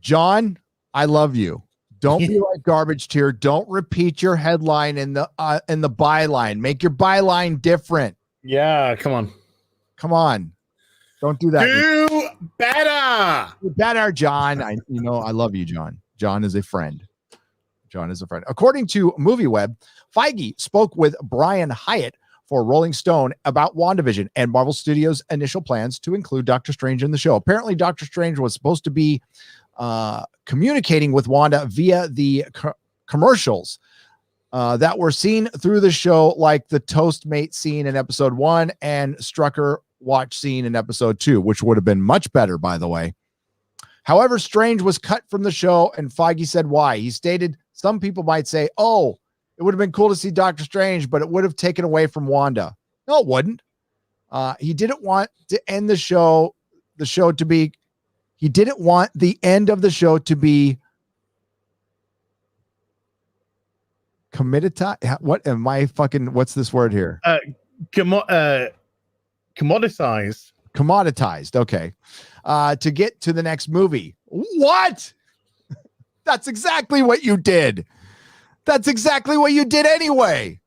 John, I love you. Don't be like Garbage Tier. Don't repeat your headline in the byline. Make your byline different. Yeah, come on. Don't do that. Do better. Do better, John. I love you, John. John is a friend. According to MovieWeb, Feige spoke with Brian Hyatt for Rolling Stone about WandaVision and Marvel Studios' initial plans to include Doctor Strange in the show. Apparently, Doctor Strange was supposed to be communicating with Wanda via the commercials that were seen through the show, like the Toastmate scene in episode 1 and Strucker watch scene in episode 2, which would have been much better, by the way. However, Strange was cut from the show, and Feige said why. He stated, some people might say, oh, it would have been cool to see Doctor Strange, but it would have taken away from Wanda. No, it wouldn't. He didn't want to end the show to be, he didn't want the end of the show to be committed. What am I fucking, what's this word here? Commoditized. Okay. To get to the next movie. What? That's exactly what you did. That's exactly what you did anyway.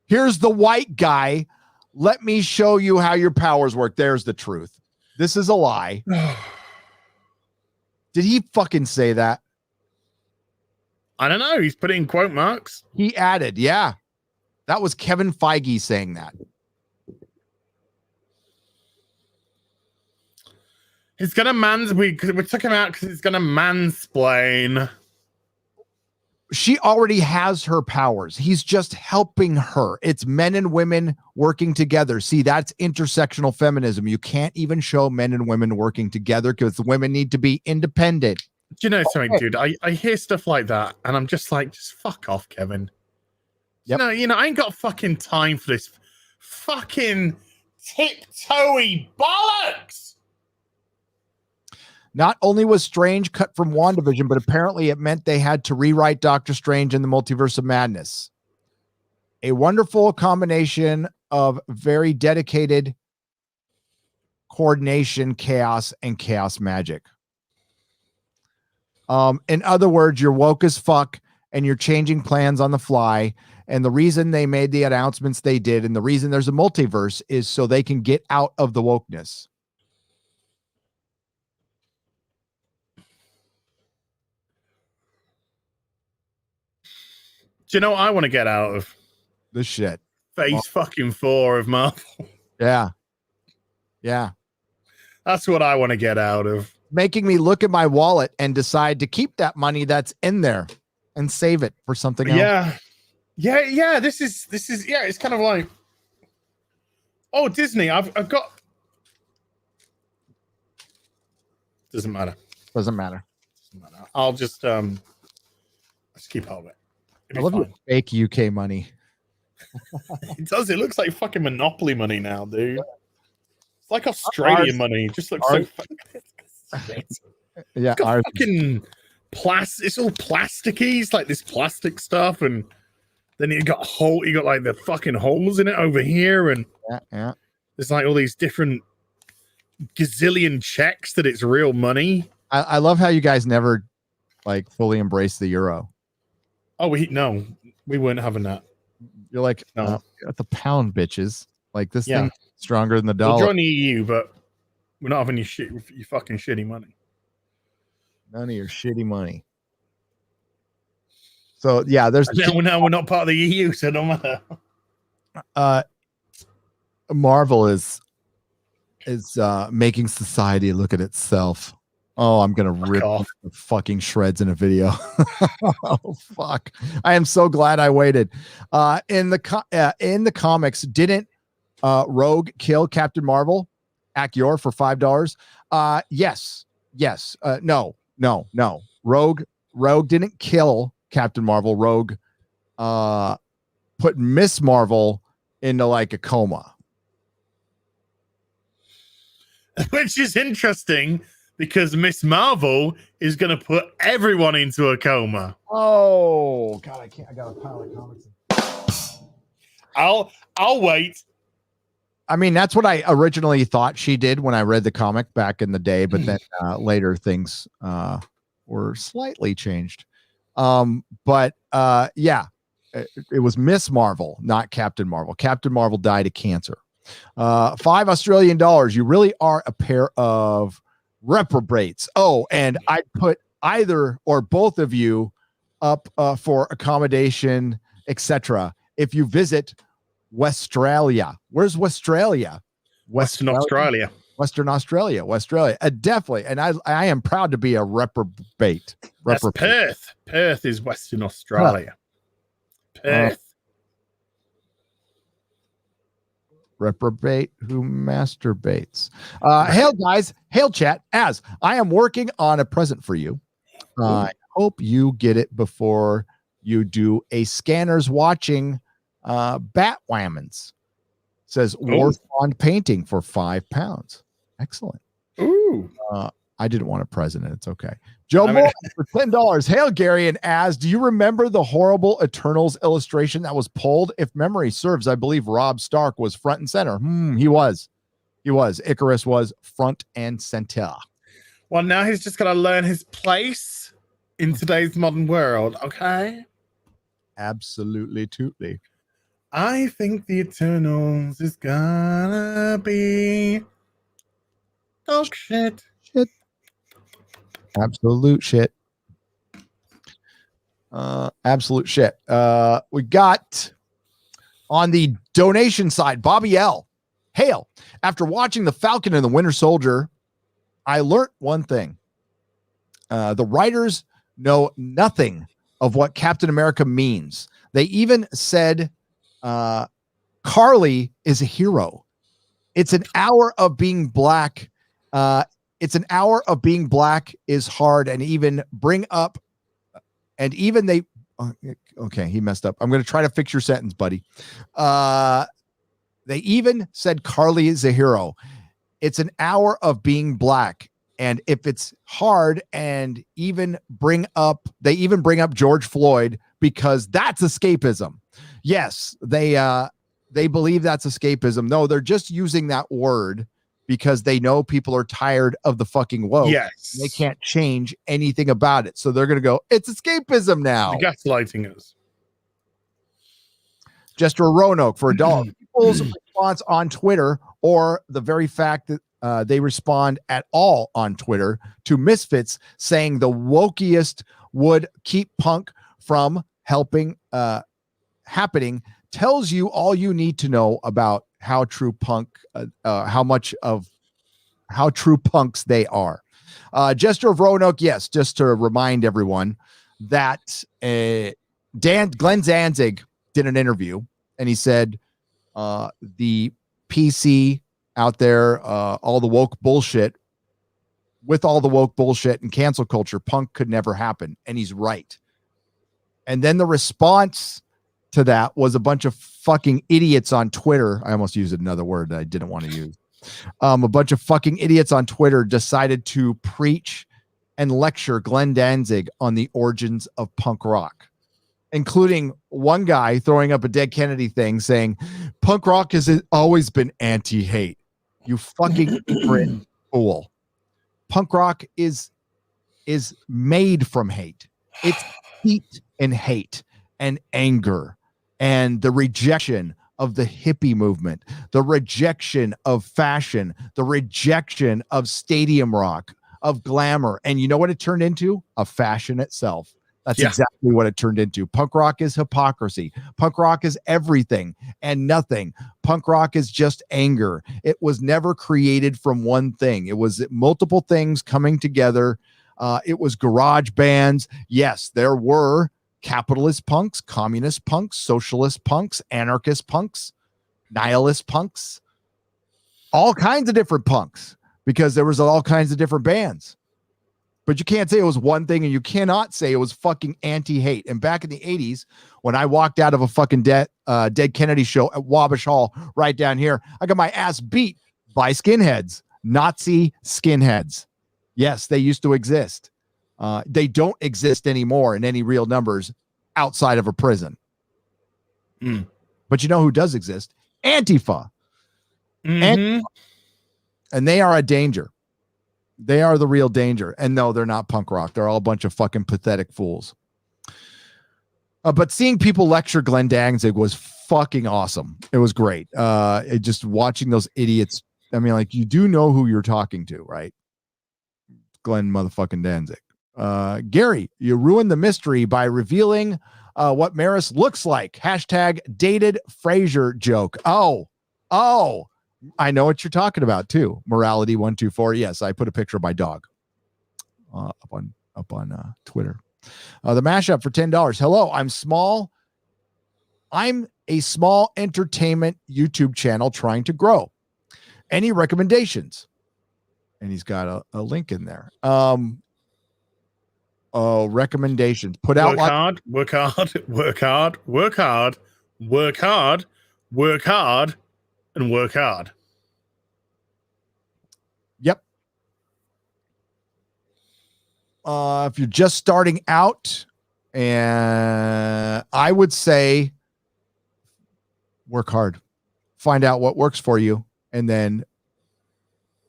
Here's the white guy. Let me show you how your powers work. There's the truth. This is a lie. Did he fucking say that? I don't know. He's put it in quote marks. He added, yeah. That was Kevin Feige saying that. He's gonna we took him out because he's gonna mansplain. She already has her powers. He's just helping her. It's men and women working together. See, that's intersectional feminism. You can't even show men and women working together because the women need to be independent. Do you know something, dude? I hear stuff like that, and I'm just like, just fuck off, Kevin. Yep. You know, I ain't got fucking time for this fucking tiptoey bollocks. Not only was Strange cut from WandaVision, but apparently it meant they had to rewrite Doctor Strange in the Multiverse of Madness. A wonderful combination of very dedicated coordination, chaos, and chaos magic. In other words, you're woke as fuck and you're changing plans on the fly. And the reason they made the announcements they did and the reason there's a multiverse is so they can get out of the wokeness. Do you know what I want to get out of this shit? Phase fucking 4 of Marvel. Yeah. That's what I want to get out of. Making me look at my wallet and decide to keep that money that's in there and save it for something else. Yeah. This is it's kind of like, oh, Disney, I've got. Doesn't matter. I'll just keep hold of it. I love your fake UK money. It does. It looks like fucking Monopoly money now, dude. It's like Australian money. It just looks so fucking. Yeah, It's got fucking plastic. It's all plasticky. It's like this plastic stuff, and then you got like the fucking holes in it over here, and there's like all these different gazillion checks that it's real money. I love how you guys never like fully embrace the euro. Oh, we weren't having that. You're like, no, at the pound, bitches. Like this thing stronger than the dollar. We'll join the EU, but we're not having your fucking shitty money. None of your shitty money. So yeah, there's now we're not part of the EU, so no matter. Marvel is making society look at itself. Oh, I'm gonna rip the fucking shreds in a video. Oh fuck! I am so glad I waited. In the comics, didn't Rogue kill Captain Marvel? Act-Yor for $5. Yes. No. Rogue didn't kill Captain Marvel. Rogue put Miss Marvel into like a coma, which is interesting. Because Miss Marvel is going to put everyone into a coma. Oh God, I can't. I got a pile of comics. I'll wait. I mean, that's what I originally thought she did when I read the comic back in the day, but then later things were slightly changed. But it was Miss Marvel, not Captain Marvel. Captain Marvel died of cancer. $5 Australian. You really are a pair of reprobates. Oh, and I put either or both of you up for accommodation, etc. If you visit Westralia. Where's Westralia? Western Australia. Definitely. And I am proud to be a reprobate. That's Perth. Perth is Western Australia. Perth. Reprobate who masturbates. Hail guys, hail chat. As I am working on a present for you. I hope you get it before you do a Scanners Watching Batwhammons. Says Warthond painting for £5. Excellent. Ooh. I didn't want a present. It's okay. Joe Moore for $10. Hail Gary and Az. Do you remember the horrible Eternals illustration that was pulled? If memory serves, I believe Rob Stark was front and center. He was. Icarus was front and center. Well, now he's just got to learn his place in today's modern world. Okay. Absolutely, tootly. I think the Eternals is gonna be dog shit. Absolute shit. Absolute shit. We got on the donation side, Bobby L. Hail. After watching The Falcon and the Winter Soldier, I learned one thing. The writers know nothing of what Captain America means. They even said Carly is a hero. It's an hour of being black. Is hard, and even they okay, he messed up. I'm going to try to fix your sentence, buddy. They even said Carly is a hero. It's an hour of being black, and if it's hard, and they even bring up George Floyd because that's escapism. Yes, they believe that's escapism. No, they're just using that word because they know people are tired of the fucking woke. Yes. They can't change anything about it. So they're going to go, it's escapism now. The gaslighting us. Jester Roanoke for $1. People's response on Twitter, or the very fact that they respond at all on Twitter to Misfits saying the wokiest would keep punk from happening, tells you all you need to know about how true true punks they are. Jester of Roanoke, yes, just to remind everyone that Glenn Danzig did an interview, and he said the PC out there, all the woke bullshit, and cancel culture, punk could never happen, and he's right. And then the response to that was a bunch of fucking idiots on Twitter. I almost used another word that I didn't want to use. A bunch of fucking idiots on Twitter decided to preach and lecture Glenn Danzig on the origins of punk rock, including one guy throwing up a Dead Kennedy thing saying, punk rock has always been anti-hate. You fucking ignorant fool. Punk rock is made from hate. It's steeped in hate and anger and the rejection of the hippie movement, the rejection of fashion, the rejection of stadium rock, of glamour. And you know what it turned into? A fashion itself. That's exactly what it turned into. Punk rock is hypocrisy. Punk rock is everything and nothing. Punk rock is just anger. It was never created from one thing. It was multiple things coming together. It was garage bands. Yes, there were capitalist punks, communist punks, socialist punks, anarchist punks, nihilist punks, all kinds of different punks, because there was all kinds of different bands. But you can't say it was one thing, and you cannot say it was fucking anti-hate. And back in the 80s, when I walked out of a fucking Dead Kennedy show at Wabash Hall right down here, I got my ass beat by skinheads, Nazi skinheads. Yes, they used to exist. They don't exist anymore in any real numbers outside of a prison. But you know who does exist? Antifa. Antifa. And they are a danger. They are the real danger. And no, they're not punk rock. They're all a bunch of fucking pathetic fools. But seeing people lecture Glenn Danzig was fucking awesome. It was great. Just watching those idiots. I mean, like, you do know who you're talking to, right? Glenn motherfucking Danzig. Gary, you ruined the mystery by revealing what Maris looks like. Hashtag dated Frasier joke. Oh, I know what you're talking about too. Morality 124. Yes, I put a picture of my dog up on Twitter. The mashup for $10. Hello, I'm a small entertainment YouTube channel trying to grow. Any recommendations? And he's got a link in there. Recommendations. Put out work hard, and work hard. Yep. If you're just starting out, and I would say work hard. Find out what works for you, and then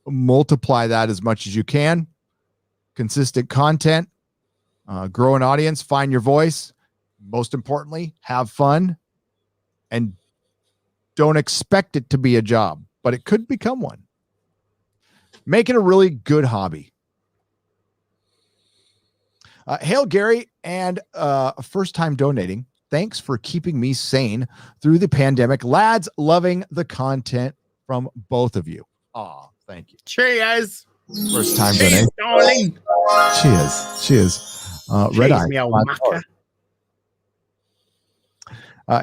multiply that as much as you can. Consistent content, grow an audience, find your voice. Most importantly, have fun, and don't expect it to be a job, but it could become one. Make it a really good hobby. Hail Gary, and first time donating. Thanks for keeping me sane through the pandemic. Lads, loving the content from both of you. Aw, thank you. Cheers. First time donating. Darling. Cheers. Red Eye.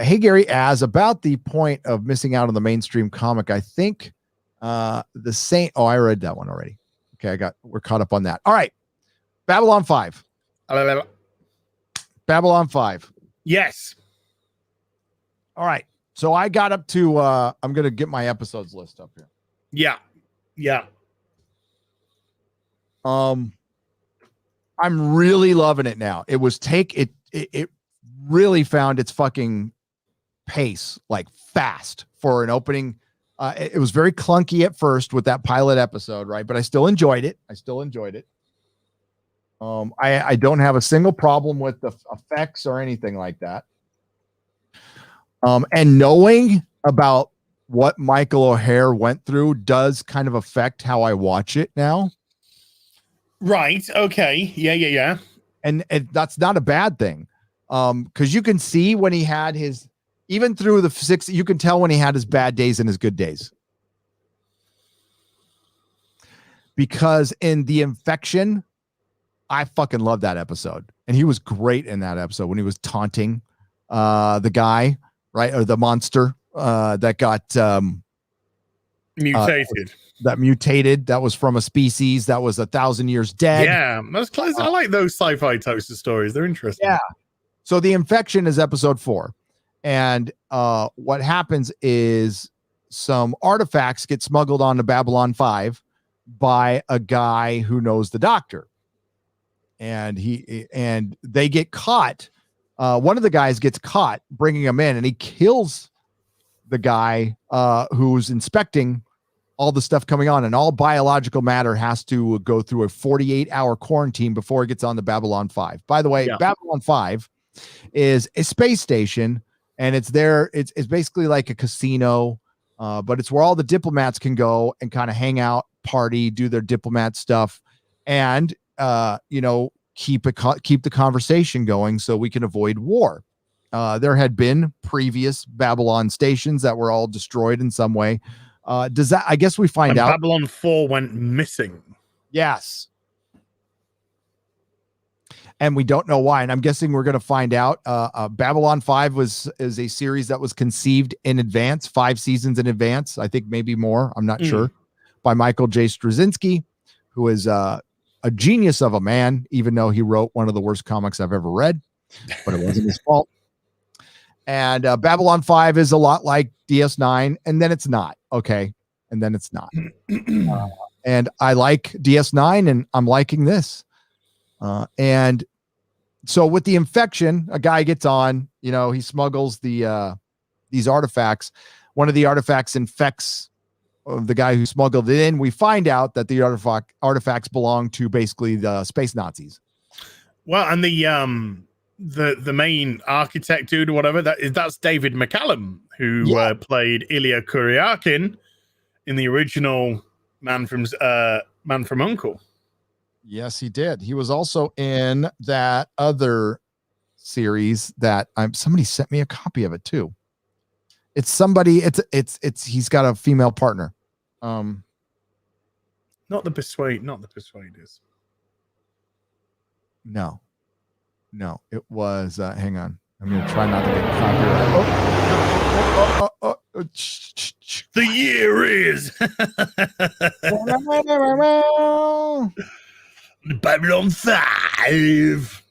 Hey Gary, as about the point of missing out on the mainstream comic, I think the Saint. Oh, I read that one already. Okay, we're caught up on that. All right, Babylon 5. Babylon 5. Yes. All right. So I got up to. I'm gonna get my episodes list up here. Yeah. I'm really loving it now. It really found its fucking pace, like fast for an opening. It was very clunky at first with that pilot episode, right? But I still enjoyed it. I don't have a single problem with the effects or anything like that. And knowing about what Michael O'Hare went through does kind of affect how I watch it now. Right. Okay. Yeah. And that's not a bad thing. Because you can see when he had his, even through the 6, you can tell when he had his bad days and his good days. Because in The Infection, I fucking love that episode. And he was great in that episode when he was taunting the guy, right? Or the monster that got mutated. That mutated. That was from a species that was 1,000 years dead. Yeah, that's close. I like those sci-fi toaster stories. They're interesting. Yeah. So The Infection is episode 4. And what happens is some artifacts get smuggled onto Babylon 5 by a guy who knows the Doctor. And they get caught. One of the guys gets caught bringing them in, and he kills the guy who's inspecting all the stuff coming on, and all biological matter has to go through a 48-hour quarantine before it gets on the Babylon 5. By the way, Babylon 5 is a space station, and it's there. It's basically like a casino, but it's where all the diplomats can go and kind of hang out, party, do their diplomat stuff, and keep the conversation going so we can avoid war. There had been previous Babylon stations that were all destroyed in some way. Does that, I guess we find out Babylon 4 went missing. Yes. And we don't know why. And I'm guessing we're going to find out. Babylon 5 is a series that was conceived in advance, 5 seasons in advance. I think maybe more. I'm not sure. By Michael J. Straczynski, who is a genius of a man, even though he wrote one of the worst comics I've ever read, but it wasn't his fault. And Babylon 5 is a lot like DS9, and then it's not. Okay. And then it's not. And I like DS9, and I'm liking this. And so with the infection, a guy gets on, he smuggles these artifacts. One of the artifacts infects the guy who smuggled it in. We find out that the artifacts belong to basically the space Nazis. Well, and the main architect dude or whatever, that's David McCallum, who played Ilya Kuryakin in the original Man from U.N.C.L.E. Yes, he did. He was also in that other series that somebody sent me a copy of it too. It's somebody. It's he's got a female partner. Not the Persuaders. No, it was. Hang on, I'm gonna try not to get copyright. The year is Babylon 5.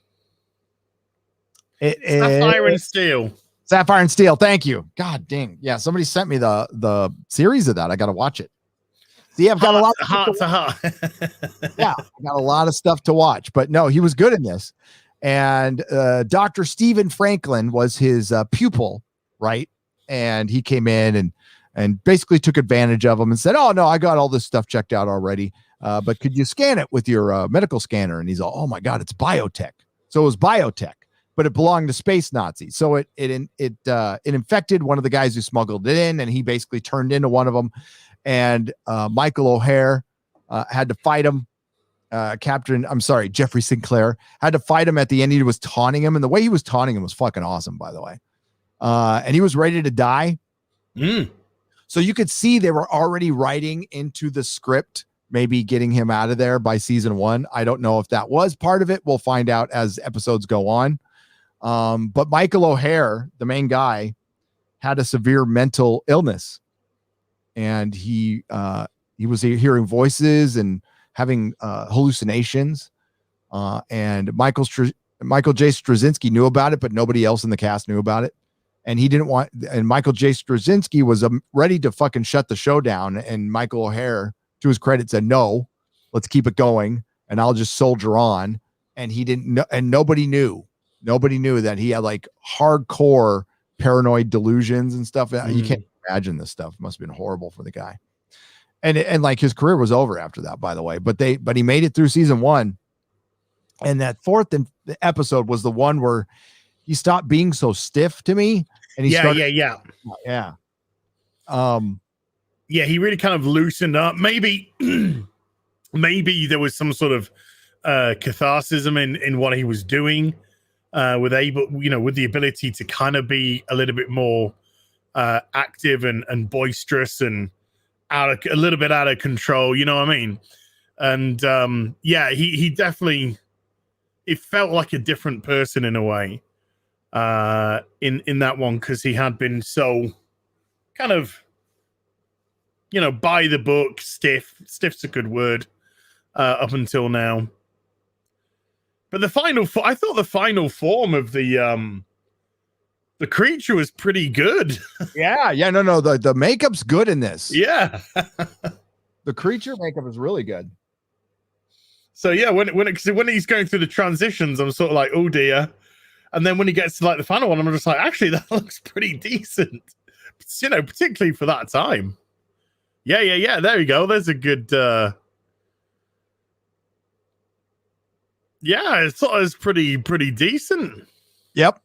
It is Sapphire and Steel. Sapphire and Steel. Thank you. God dang. Yeah, somebody sent me the series of that. I got to watch it. See, I've got a lot. Yeah, I got a lot of stuff to watch. But no, he was good in this. And Dr. Stephen Franklin was his pupil, right? And he came in and basically took advantage of him and said, "Oh no, I got all this stuff checked out already. But could you scan it with your medical scanner?" And he's all, "Oh my God, it's biotech." So it was biotech, but it belonged to space Nazis. So it infected one of the guys who smuggled it in, and he basically turned into one of them. And Michael O'Hare had to fight him. Jeffrey Sinclair had to fight him at the end. He was taunting him, and the way he was taunting him was fucking awesome, by the way. And he was ready to die. So you could see they were already writing into the script, maybe getting him out of there by season 1. I don't know if that was part of it. We'll find out as episodes go on. But Michael O'Hare, the main guy, had a severe mental illness, and he was hearing voices and having hallucinations. And Michael J. Straczynski knew about it, but nobody else in the cast knew about it. And he didn't want, and Michael J. Straczynski was ready to fucking shut the show down. And Michael O'Hare, to his credit, said, "No, let's keep it going, and I'll just soldier on." And he didn't know, and nobody knew that he had like hardcore paranoid delusions and stuff. You can't imagine this stuff. It must have been horrible for the guy. And like his career was over after that, by the way, but he made it through season 1. And that 4th episode was the one where he stopped being so stiff to me. And he started. Yeah. He really kind of loosened up. Maybe there was some sort of catharsism in what he was doing, with the ability to kind of be a little bit more active and boisterous and a little bit out of control. You know what I mean? And he definitely, it felt like a different person in a way in that one, because he had been so kind of, by the book, stiff's a good word, up until now. But I thought the final form of the The creature was pretty good. Yeah. No. The makeup's good in this. Yeah. The creature makeup is really good. So yeah, when he's going through the transitions, I'm sort of like, oh dear. And then when he gets to like the final one, I'm just like, actually, that looks pretty decent. You know, particularly for that time. Yeah. There you go. There's a good. Yeah, I thought it was pretty decent. Yep.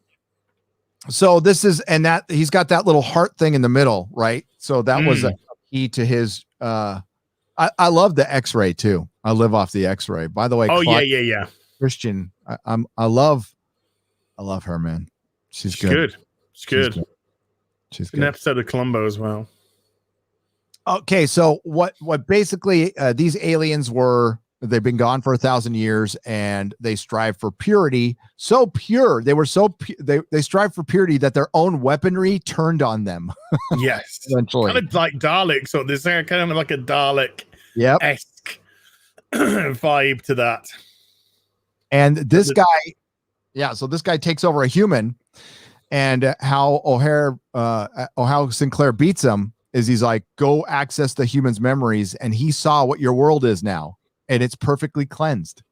So this is, and that he's got that little heart thing in the middle, right? So that was a key to his. I love the X-ray too. I live off the X-ray. By the way, oh yeah. Christian, I love her, man. She's good. She's good. She's an episode of Columbo as well. Okay, so what basically these aliens were? They've been gone for 1,000 years, and they strive for purity. So pure, they were so they strive for purity that their own weaponry turned on them. Yes, eventually, kind of like Daleks. So there's kind of like a Dalek-esque vibe to that. And this guy, so this guy takes over a human, and how Sinclair beats him is he's like, go access the human's memories, and he saw what your world is now. And it's perfectly cleansed.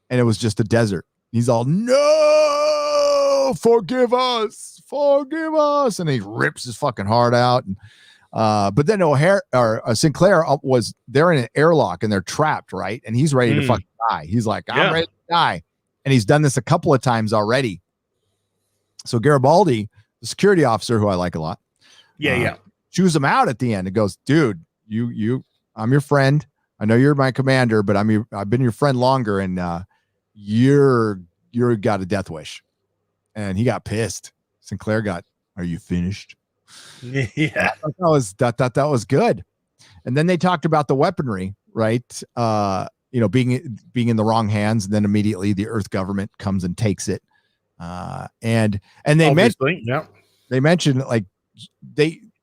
And it was just a desert. He's all, no, forgive us. And he rips his fucking heart out. And but then Sinclair they're in an airlock and they're trapped, right? And he's ready to fucking die. He's like, I'm ready to die. And he's done this a couple of times already. So Garibaldi, the security officer, who I like a lot, chews him out at the end and goes, dude, I'm your friend. I know you're my commander, but I've been your friend longer, and you're got a death wish. And he got pissed. Sinclair got, are you finished? Yeah. That was good. And then they talked about the weaponry, right? Being in the wrong hands, and then immediately the Earth government comes and takes it. And they mentioned like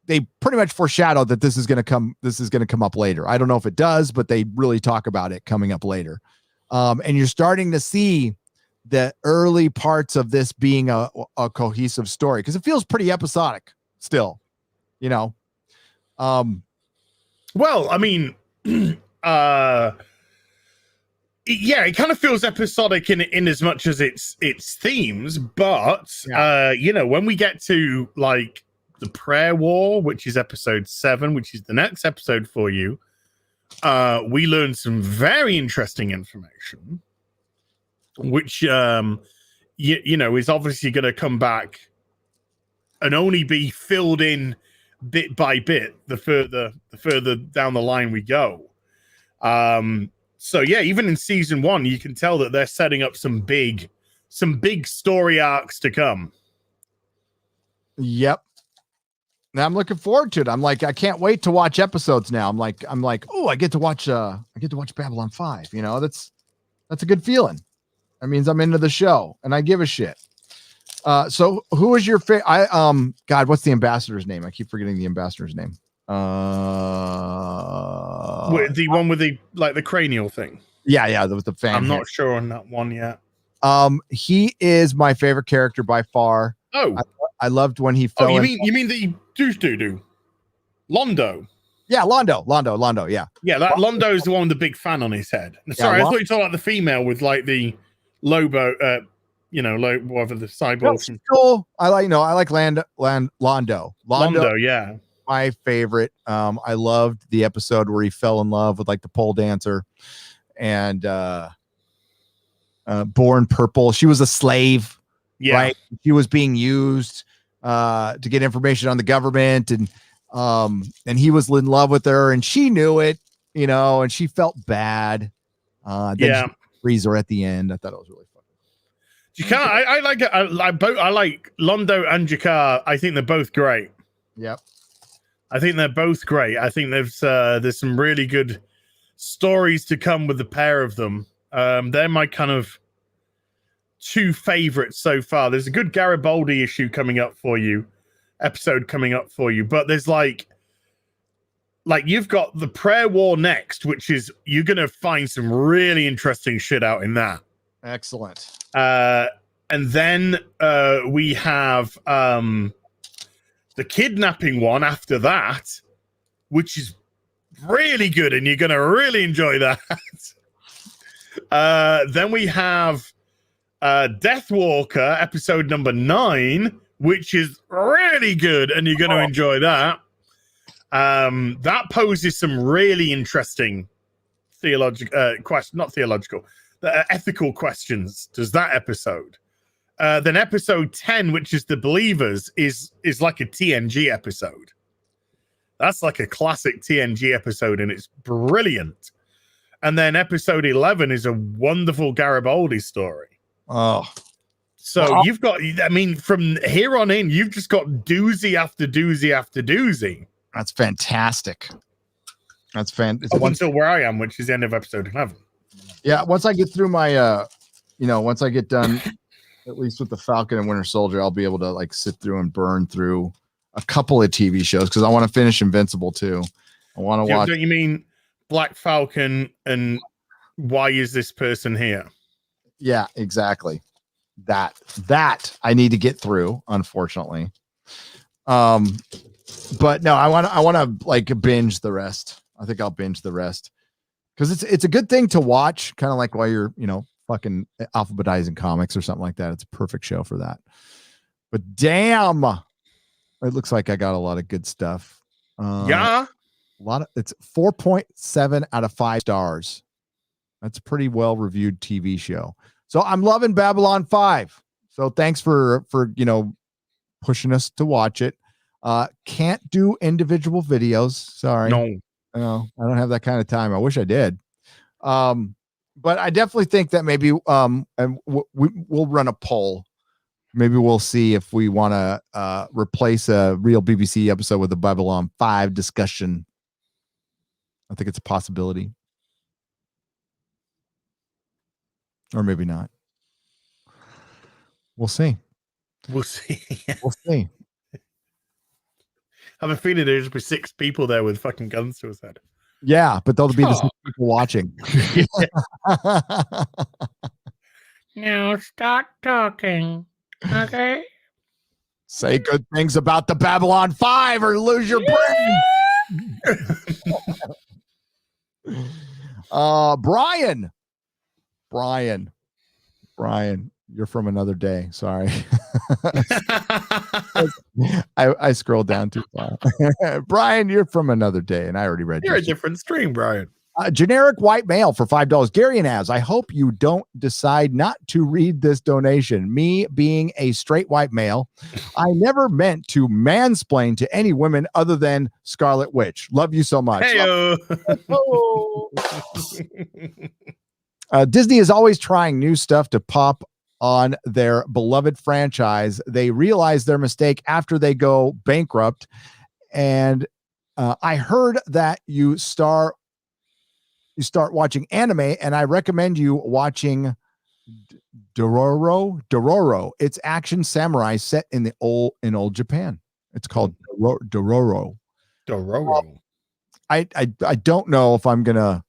they pretty much foreshadowed that this is going to come up later. I don't know if it does, but they really talk about it coming up later. And you're starting to see the early parts of this being a cohesive story, because it feels pretty episodic still, Well, I mean, it kind of feels episodic in as much as its themes, but when we get to like the prayer war, which is episode 7, which is the next episode for you, we learned some very interesting information, which is obviously going to come back and only be filled in bit by bit the further down the line we go. So yeah, even in season 1, you can tell that they're setting up some big story arcs to come. Yep. Now I'm looking forward to it. I'm like, I can't wait to watch episodes now. I'm like, oh, I get to watch Babylon 5. That's a good feeling. That means I'm into the show and I give a shit. So who is your favorite? God, what's the ambassador's name? I keep forgetting the ambassador's name. The one with the cranial thing. Yeah, with the fan. I'm not sure on that one yet. He is my favorite character by far. Oh, I loved when he fell. You mean the do Londo? Yeah, Londo. Yeah. Yeah, that Londo's the one with the big fan on his head. Sorry, I thought you talked about the female with like the Lobo, whatever the cyborg. Cool. I like Londo. Londo, yeah. My favorite. I loved the episode where he fell in love with like the pole dancer, and Born Purple. She was a slave. Yeah. Right. She was being used to get information on the government, and he was in love with her, and she knew it, and she felt bad. Then she frees her at the end. I thought it was really fun. Jakar, I like it. I like Londo and Jakar. I think they're both great. Yep. I think they're both great. I think there's some really good stories to come with the pair of them. They're my kind of 2 favorites so far. There's a good Garibaldi episode coming up for you, but there's like you've got the prayer war next, which is, you're gonna find some really interesting shit out in that. Excellent. And then we have the kidnapping one after that, which is really good, and you're going to really enjoy that. Then we have Deathwalker, episode number 9, which is really good, and you're going to enjoy that. That poses some really interesting ethical questions. Does that episode? Then episode 10, which is The Believers, is like a TNG episode. That's like a classic TNG episode, and it's brilliant. And then episode 11 is a wonderful Garibaldi story. Oh. So you've got, I mean, from here on in, you've just got doozy after doozy after doozy. That's fantastic. That's fantastic. Up until where I am, which is the end of episode 11. Yeah, once I get through my, once I get done, at least with the Falcon and Winter Soldier, I'll be able to like sit through and burn through a couple of TV shows because I want to finish Invincible too. I want to watch. Don't you mean Black Falcon and why is this person here? Yeah, exactly. That I need to get through, unfortunately. But no, I want to like binge the rest. I think I'll binge the rest because it's a good thing to watch, kind of like while you're fucking alphabetizing comics or something like that. It's a perfect show for that. But damn, it looks like I got a lot of good stuff. Yeah, it's 4.7 out of 5 stars. That's a pretty well reviewed TV show. So I'm loving Babylon 5. So thanks for pushing us to watch it. Can't do individual videos. Sorry. No, I don't have that kind of time. I wish I did. But I definitely think that maybe and we'll run a poll. Maybe we'll see if we want to replace a real BBC episode with a Babylon 5 discussion. I think it's a possibility. Or maybe not. We'll see. We'll see. We'll see. I have a feeling there's be 6 people there with fucking guns to his head. Yeah, but there'll be the 6 people watching. Now start talking. Okay. Say good things about the Babylon 5 or lose your brain. Brian, you're from another day. Sorry. I scrolled down too far. Brian, you're from another day, and I already read. You're a different stream, Brian. Generic white male for $5. Gary and Az, I hope you don't decide not to read this donation. Me being a straight white male, I never meant to mansplain to any women other than Scarlet Witch. Love you so much. Disney is always trying new stuff to pop on their beloved franchise. They realize their mistake after they go bankrupt. And I heard that you start watching anime, and I recommend you watching Dororo. It's action samurai set in old Japan. It's called Dororo. I don't know if I'm gonna.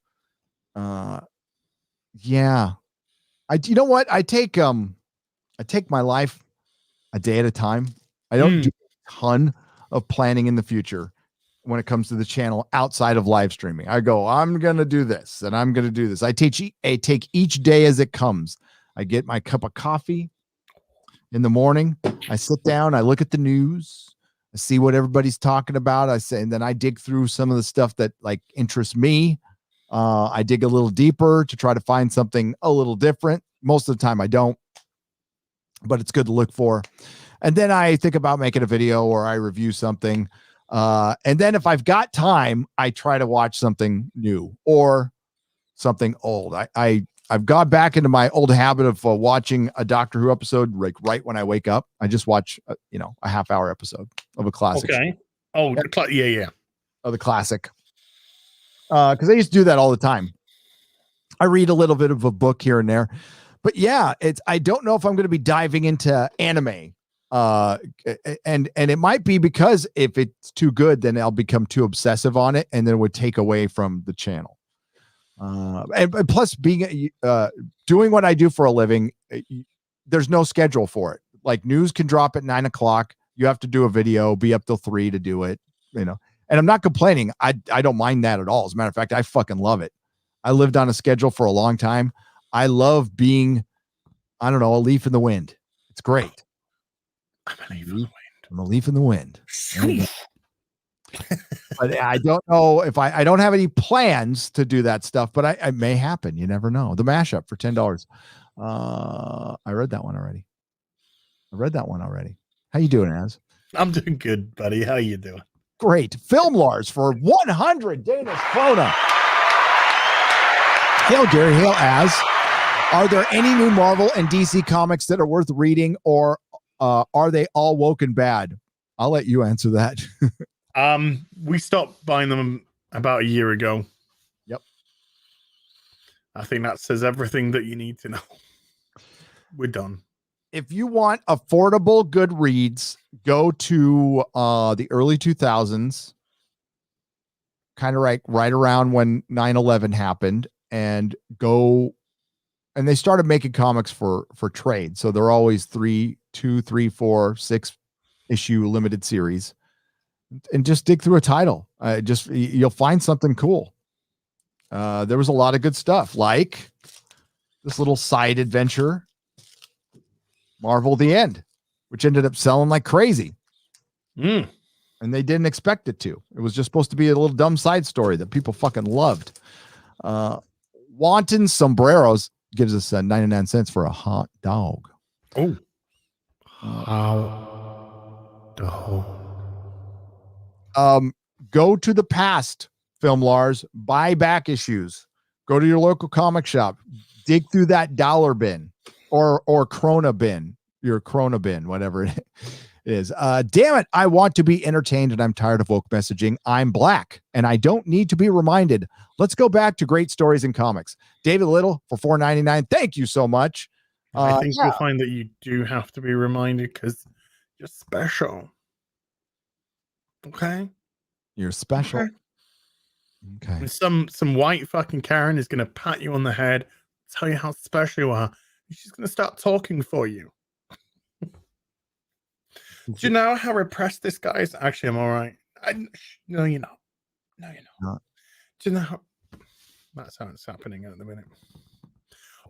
Yeah, you know what? I take my life a day at a time. I don't do a ton of planning in the future when it comes to the channel outside of live streaming. I go, I'm going to do this and I'm going to do this. I take each day as it comes. I get my cup of coffee in the morning. I sit down, I look at the news, I see what everybody's talking about. And then I dig through some of the stuff that like interests me. I dig a little deeper to try to find something a little different. Most of the time I don't, but it's good to look for. And then I think about making a video or I review something. And then if I've got time, I try to watch something new or something old. I've gone back into my old habit of watching a Doctor Who episode like right when I wake up. I just watch, a half-hour episode of a classic. Okay. Oh, yeah. Of the classic. Because I used to do that all the time. I read a little bit of a book here and there, but yeah, I don't know if I'm going to be diving into anime. And it might be because if it's too good, then I'll become too obsessive on it, and then it would take away from the channel. And plus, being doing what I do for a living, there's no schedule for it. Like news can drop at 9:00. You have to do a video, be up till 3 to do it, and I'm not complaining. I don't mind that at all. As a matter of fact, I fucking love it. I lived on a schedule for a long time. I love being, I don't know, a leaf in the wind. It's great. I'm a leaf in the wind. I'm a leaf in the wind. But I don't know if I don't have any plans to do that stuff, but I may happen. You never know. The mashup for $10. I read that one already. How you doing, Az? I'm doing good, buddy. How you doing? Great. Film Lars for 100 Danish krona. Hail Gary, hail Az. Are there any new Marvel and DC comics that are worth reading, or are they all woke and bad? I'll let you answer that. We stopped buying them about a year ago. Yep. I think that says everything that you need to know. We're done. If you want affordable good reads, go to the early 2000s, kind of right around when 9/11 happened, and they started making comics for trade. So they're always 2, 3, 4, 6 issue limited series, and just dig through a title. You'll find something cool. There was a lot of good stuff, like this little side adventure, Marvel The End, which ended up selling like crazy. And they didn't expect it to. It was just supposed to be a little dumb side story that people fucking loved. Wanton Sombreros gives us 99 cents for a hot dog. Oh. Hot dog. Go to the past, Film Lars, buy back issues. Go to your local comic shop, dig through that dollar bin or Krona bin, your Krona bin, whatever it is. Damn it, I want to be entertained and I'm tired of woke messaging. I'm black and I don't need to be reminded. Let's go back to great stories in comics. David Little for $4.99. Thank you so much. I think you'll find that you do have to be reminded because you're special. Okay? You're special. Okay. And some white fucking Karen is going to pat you on the head, tell you how special you are. She's going to start talking for you. Do you know how repressed this guy is? Actually, I'm all right. No, you're not. No, you're not. Do you know how... That's how it's happening at the minute.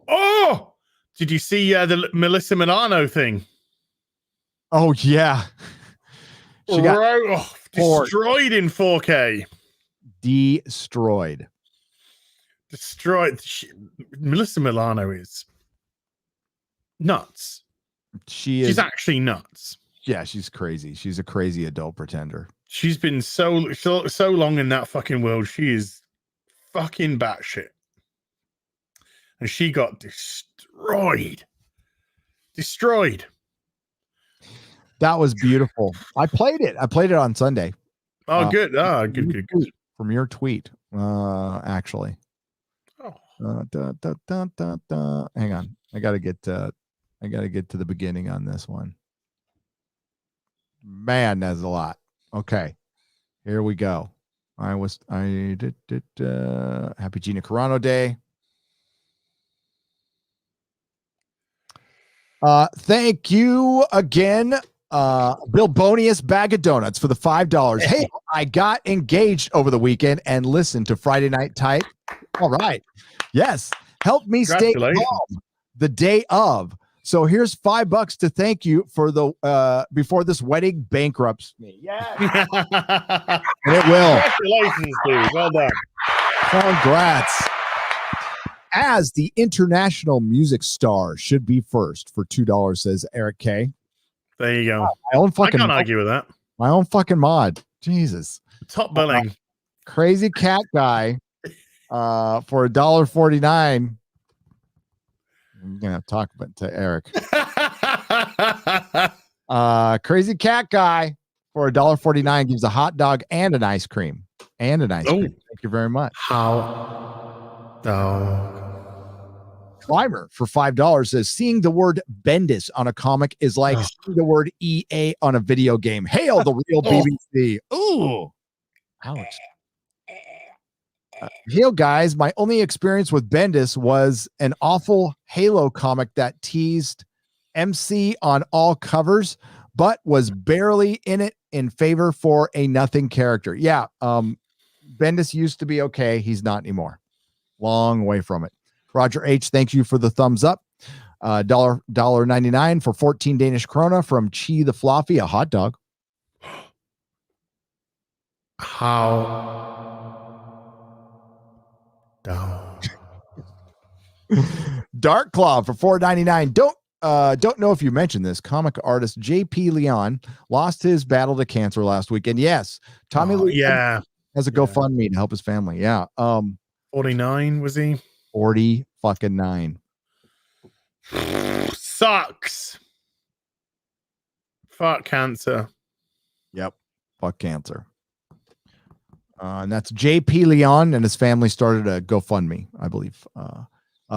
Oh! Did you see the Melissa Milano thing? Oh, yeah. She got destroyed in 4K. Destroyed. Melissa Milano is nuts. She's actually nuts. Yeah, she's crazy. She's a crazy adult pretender. She's been so long in that fucking world. She is fucking batshit. And she got destroyed. That was beautiful. I played it on Sunday. Oh, good. Good. From your tweet, actually. Oh. Hang on. I gotta get to the beginning on this one. Man, that's a lot. Okay, here we go. I did Happy Gina Carano Day. Thank you again, Bill Bonius Bag of Donuts for the $5. Hey, I got engaged over the weekend and listened to Friday Night Type. All right. Yes. Help me stay calm the day of. So here's $5 to thank you for the before this wedding bankrupts me. Yeah. And it will. Congratulations, dude. Well done. Congrats. As the international music star should be first for $2, says Eric K. There you go. I can't argue with that. My own fucking mod. Jesus. Top billing. Crazy cat guy for $1.49. I'm gonna talk to Eric. Crazy cat guy for $1.49 gives a hot dog and an ice cream. Cream. Thank you very much. How dog. Climber for $5 says seeing the word Bendis on a comic is like seeing the word EA on a video game. Hail the real BBC. Ooh. Ouch. Hail guys, my only experience with Bendis was an awful Halo comic that teased MC on all covers, but was barely in it in favor for a nothing character. Yeah. Bendis used to be okay. He's not anymore. Long way from it. Roger H, thank you for the thumbs up. $1.99 for 14 Danish krona from Chi the Floppy, a hot dog. How down. Dark Claw for $4.99. Don't know if you mentioned this. Comic artist JP Leon lost his battle to cancer last week. And yes, Tommy Lee has a GoFundMe to help his family. Yeah. 49 was he? 40 fucking 9. Sucks. Fuck cancer. Yep. Fuck cancer. And that's JP Leon, and his family started a GoFundMe, I believe.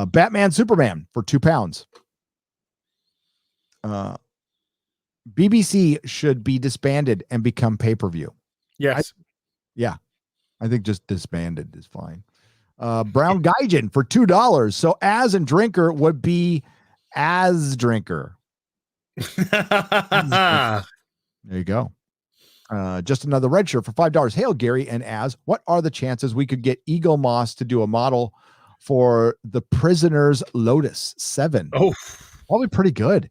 Batman Superman for £2. BBC should be disbanded and become pay-per-view. Yes. I think just disbanded is fine. Brown Gaijin for $2. So as and drinker would be as drinker. There you go. Just another red shirt for $5. Hail Gary and Az. What are the chances we could get Eagle Moss to do a model for the Prisoner's Lotus 7? Oh, probably pretty good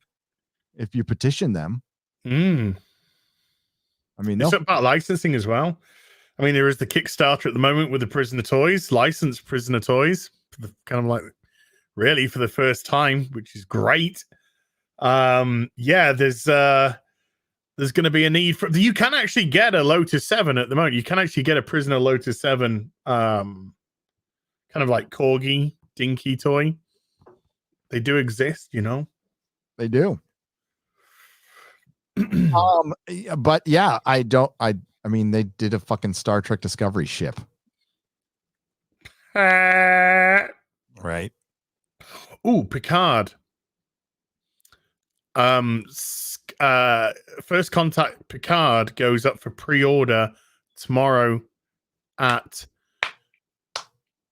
if you petition them. I mean, it's about licensing as well. I mean, there is the Kickstarter at the moment with the Prisoner toys, licensed Prisoner toys, kind of like really for the first time, which is great. There's going to be a need for. You can actually get a Lotus 7 at the moment. You can actually get a Prisoner Lotus 7, kind of like corgi dinky toy. They do exist, you know. They do. But yeah, I mean, they did a fucking Star Trek Discovery ship. Right. Ooh, Picard. First Contact Picard goes up for pre-order tomorrow at,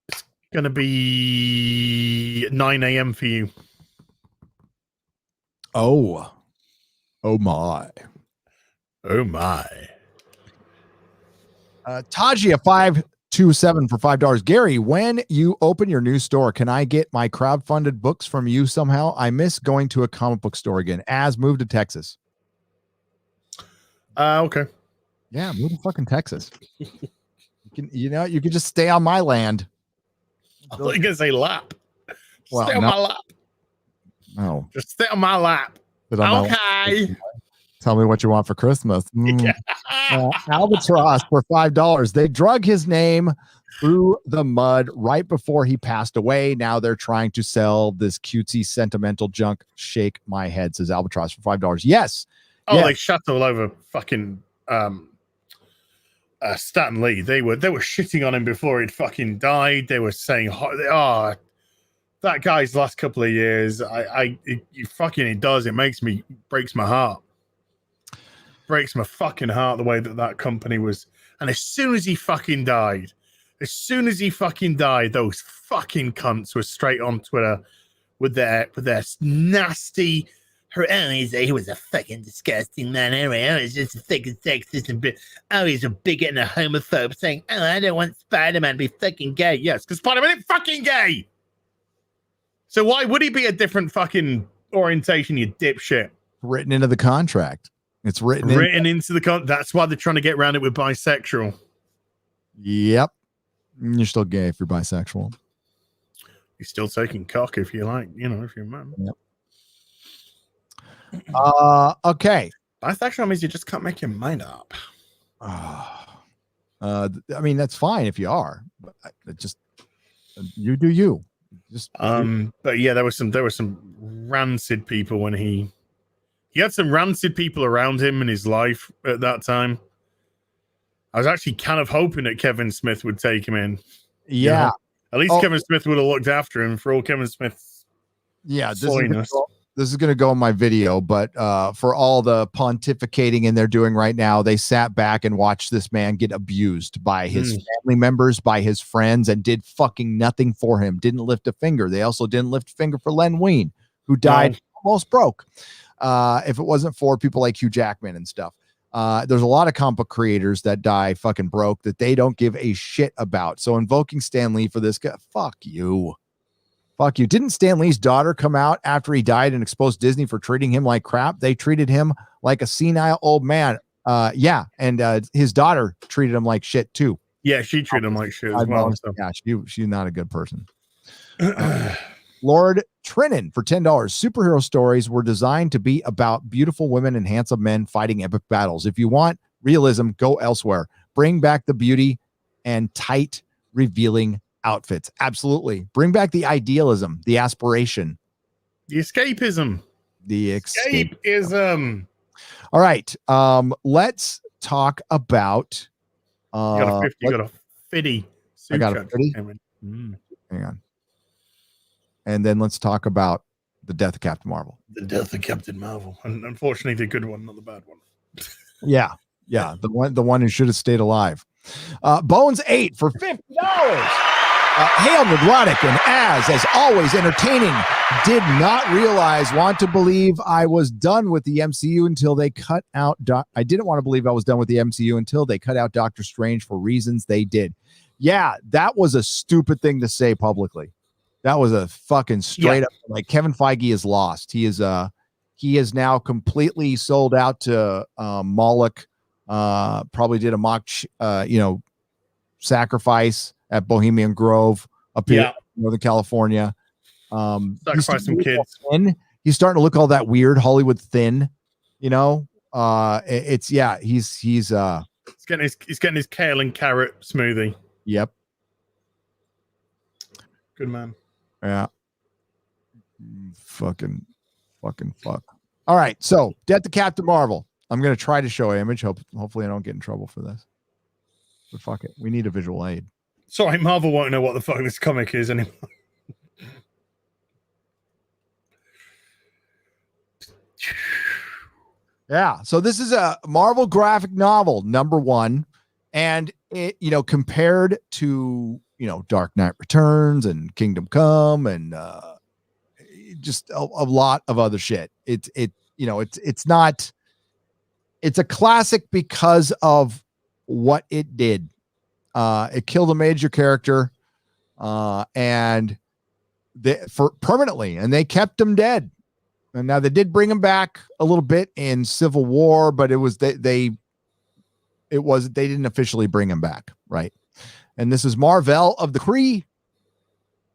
it's going to be 9 a.m. for you. Oh my. Tajia 527 for $5. Gary, when you open your new store, can I get my crowdfunded books from you somehow? I miss going to a comic book store again. As moved to Texas. Okay. Yeah, move to fucking Texas. You can just stay on my land. I thought you were gonna say lap. Well, stay on my lap. No. Just stay on my lap. Okay. Tell me what you want for Christmas. Albatross for $5. They drug his name through the mud right before he passed away. Now they're trying to sell this cutesy sentimental junk. Shake my head, says Albatross for $5. Yes. Oh, yes. They shut all over fucking Stan Lee. They were shitting on him before he'd fucking died. They were saying, "Oh, that guy's last couple of years, it does. It breaks my heart. Breaks my fucking heart the way that company was." And as soon as he fucking died, those fucking cunts were straight on Twitter with their nasty. He was a fucking disgusting man. Anyway, he's just a fucking sexist and he's a bigot and a homophobe, saying, "Oh, I don't want Spider-Man to be fucking gay." Yes, because Spider-Man ain't fucking gay. So why would he be a different fucking orientation, you dipshit? Written into the contract. It's written into the contract. That's why they're trying to get around it with bisexual. Yep. You're still gay if you're bisexual. You're still taking cock if you like, if you're a man. Yep. Okay. Bisexual means you just can't make your mind up. I mean, that's fine if you are, but just you do you. But yeah, there were some rancid people when he had some rancid people around him in his life at that time. I was actually kind of hoping that Kevin Smith would take him in. Yeah. At least Kevin Smith would have looked after him for all Kevin Smith's this is going to go in my video, but for all the pontificating and they're doing right now, they sat back and watched this man get abused by his family members, by his friends, and did fucking nothing for him. Didn't lift a finger. They also didn't lift a finger for Len Wein, who died almost broke. If it wasn't for people like Hugh Jackman and stuff. There's a lot of comic book creators that die fucking broke that they don't give a shit about. So invoking Stan Lee for this guy, fuck you. Fuck you. Didn't Stan Lee's daughter come out after he died and expose Disney for treating him like crap? They treated him like a senile old man. Yeah. And his daughter treated him like shit too. Yeah, she treated him like shit as well. So. Yeah, she's not a good person. Lord Trinan for $10. Superhero stories were designed to be about beautiful women and handsome men fighting epic battles. If you want realism, go elsewhere. Bring back the beauty and tight, revealing outfits. Absolutely. Bring back the idealism, the aspiration, the escapism. Escapism. All right. Let's talk about. You got a 50. I got a 50. Hang on. And then let's talk about the death of Captain Marvel. The death of Captain Marvel. And unfortunately, the good one, not the bad one. Yeah. The one who should have stayed alive. Bones 8 for $50. Hail Nerdrotic, and as always, entertaining. Did not want to believe I was done with the MCU until they cut out. I didn't want to believe I was done with the MCU until they cut out Doctor Strange for reasons they did. Yeah, that was a stupid thing to say publicly. That was a fucking straight up, like, Kevin Feige is lost. He is now completely sold out to Moloch. Probably did a mock, sacrifice at Bohemian Grove up here in Northern California. Sacrifice some kids. He's starting to look all that weird Hollywood thin, he's getting his kale and carrot smoothie. Yep. Good man. Yeah. Fucking fuck. All right. So Death to Captain Marvel. I'm going to try to show an image. Hopefully I don't get in trouble for this. But fuck it. We need a visual aid. Sorry, Marvel won't know what the fuck this comic is anymore. Yeah. So this is a Marvel graphic novel, #1. And it, compared to, Dark Knight Returns and Kingdom Come and just a lot of other shit. It's a classic because of what it did. It killed a major character and for permanently, and they kept him dead. And now they did bring him back a little bit in Civil War, but it was they didn't officially bring him back, right? And this is Mar-Vell of the Kree,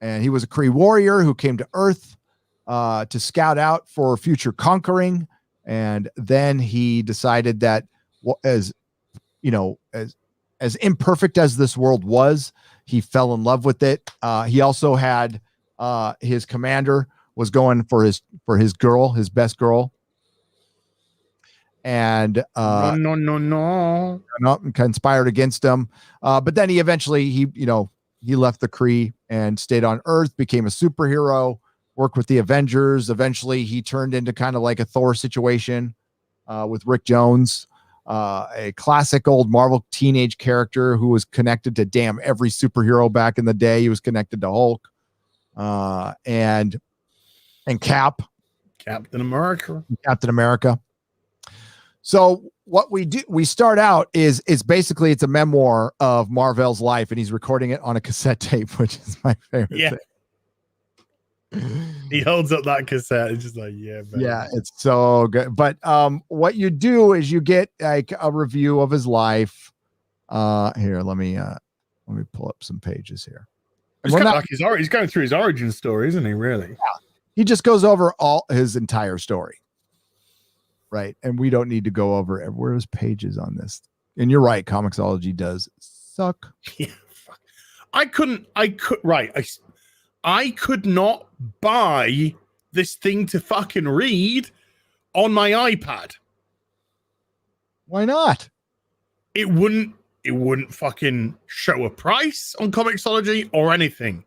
and he was a Kree warrior who came to Earth to scout out for future conquering, and then he decided that as imperfect as this world was, he fell in love with it. He also had his commander was going for his girl, his best girl. And no, conspired against him. But then he eventually he left the Kree and stayed on Earth, became a superhero, worked with the Avengers. Eventually he turned into kind of like a Thor situation with Rick Jones, a classic old Marvel teenage character who was connected to damn every superhero back in the day. He was connected to Hulk and Captain America. So what we start out is basically it's a memoir of Mar-Vell's life, and he's recording it on a cassette tape, which is my favorite thing. He holds up that cassette. It's just like, yeah, it's so good. But what you do is you get like a review of his life. Here, let me pull up some pages here. He's going through his origin story, isn't he? Really? Yeah. He just goes over all his entire story. Right. And we don't need to go over where's pages on this. And you're right. Comixology does suck. Yeah. I could not buy this thing to fucking read on my iPad. Why not? It wouldn't fucking show a price on Comixology or anything.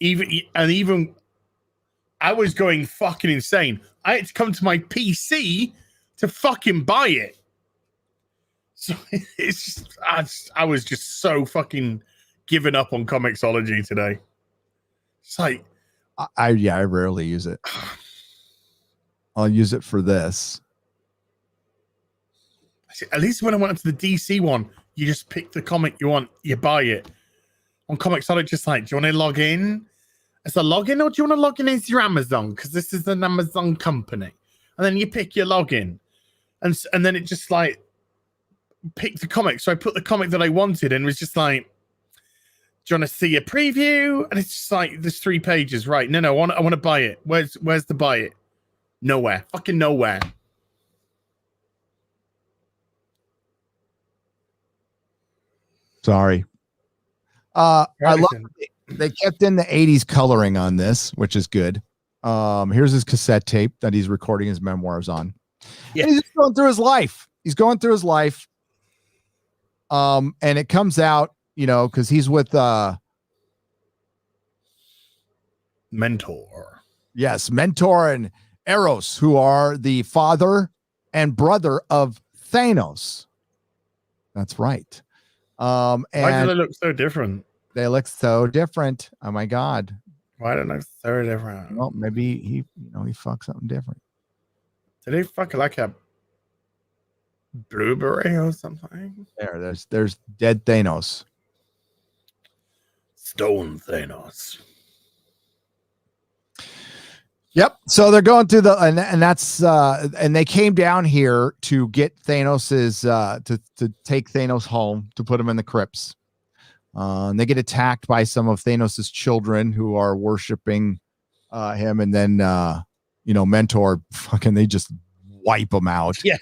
Even I was going fucking insane. I had to come to my PC to fucking buy it. So it's just, I was just so fucking giving up on Comixology today. It's like, I rarely use it. I'll use it for this. At least when I went to the DC one, you just pick the comic you want, you buy it. On Comixology, just like, do you want to log in as a login, or do you want to log in as your Amazon? Because this is an Amazon company, and then you pick your login, and then it just like picked the comic. So I put the comic that I wanted, and it was just like, do you want to see a preview? And it's just like, there's 3 pages, right? No, I want to buy it. Where's the buy it? Nowhere, fucking nowhere. Sorry. I love they kept in the 80s coloring on this, which is good. Here's his cassette tape that he's recording his memoirs on. Yeah. And he's just going through his life. He's going through his life. And it comes out, because he's with Mentor. Yes, Mentor and Eros, who are the father and brother of Thanos. That's right. Why do And they look so different? they look so different. Oh my God. Why do they look so different? Well, maybe he fucked something different. Did he fuck like a blueberry or something? There's dead Thanos. Stone Thanos. Yep. So they're going through and that's and they came down here to get Thanos's to take Thanos home, to put him in the crypts. And they get attacked by some of Thanos's children who are worshiping him, and then Mentor they just wipe him out. Yeah.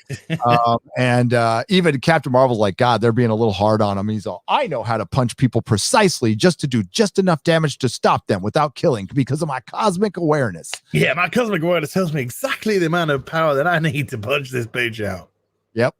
And even Captain Marvel's like, God, they're being a little hard on him. He's all, I know how to punch people precisely just to do just enough damage to stop them without killing, because of my cosmic awareness. Yeah, my cosmic awareness tells me exactly the amount of power that I need to punch this bitch out. Yep.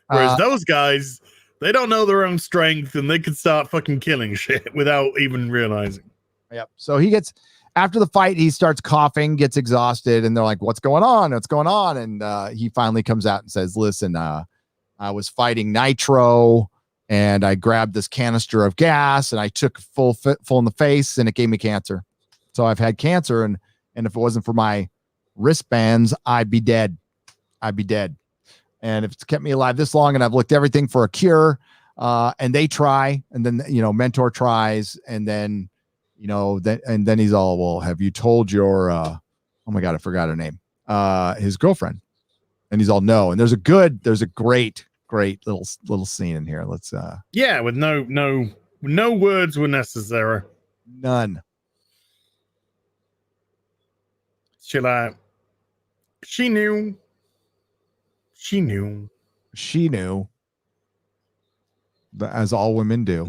Whereas those guys, they don't know their own strength, and they can start fucking killing shit without even realizing. Yep. So he gets, after the fight, he starts coughing, gets exhausted, and they're like, what's going on? What's going on? And he finally comes out and says, listen, I was fighting Nitro, and I grabbed this canister of gas, and I took full in the face, and it gave me cancer. So I've had cancer, and if it wasn't for my wristbands, I'd be dead. And if it's kept me alive this long, and I've looked everything for a cure, and they try, and then Mentor tries, and then then he's all, well, have you told your oh my God, I forgot her name, his girlfriend? And he's all, no. And there's a great little scene in here. Let's yeah, with no words were necessary. None. She knew as all women do.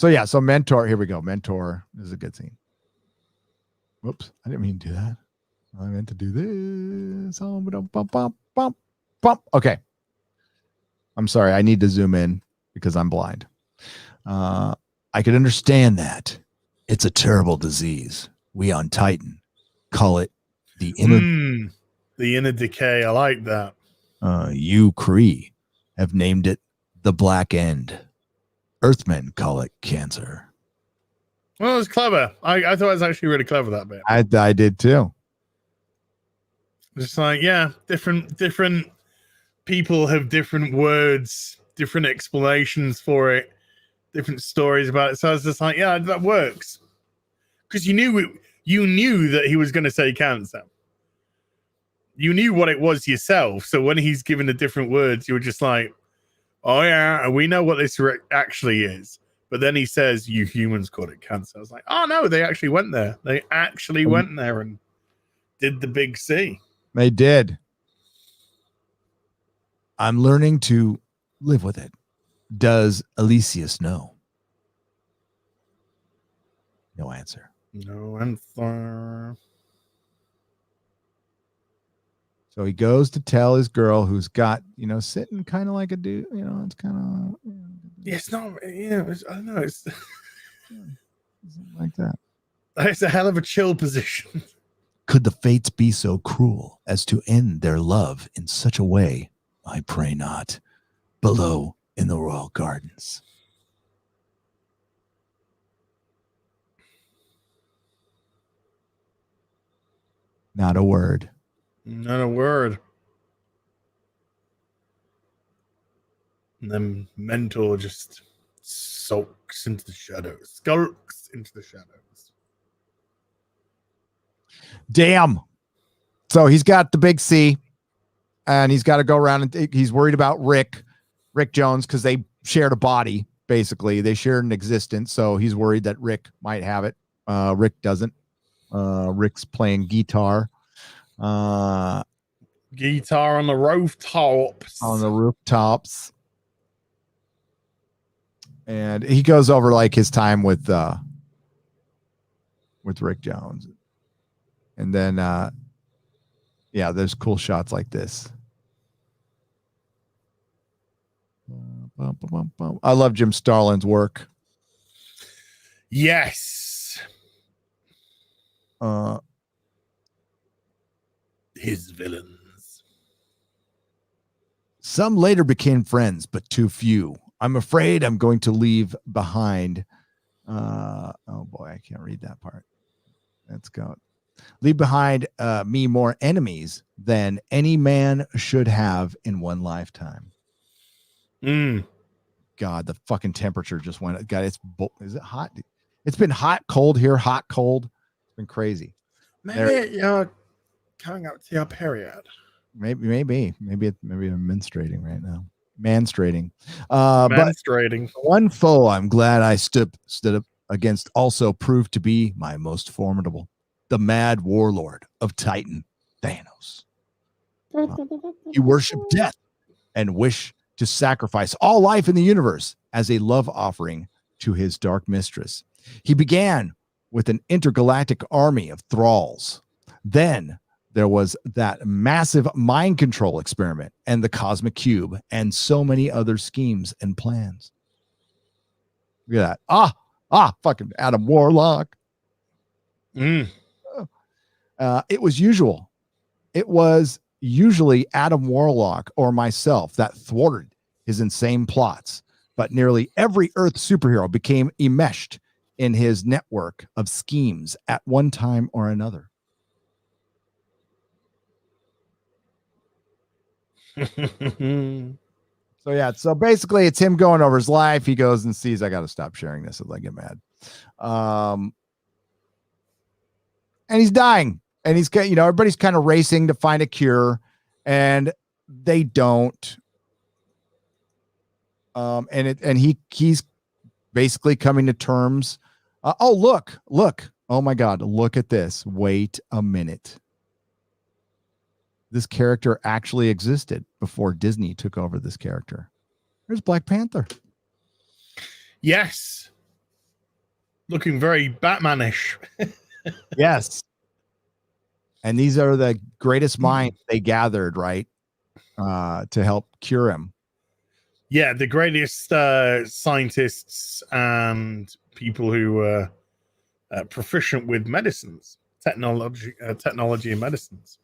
Yeah. So Mentor, here we go. Mentor is a good scene. Whoops, I didn't mean to do that. I meant to do this. Okay. I'm sorry. I need to zoom in because I'm blind. I could understand that. It's a terrible disease. We on Titan call it the inner decay. I like that. You Kree have named it the Black End. Earthmen call it cancer. Well, it was clever. I thought it was actually really clever, that bit. I did too. It's like, yeah, different people have different words, different explanations for it, different stories about it. So I was just like, yeah, that works. Because you knew that he was going to say cancer. You knew what it was yourself. So when he's given the different words, you were just like, oh yeah, we know what this actually is. But then he says, you humans call it cancer. I was like, oh no, they actually went there. They actually went there and did the big C. They did. I'm learning to live with it. Does Elysius know? No answer. No answer. So he goes to tell his girl, who's got, sitting kind of like a dude, it's kind of. Yeah, it's not, I don't know. It's like that. It's a hell of a chill position. Could the fates be so cruel as to end their love in such a way? I pray not. Below in the royal gardens. Not a word. Not a word. And then Mentor just sulks into the shadows. Skulks into the shadows. Damn. So he's got the big C, and he's got to go around, and he's worried about Rick Jones, because they shared a body. Basically, they shared an existence. So he's worried that Rick might have it. Rick doesn't. Rick's playing guitar. Guitar on the rooftops. On the rooftops. And he goes over like his time with Rick Jones. And then yeah, there's cool shots like this. I love Jim Starlin's work. Yes. His villains. Some later became friends, but too few. I'm afraid I'm going to leave behind. Oh boy, I can't read that part. Let's go. Leave behind me more enemies than any man should have in one lifetime. God, the fucking temperature just went. God, is it hot? It's been hot, cold here. Hot, cold. It's been crazy. Maybe you're coming up to your period. Maybe I'm menstruating right now. Manstrating. Menstruating. But one foe I'm glad I stood up against also proved to be my most formidable. The mad warlord of Titan, Thanos. He worshiped death and wished to sacrifice all life in the universe as a love offering to his dark mistress. He began with an intergalactic army of thralls. Then there was that massive mind control experiment and the cosmic cube and so many other schemes and plans. Look at that. Fucking Adam Warlock. It was usually Adam Warlock or myself that thwarted his insane plots, but nearly every Earth superhero became enmeshed in his network of schemes at one time or another. So basically it's him going over his life. He goes and sees, I got to stop sharing this as I get mad. And he's dying, and he's, everybody's kind of racing to find a cure, and they don't. He's basically coming to terms. Look. Oh my God. Look at this. Wait a minute. This character actually existed before Disney took over this character. There's Black Panther. Yes. Looking very Batman-ish. Yes. And these are the greatest minds they gathered, right? To help cure him. Yeah, the greatest scientists and people who are proficient with medicines, technology and medicines.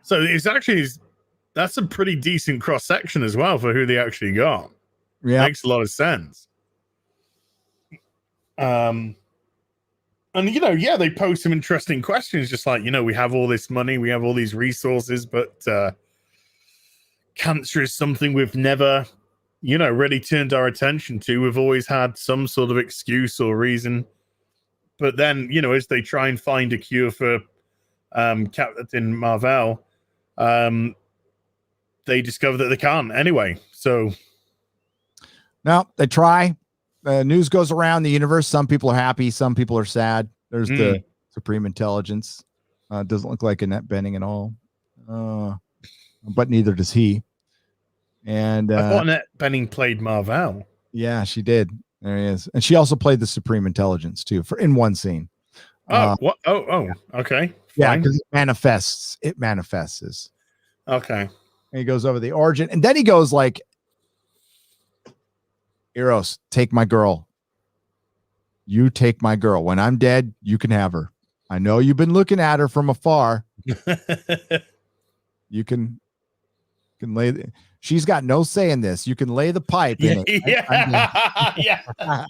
So that's a pretty decent cross section as well for who they actually got. Yeah, makes a lot of sense. And they pose some interesting questions, just like, we have all this money, we have all these resources, but cancer is something we've never, really turned our attention to. We've always had some sort of excuse or reason. But then, as they try and find a cure for Captain Marvel, they discover that they can't anyway. So now they try. The news goes around the universe. Some people are happy, some people are sad. There's the Supreme Intelligence. Doesn't look like Annette Bening at all. But neither does he. And I thought Annette Bening played Marvel. Yeah, she did. There he is. And she also played the Supreme Intelligence too, in one scene. What? Okay. Yeah, because it manifests. Okay. And he goes over the origin, and then he goes like, Eros, take my girl. You take my girl. When I'm dead, you can have her. I know you've been looking at her from afar. You can lay. She's got no say in this. You can lay the pipe in it. Yeah.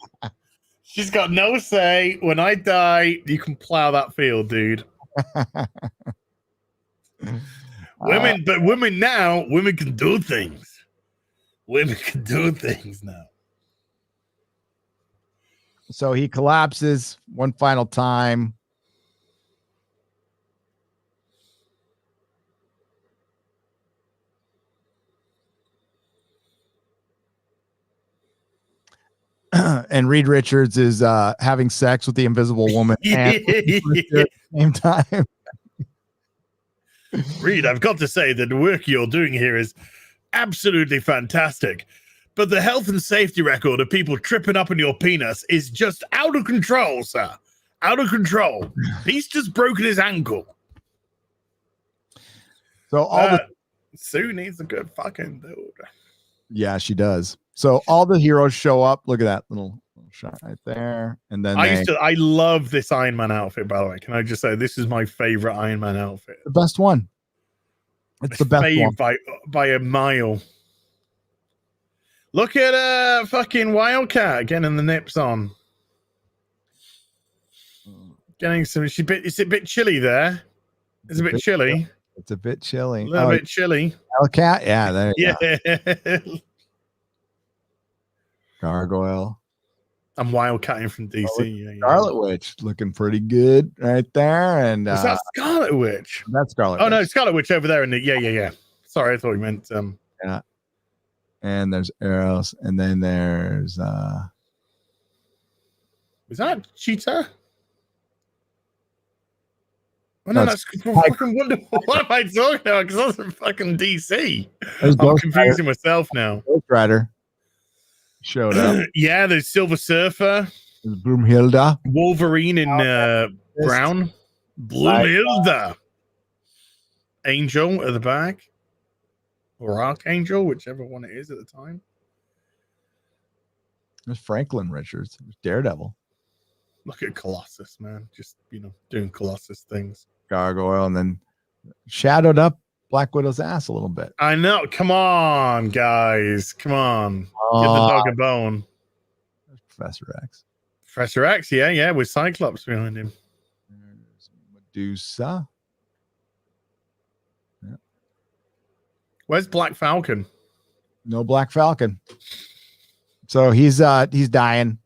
She's got no say. When I die, you can plow that field, dude. Women can do things. Women can do things now. So he collapses one final time. And Reed Richards is having sex with the Invisible Woman and at the same time. Reed, I've got to say that the work you're doing here is absolutely fantastic. But the health and safety record of people tripping up on your penis is just out of control, sir. Out of control. He's just broken his ankle. So Sue needs a good fucking dude. Yeah, she does. So all the heroes show up. Look at that little shot right there. And then I love this Iron Man outfit, by the way. Can I just say this is my favorite Iron Man outfit? The best one. It's the best one. By a mile. Look at fucking Wildcat getting the nips on. Getting some. It's a bit chilly there. It's a bit chilly. It's a bit chilly. A little bit chilly. Wildcat, yeah, there you go. Gargoyle. I'm wildcatting from DC. Scarlet Witch looking pretty good right there. And is that Scarlet Witch? That's Scarlet Witch. No, Scarlet Witch over there in the yeah. Sorry, I thought you meant yeah. And there's Eros, and then there's is that Cheetah? Oh, no, that's fucking Wonder. What am I talking about? Because that's fucking DC. I'm confusing myself now. Ghost Rider showed up. Yeah, there's Silver Surfer. There's Broomhilda. Wolverine in brown. Broomhilda. Angel at the back. Or Archangel, whichever one it is at the time. There's Franklin Richards. There's Daredevil. Look at Colossus, man. Just, doing Colossus things. Gargoyle, and then shadowed up Black Widow's ass a little bit. I know. Come on, guys. Come on. Give the dog a bone. Professor X. Professor X, yeah, with Cyclops behind him. There's Medusa. Yeah. Where's Black Falcon? No Black Falcon. So he's dying.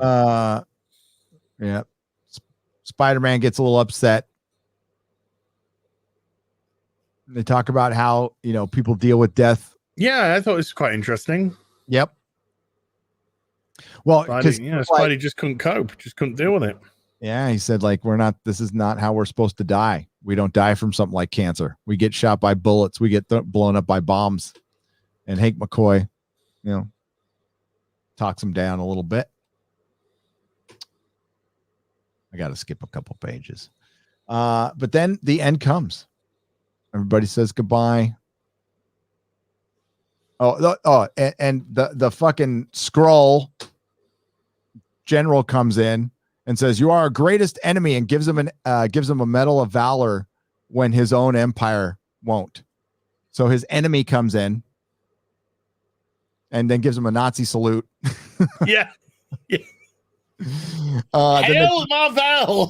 Oh. Yeah. Spider-Man gets a little upset. They talk about how, people deal with death. Yeah, I thought it was quite interesting. Yep. Well, because Spidey just couldn't cope, just couldn't deal with it. Yeah, he said, this is not how we're supposed to die. We don't die from something like cancer. We get shot by bullets. We get blown up by bombs. And Hank McCoy, talks him down a little bit. I got to skip a couple pages. But then the end comes. Everybody says goodbye. And the fucking Skrull general comes in and says, "You are our greatest enemy," and gives him a Medal of Valor when his own empire won't. So his enemy comes in and then gives him a Nazi salute. Yeah. Hail Marvel.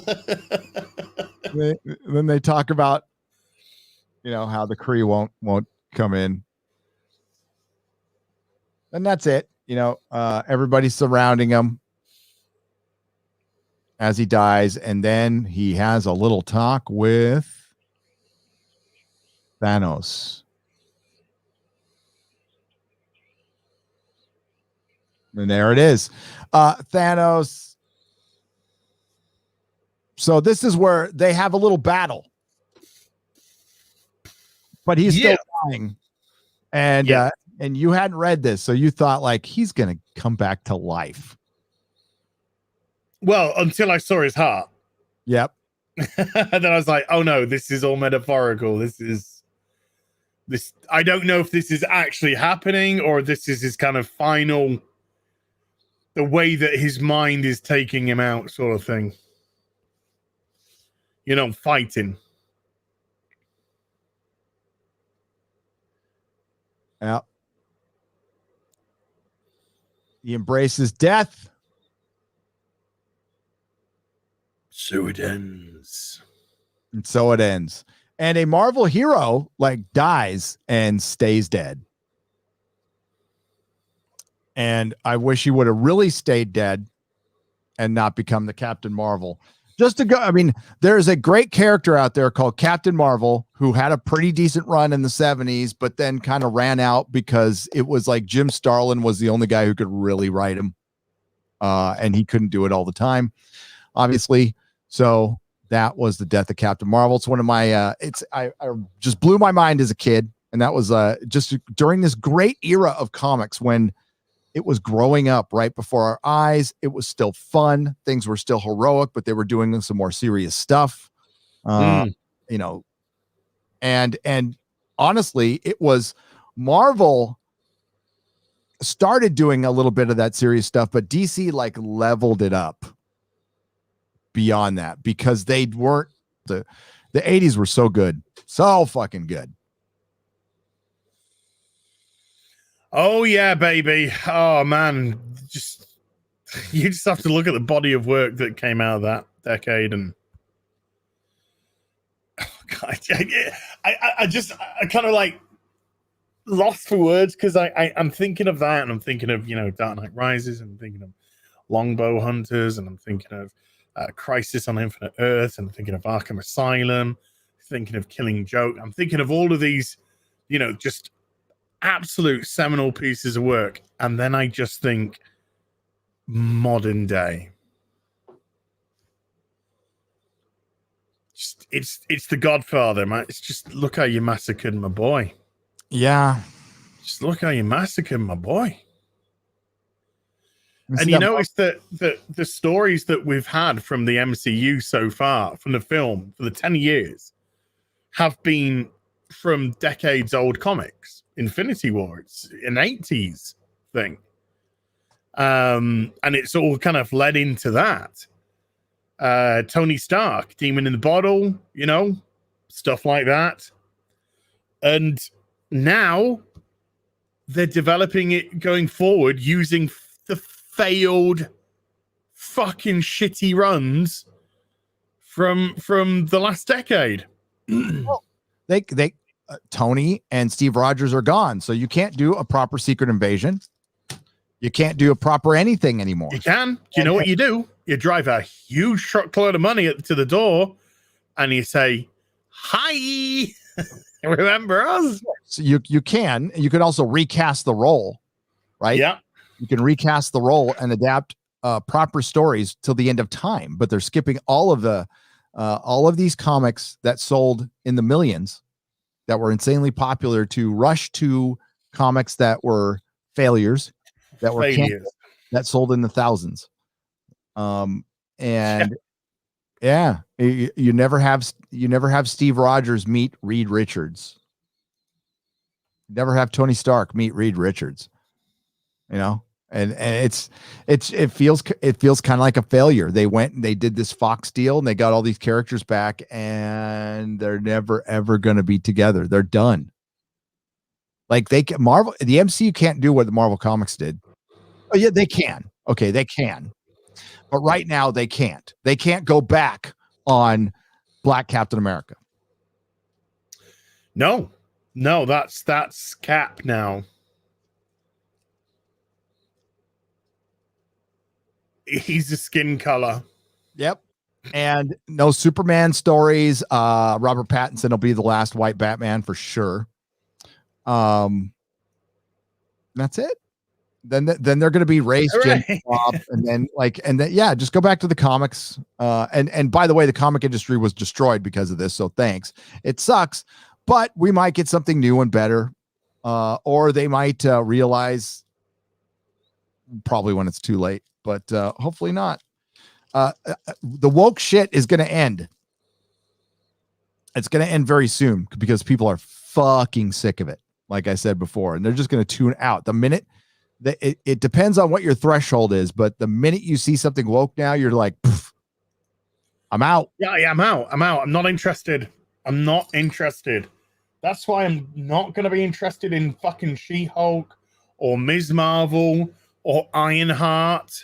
Then they talk about how the Kree won't come in, and that's it. Everybody's surrounding him as he dies, and then he has a little talk with Thanos. And there it is. Thanos. So this is where they have a little battle. But he's still dying. And you hadn't read this, so you thought he's going to come back to life. Well, until I saw his heart. Yep. And then I was like, oh no, this is all metaphorical. This. I don't know if this is actually happening or this is his kind of final, the way that his mind is taking him out, sort of thing. Fighting. Yeah. He embraces death. So it ends. And so it ends. And a Marvel hero like dies and stays dead. And I wish he would have really stayed dead and not become the Captain Marvel. Just to go, I mean, there's a great character out there called Captain Marvel who had a pretty decent run in the 70s, but then kind of ran out because it was like Jim Starlin was the only guy who could really write him. And he couldn't do it all the time, obviously. So that was the death of Captain Marvel. It's one of my, I just blew my mind as a kid. And that was just during this great era of comics when it was growing up right before our eyes. It was still fun. Things were still heroic, but they were doing some more serious stuff. You know, and honestly, it was Marvel started doing a little bit of that serious stuff, but DC like leveled it up beyond that because they weren't the 80s were so good. So fucking good. Oh yeah, baby. Oh man, you just have to look at the body of work that came out of that decade, and oh God, I kind of like lost for words because I'm thinking of that, and I'm thinking of Dark Knight Rises, and I'm thinking of Longbow Hunters, and I'm thinking of Crisis on Infinite Earths, and I'm thinking of Arkham Asylum, thinking of Killing Joke. I'm thinking of all of these, just absolute seminal pieces of work, and then I just think modern day. It's the Godfather, man. It's just look how you massacred my boy. Yeah, just look how you massacred my boy. And you notice that the stories that we've had from the MCU so far, from the film for the 10 years, have been from decades old comics. Infinity War, it's an 80s thing. And it's all kind of led into that. Tony Stark, Demon in the Bottle, stuff like that. And now they're developing it going forward using the failed fucking shitty runs from the last decade. Well, they Tony and Steve Rogers are gone, so you can't do a proper Secret Invasion. You can't do a proper anything anymore. You can. Do you know what you do? You drive a huge truckload of money to the door, and you say, "Hi, remember us?" So you can. You can also recast the role, right? Yeah. You can recast the role and adapt proper stories till the end of time, but they're skipping all of these comics that sold in the millions, that were insanely popular, to rush to comics that were failures, that were canceled, that sold in the thousands. And yeah, you never have Steve Rogers meet Reed Richards. Never have Tony Stark meet Reed Richards. And it feels kind of like a failure. They went and they did this Fox deal and they got all these characters back, and they're never ever going to be together. They're done. Like the MCU can't do what the Marvel Comics did. Oh yeah, they can. Okay, they can. But right now they can't. They can't go back on Black Captain America. No, that's Cap now. He's a skin color. Yep. And no Superman stories. Robert Pattinson will be the last white Batman for sure. That's it. Then they're going to be race, right. and then just go back to the comics. And by the way, the comic industry was destroyed because of this. So thanks. It sucks, but we might get something new and better. Or they might realize, probably when it's too late, but hopefully not. The woke shit is going to end. It's going to end very soon because people are fucking sick of it. Like I said before, and they're just going to tune out the minute that it depends on what your threshold is. But the minute you see something woke now, you're like, I'm out. Yeah, I'm out. I'm not interested. I'm not interested. That's why I'm not going to be interested in fucking She-Hulk or Ms. Marvel or Ironheart.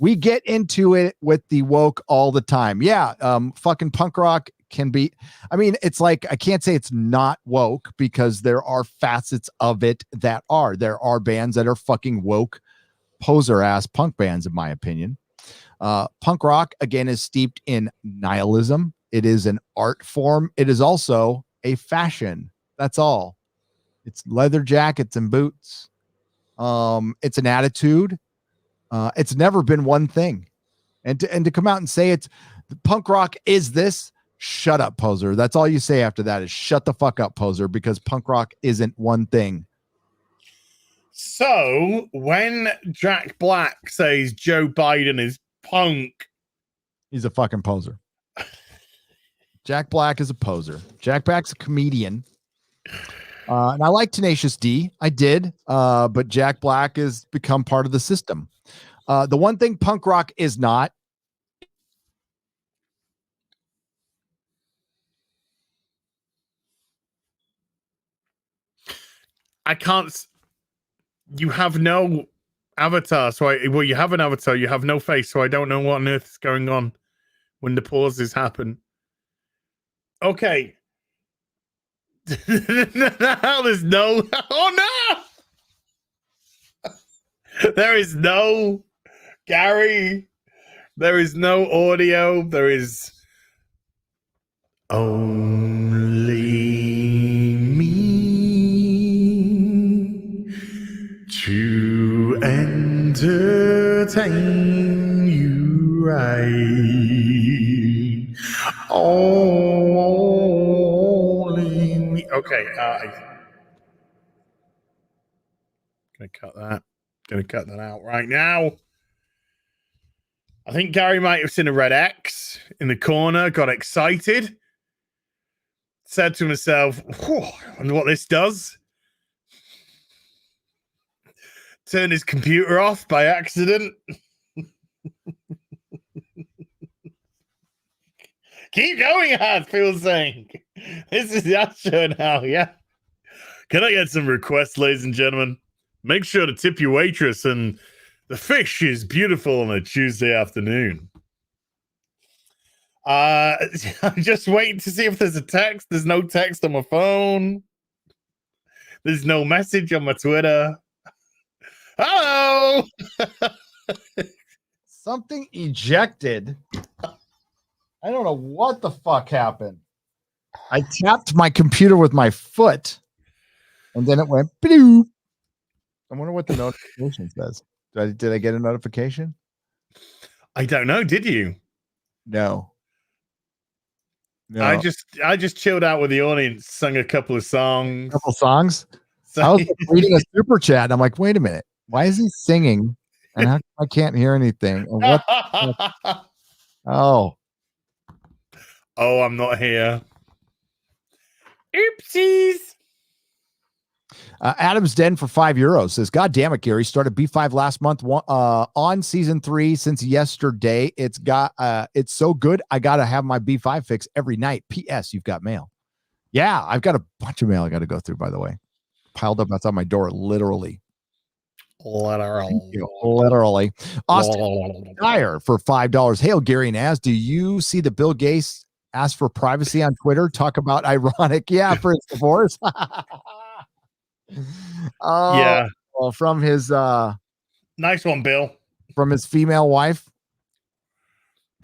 We get into it with the woke all the time. Yeah, fucking punk rock can be. I mean, it's like I can't say it's not woke because there are facets of it that are. There are bands that are fucking woke, poser ass punk bands, in my opinion. Punk rock again is steeped in nihilism. It is an art form. It is also a fashion. That's all. It's leather jackets and boots. It's an attitude. It's never been one thing. And to come out and say it's punk rock is this, shut up, poser. That's all you say after that is shut the fuck up, poser, because punk rock isn't one thing. So when Jack Black says Joe Biden is punk, he's a fucking poser. Jack Black is a poser. Jack Black's a comedian. And I like Tenacious D. I did. But Jack Black has become part of the system. The one thing punk rock is not. I can't. You have no avatar. So well, you have an avatar. You have no face. So I don't know what on earth is going on when the pauses happen. Okay. There's no. Oh no! There is no Gary. There is no audio. There is only me to entertain you, right? Only me. Okay, gonna cut that. Gonna cut that out right now. I think Gary might have seen a red X in the corner, got excited, said to himself, I wonder what this does. Turned his computer off by accident. Keep going, as people saying. This is the show now, yeah. Can I get some requests, ladies and gentlemen? Make sure to tip your waitress, and the fish is beautiful on a Tuesday afternoon. I'm just waiting to see if there's a text. There's no text on my phone. There's no message on my Twitter. Hello! Something ejected. I don't know what the fuck happened. I tapped my computer with my foot, and then it went bloop. I wonder what the notification says. Did I get a notification? I don't know. Did you? No. I just chilled out with the audience, sung a couple of songs. So I was reading a super chat, and I'm like, wait a minute. Why is he singing? And how come I can't hear anything? And what? Oh, I'm not here. Oopsies. Adam's Den for €5 says, God damn it, Gary. Started B5 last month on season 3 since yesterday. It's so good. I got to have my B5 fix every night. P.S. You've got mail. Yeah, I've got a bunch of mail I got to go through, by the way. Piled up outside my door, literally. Literally. Austin Dyer for $5. Hail, Gary and Az. Do you see the Bill Gates ask for privacy on Twitter? Talk about ironic. Yeah, for his divorce. Yeah. Well, from his nice one, Bill. From his female wife.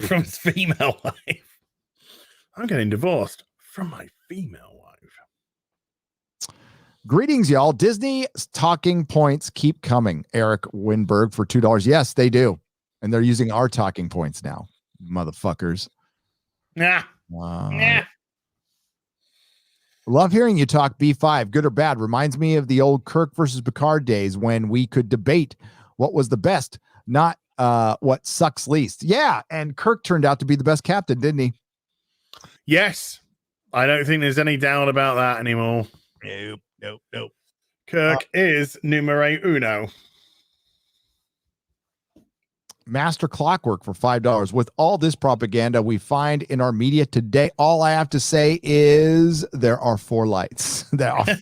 From his female wife. I'm getting divorced from my female wife. Greetings, y'all. Disney's talking points keep coming. Eric Winberg for $2. Yes, they do. And they're using our talking points now. Motherfuckers. Nah. Love hearing you talk B5, good or bad. Reminds me of the old Kirk versus Picard days when we could debate what was the best, not what sucks least. Yeah, and Kirk turned out to be the best captain, didn't he? Yes. I don't think there's any doubt about that anymore. Nope. Kirk is numero uno. Master Clockwork for $5. With all this propaganda we find in our media today, all I have to say is there are 4 lights. There are 4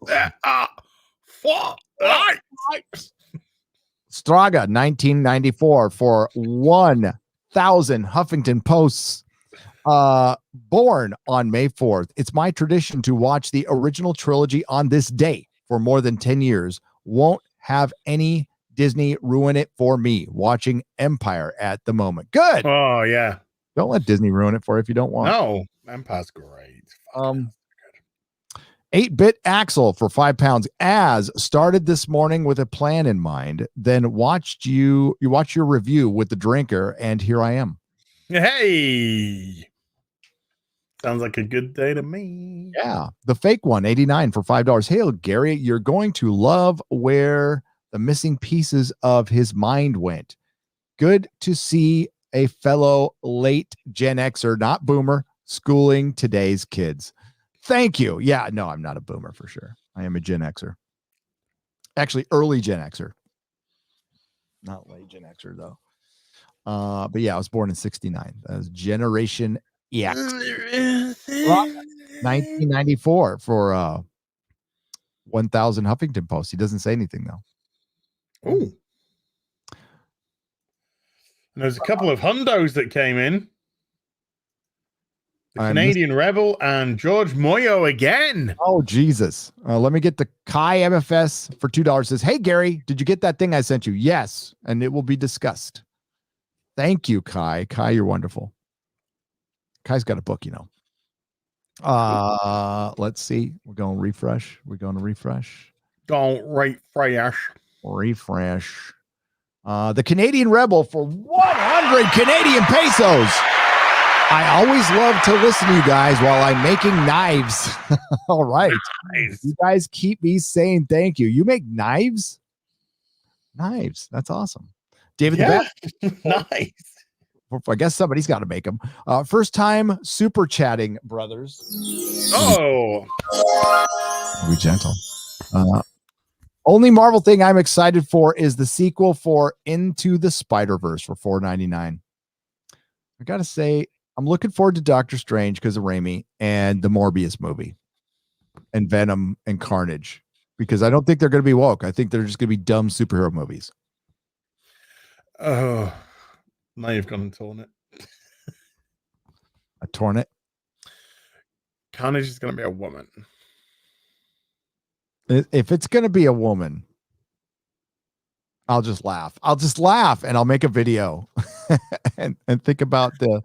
There are 4 lights. Straga 1994 for 1,000 Huffington Posts. Born on May 4th. It's my tradition to watch the original trilogy on this day for more than 10 years. Won't have any Disney ruin it for me. Watching Empire at the moment. Good. Oh yeah. Don't let Disney ruin it for you if you don't want. No, Empire's great. 8-bit Axel for £5. As started this morning with a plan in mind, then watched you watch your review with the drinker, and here I am. Hey. Sounds like a good day to me. Yeah. The fake one, 89 for $5. Hey, Gary, you're going to love where the missing pieces of his mind went. Good to see a fellow late Gen Xer, not boomer, schooling today's kids. Thank you. Yeah, no, I'm not a boomer for sure. I am a Gen Xer. Actually, early Gen Xer. Not late Gen Xer, though. But yeah, I was born in 69. That was Generation X. 1994 for 1,000 Huffington Post. He doesn't say anything, though. Ooh. And there's a couple of hundos that came in. The Canadian Rebel and George Moyo again. Oh, Jesus. Let me get the Kai MFS for $2. Says, hey, Gary, did you get that thing I sent you? Yes, and it will be discussed. Thank you, Kai. Kai, you're wonderful. Kai's got a book, you know. Let's see. We're going to refresh. Don't refresh. Refresh. The Canadian Rebel for 100 Canadian pesos. I always love to listen to you guys while I'm making knives. All right. Nice. You guys keep me saying thank you. You make knives? Knives. That's awesome. David the Bat. Nice. I guess somebody's got to make them. First time super chatting, brothers. Oh. Be gentle. Only Marvel thing I'm excited for is the sequel for Into the Spider-Verse for $4.99. I got to say, I'm looking forward to Doctor Strange because of Raimi and the Morbius movie and Venom and Carnage, because I don't think they're going to be woke. I think they're just going to be dumb superhero movies. Oh, now you've gone and torn it. A torn it? Carnage is going to be a woman. If it's going to be a woman, I'll just laugh. And I'll make a video and think about the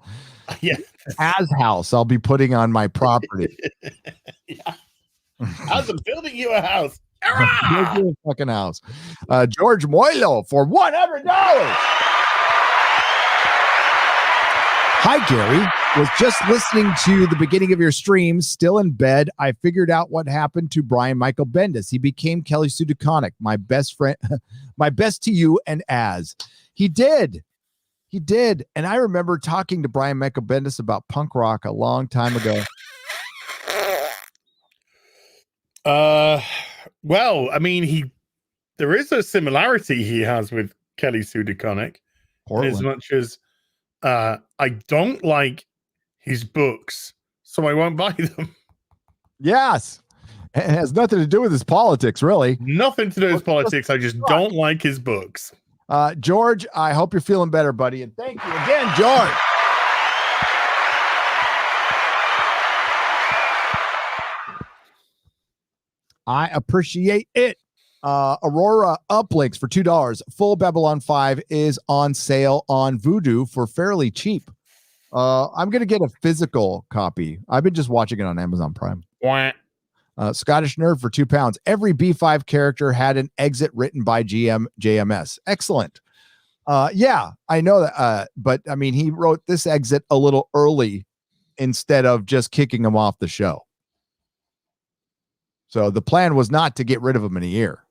as house I'll be putting on my property. Yeah. As I'm building you a house. Build you a fucking house. George Moilo for $100. Hi, Gary. Was just listening to the beginning of your stream, still in bed. I figured out what happened to Brian Michael Bendis. He became Kelly Sue DeConnick, my best friend, my best to you and as. He did. And I remember talking to Brian Michael Bendis about punk rock a long time ago. Well, I mean, there is a similarity he has with Kelly Sue DeConnick, as much as I don't like his books, so I won't buy them. Yes. It has nothing to do with his politics, really. Nothing to do with his politics. I just don't like his books. George, I hope you're feeling better, buddy. And thank you again, George. I appreciate it. Aurora uplinks for $2. Full Babylon 5 is on sale on Vudu for fairly cheap. I'm going to get a physical copy. I've been just watching it on Amazon Prime. Scottish Nerd for £2. Every B5 character had an exit written by JMS. Excellent. Yeah, I know that. But I mean, he wrote this exit a little early instead of just kicking him off the show. So the plan was not to get rid of him in a year.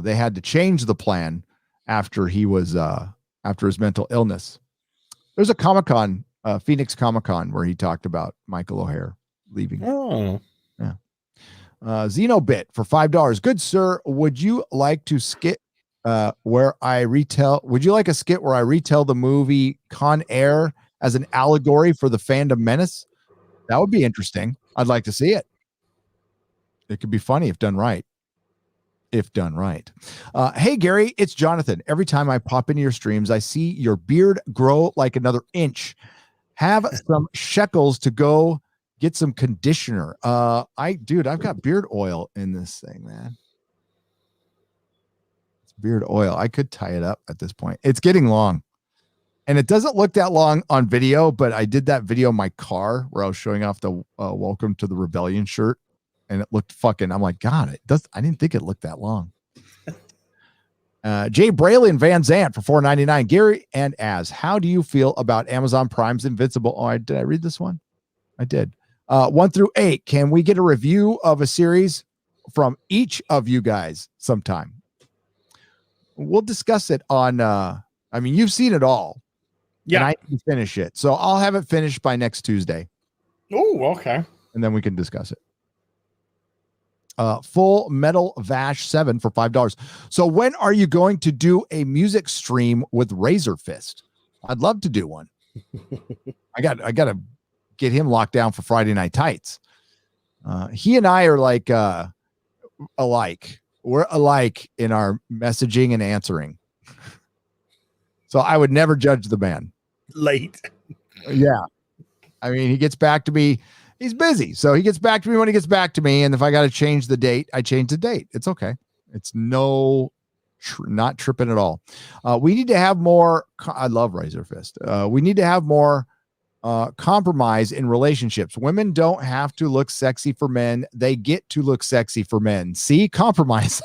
They had to change the plan after he was after his mental illness. There's a Comic-Con, Phoenix Comic-Con, where he talked about Michael O'Hare leaving. Oh, yeah. Xenobit for $5. Good sir, would you like to skit where I retell? Would you like a skit where I retell the movie Con Air as an allegory for the fandom menace? That would be interesting. I'd like to see it. It could be funny if done right. if done right. Hey, Gary, it's Jonathan. Every time I pop into your streams, I see your beard grow like another inch. Have some shekels to go get some conditioner. Dude, I've got beard oil in this thing, man. It's beard oil. I could tie it up at this point. It's getting long. And it doesn't look that long on video, but I did that video in my car where I was showing off the Welcome to the Rebellion shirt. And it looked fucking, I'm like, God, I didn't think it looked that long. Jay Braley and Van Zant for $4.99. Gary and Az, how do you feel about Amazon Prime's Invincible? Oh, did I read this one? I did. 1 through 8. Can we get a review of a series from each of you guys sometime? We'll discuss it on, you've seen it all. Yeah. And I can finish it. So I'll have it finished by next Tuesday. Oh, okay. And then we can discuss it. Full Metal Vash 7 for $5. So when are you going to do a music stream with Razor Fist? I'd love to do one. I got to get him locked down for Friday Night Tights. He and I are like alike. We're alike in our messaging and answering. So I would never judge the man. Late. Yeah. I mean, he gets back to me. He's busy. So he gets back to me when he gets back to me. And if I got to change the date, I change the date. It's okay. It's not tripping at all. We need to have more. I love Razor Fist. We need to have more compromise in relationships. Women don't have to look sexy for men. They get to look sexy for men. See, compromise.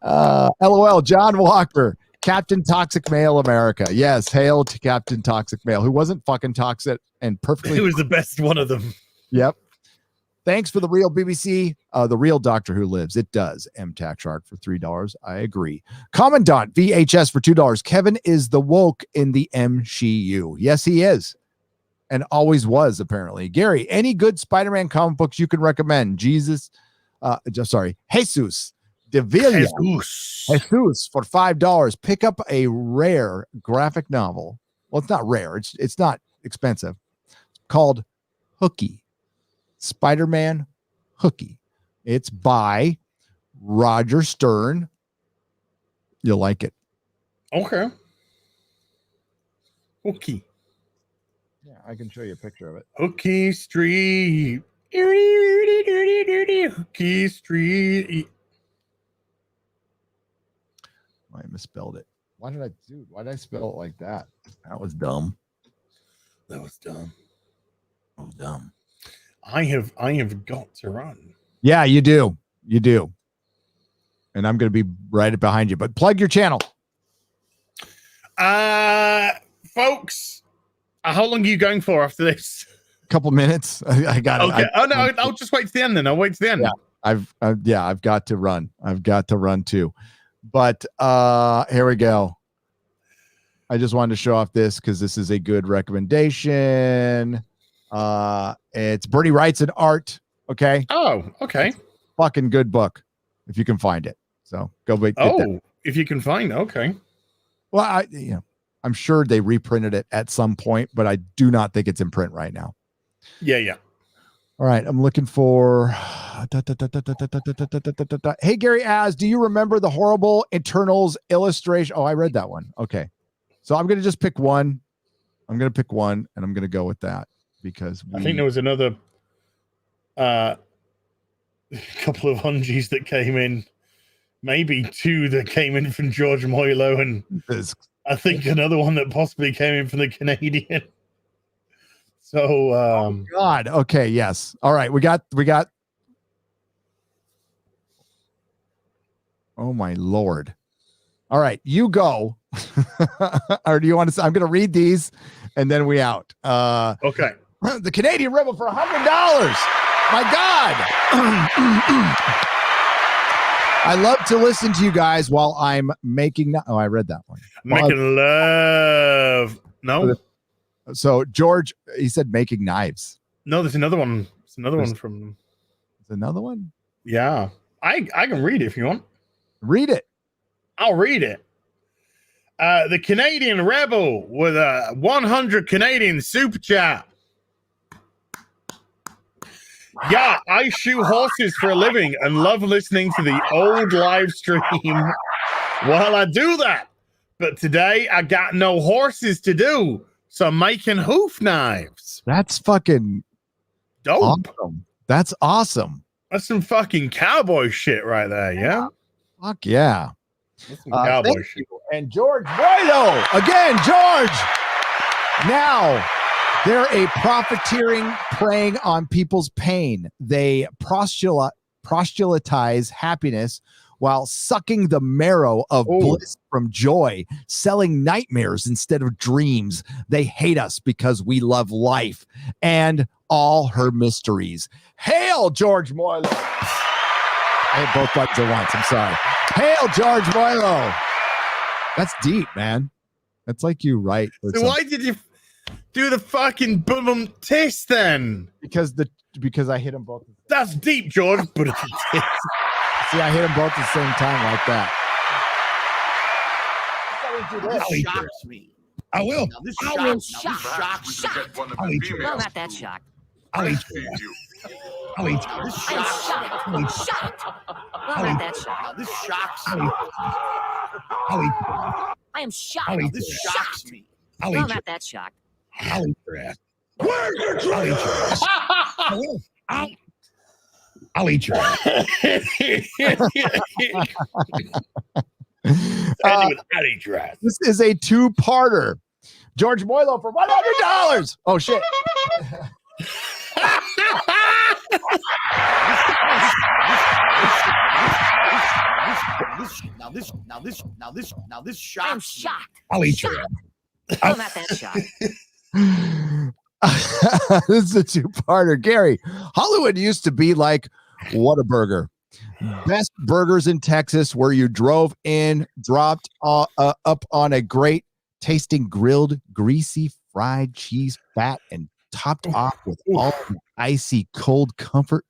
LOL, John Walker, Captain Toxic Male America. Yes, hail to Captain Toxic Male, who wasn't fucking toxic and perfectly. He was the best one of them. Yep. Thanks for the real BBC. The real Doctor Who lives. It does. MTAC Shark for $3. I agree. Commandant VHS for $2. Kevin is the woke in the MCU. Yes, he is. And always was, apparently. Gary, any good Spider-Man comic books you can recommend? Jesus Devilla. Jesus for $5. Pick up a rare graphic novel. Well, it's not rare. It's not expensive. It's called Hooky. Spider-Man Hooky. It's by Roger Stern. You'll like it. Okay. Hooky. Yeah, I can show you a picture of it. Hooky Street. Hooky Street. I misspelled it. Why did I spell it like that? That was dumb. That was dumb. That was dumb. I have got to run. Yeah, you do. You do. And I'm going to be right behind you, but plug your channel. Folks, how long are you going for after this? A couple minutes. I got it. Okay. I'll just wait to the end then. I'll wait to the end. Yeah, I've got to run. I've got to run too. But here we go. I just wanted to show off this because this is a good recommendation. It's Bertie Writes and Art. Okay. Oh, okay. Fucking good book if you can find it. So go get that. If you can find it. Okay. Well, I'm sure they reprinted it at some point, but I do not think it's in print right now. Yeah. All right, I'm looking for. Hey, Gary Az, do you remember the horrible HERternals illustration? Oh, I read that one. Okay, so I'm going to just pick one. I'm going to pick one, and I'm going to go with that because I think there was another couple of ungies that came in, maybe two that came in from George Moylo, and I think another one that possibly came in from the Canadian. So, God. Okay. Yes. All right. We got. Oh my Lord. All right. You go. Or do you want to? I'm going to read these and then we out. Okay. The Canadian Rebel for $100. My God. I love to listen to you guys while I'm making. Oh, I read that one. Making love. No. So George, he said making knives. No, there's another one. There's another one from them. There's another one? Yeah. I can read it if you want. Read it. I'll read it. The Canadian Rebel with a 100 Canadian super chat. Yeah, I shoot horses for a living and love listening to the old live stream while I do that. But today I got no horses to do, so I'm making hoof knives. That's fucking dope. Awesome. That's awesome. That's some fucking cowboy shit right there, yeah? Fuck yeah. That's some cowboy shit. And George Boydo, again, George. Now, they're a profiteering, preying on people's pain. They proselytize happiness while sucking the marrow of bliss from joy, selling nightmares instead of dreams. They hate us because we love life and all her mysteries. Hail, George Moylo. I hit both buttons at once. I'm sorry. Hail, George Moylo. That's deep, man. That's like you write. So why did you do the fucking boom test then? Because I hit them both. That's deep, George. But see, I hit them both at the same time like that. This shocks me. I will. Now, this I will. shocks me. I'll eat you. Well, not that shocked. I'll eat you. I'll eat you. This shocks me. Well, not that shocked. Now, this shocks me. I'll eat you. I am shocked. I'll eat This you. shocks me. I'll Well, eat you. not that shocked. I'll eat your ass. Where's your trash? I'll eat your ass. I will. I'll eat your ass. This is a two-parter. George Moylo for $100. Oh shit. Now this I'm shocks me. shocked. I'll eat your ass. Well, not that shocked. This is a two-parter. Gary, Hollywood used to be like Whataburger. Best burgers in Texas, where you drove in, dropped up on a great tasting grilled, greasy, fried cheese fat, and topped off with all the icy cold comfort.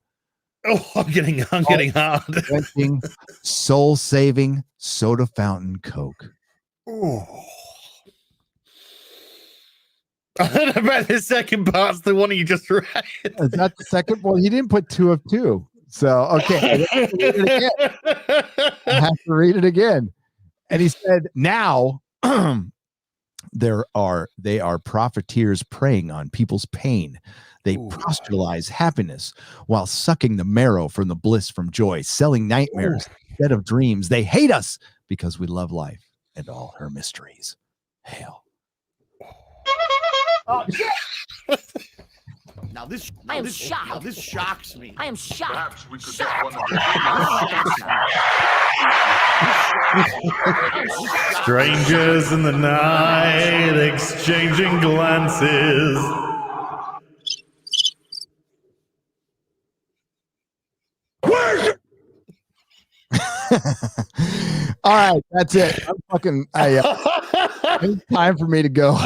Oh, I'm getting hard. Drinking, soul-saving soda fountain Coke. Oh. I bet the second part's the one you just read. Is that the second? Well, he didn't put 2 of 2. So, okay. I have to read it again. And he said, now they are profiteers preying on people's pain. They proselytize happiness while sucking the marrow from the bliss from joy, selling nightmares instead of dreams. They hate us because we love life and all her mysteries. Hail. Oh, Now this shocks me. I am shocked. Perhaps we could get one of the Strangers in the night exchanging glances. All right, that's it. I'm fucking. It's time for me to go.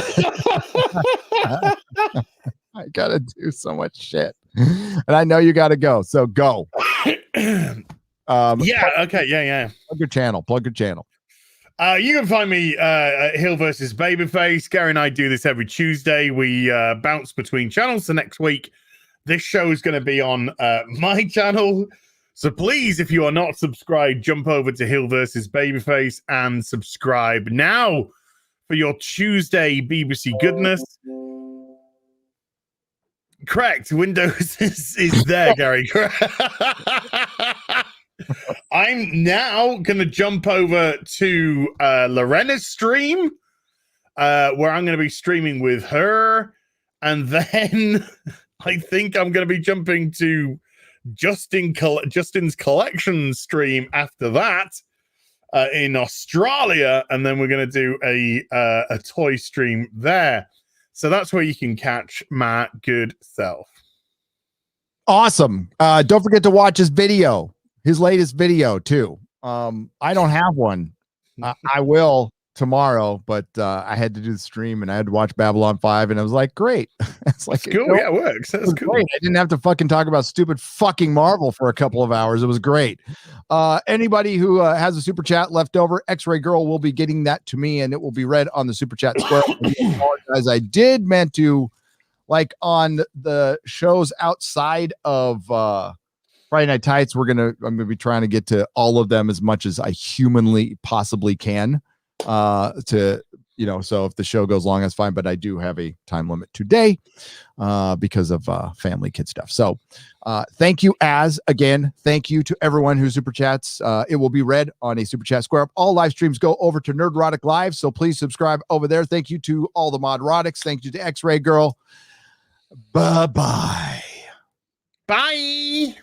I gotta do so much shit, and I know you gotta go. So go. Yeah. Okay. Yeah. Plug your channel. You can find me at Hill versus Babyface. Gary and I do this every Tuesday. We bounce between channels. So next week, this show is going to be on my channel. So please, if you are not subscribed, jump over to Hill versus Babyface and subscribe now for your Tuesday BBC goodness. Correct. Windows is there, Gary. I'm now going to jump over to Lorena's stream, where I'm going to be streaming with her. And then I think I'm going to be jumping to Justin's collection stream after that in Australia. And then we're going to do a toy stream there. So that's where you can catch my good self. Awesome. Don't forget to watch his video, his latest video too. I don't have one. I will tomorrow, but I had to do the stream and I had to watch Babylon 5 and I was like, great. It's like, cool. Yeah, it works. That's cool. Great. I didn't have to fucking talk about stupid fucking Marvel for a couple of hours. It was great. Anybody who has a super chat left over, X-Ray Girl will be getting that to me and it will be read on the super chat square. I apologize. I did meant to like on the shows outside of Friday Night Tights, I'm gonna be trying to get to all of them as much as I humanly possibly can. So if the show goes long, that's fine. But I do have a time limit today because of family kid stuff. So thank you again. Thank you to everyone who super chats. It will be read on a super chat square up. All live streams go over to Nerdrotic Live. So please subscribe over there. Thank you to all the Modrotics. Thank you to X-Ray Girl. Bye-bye. Bye.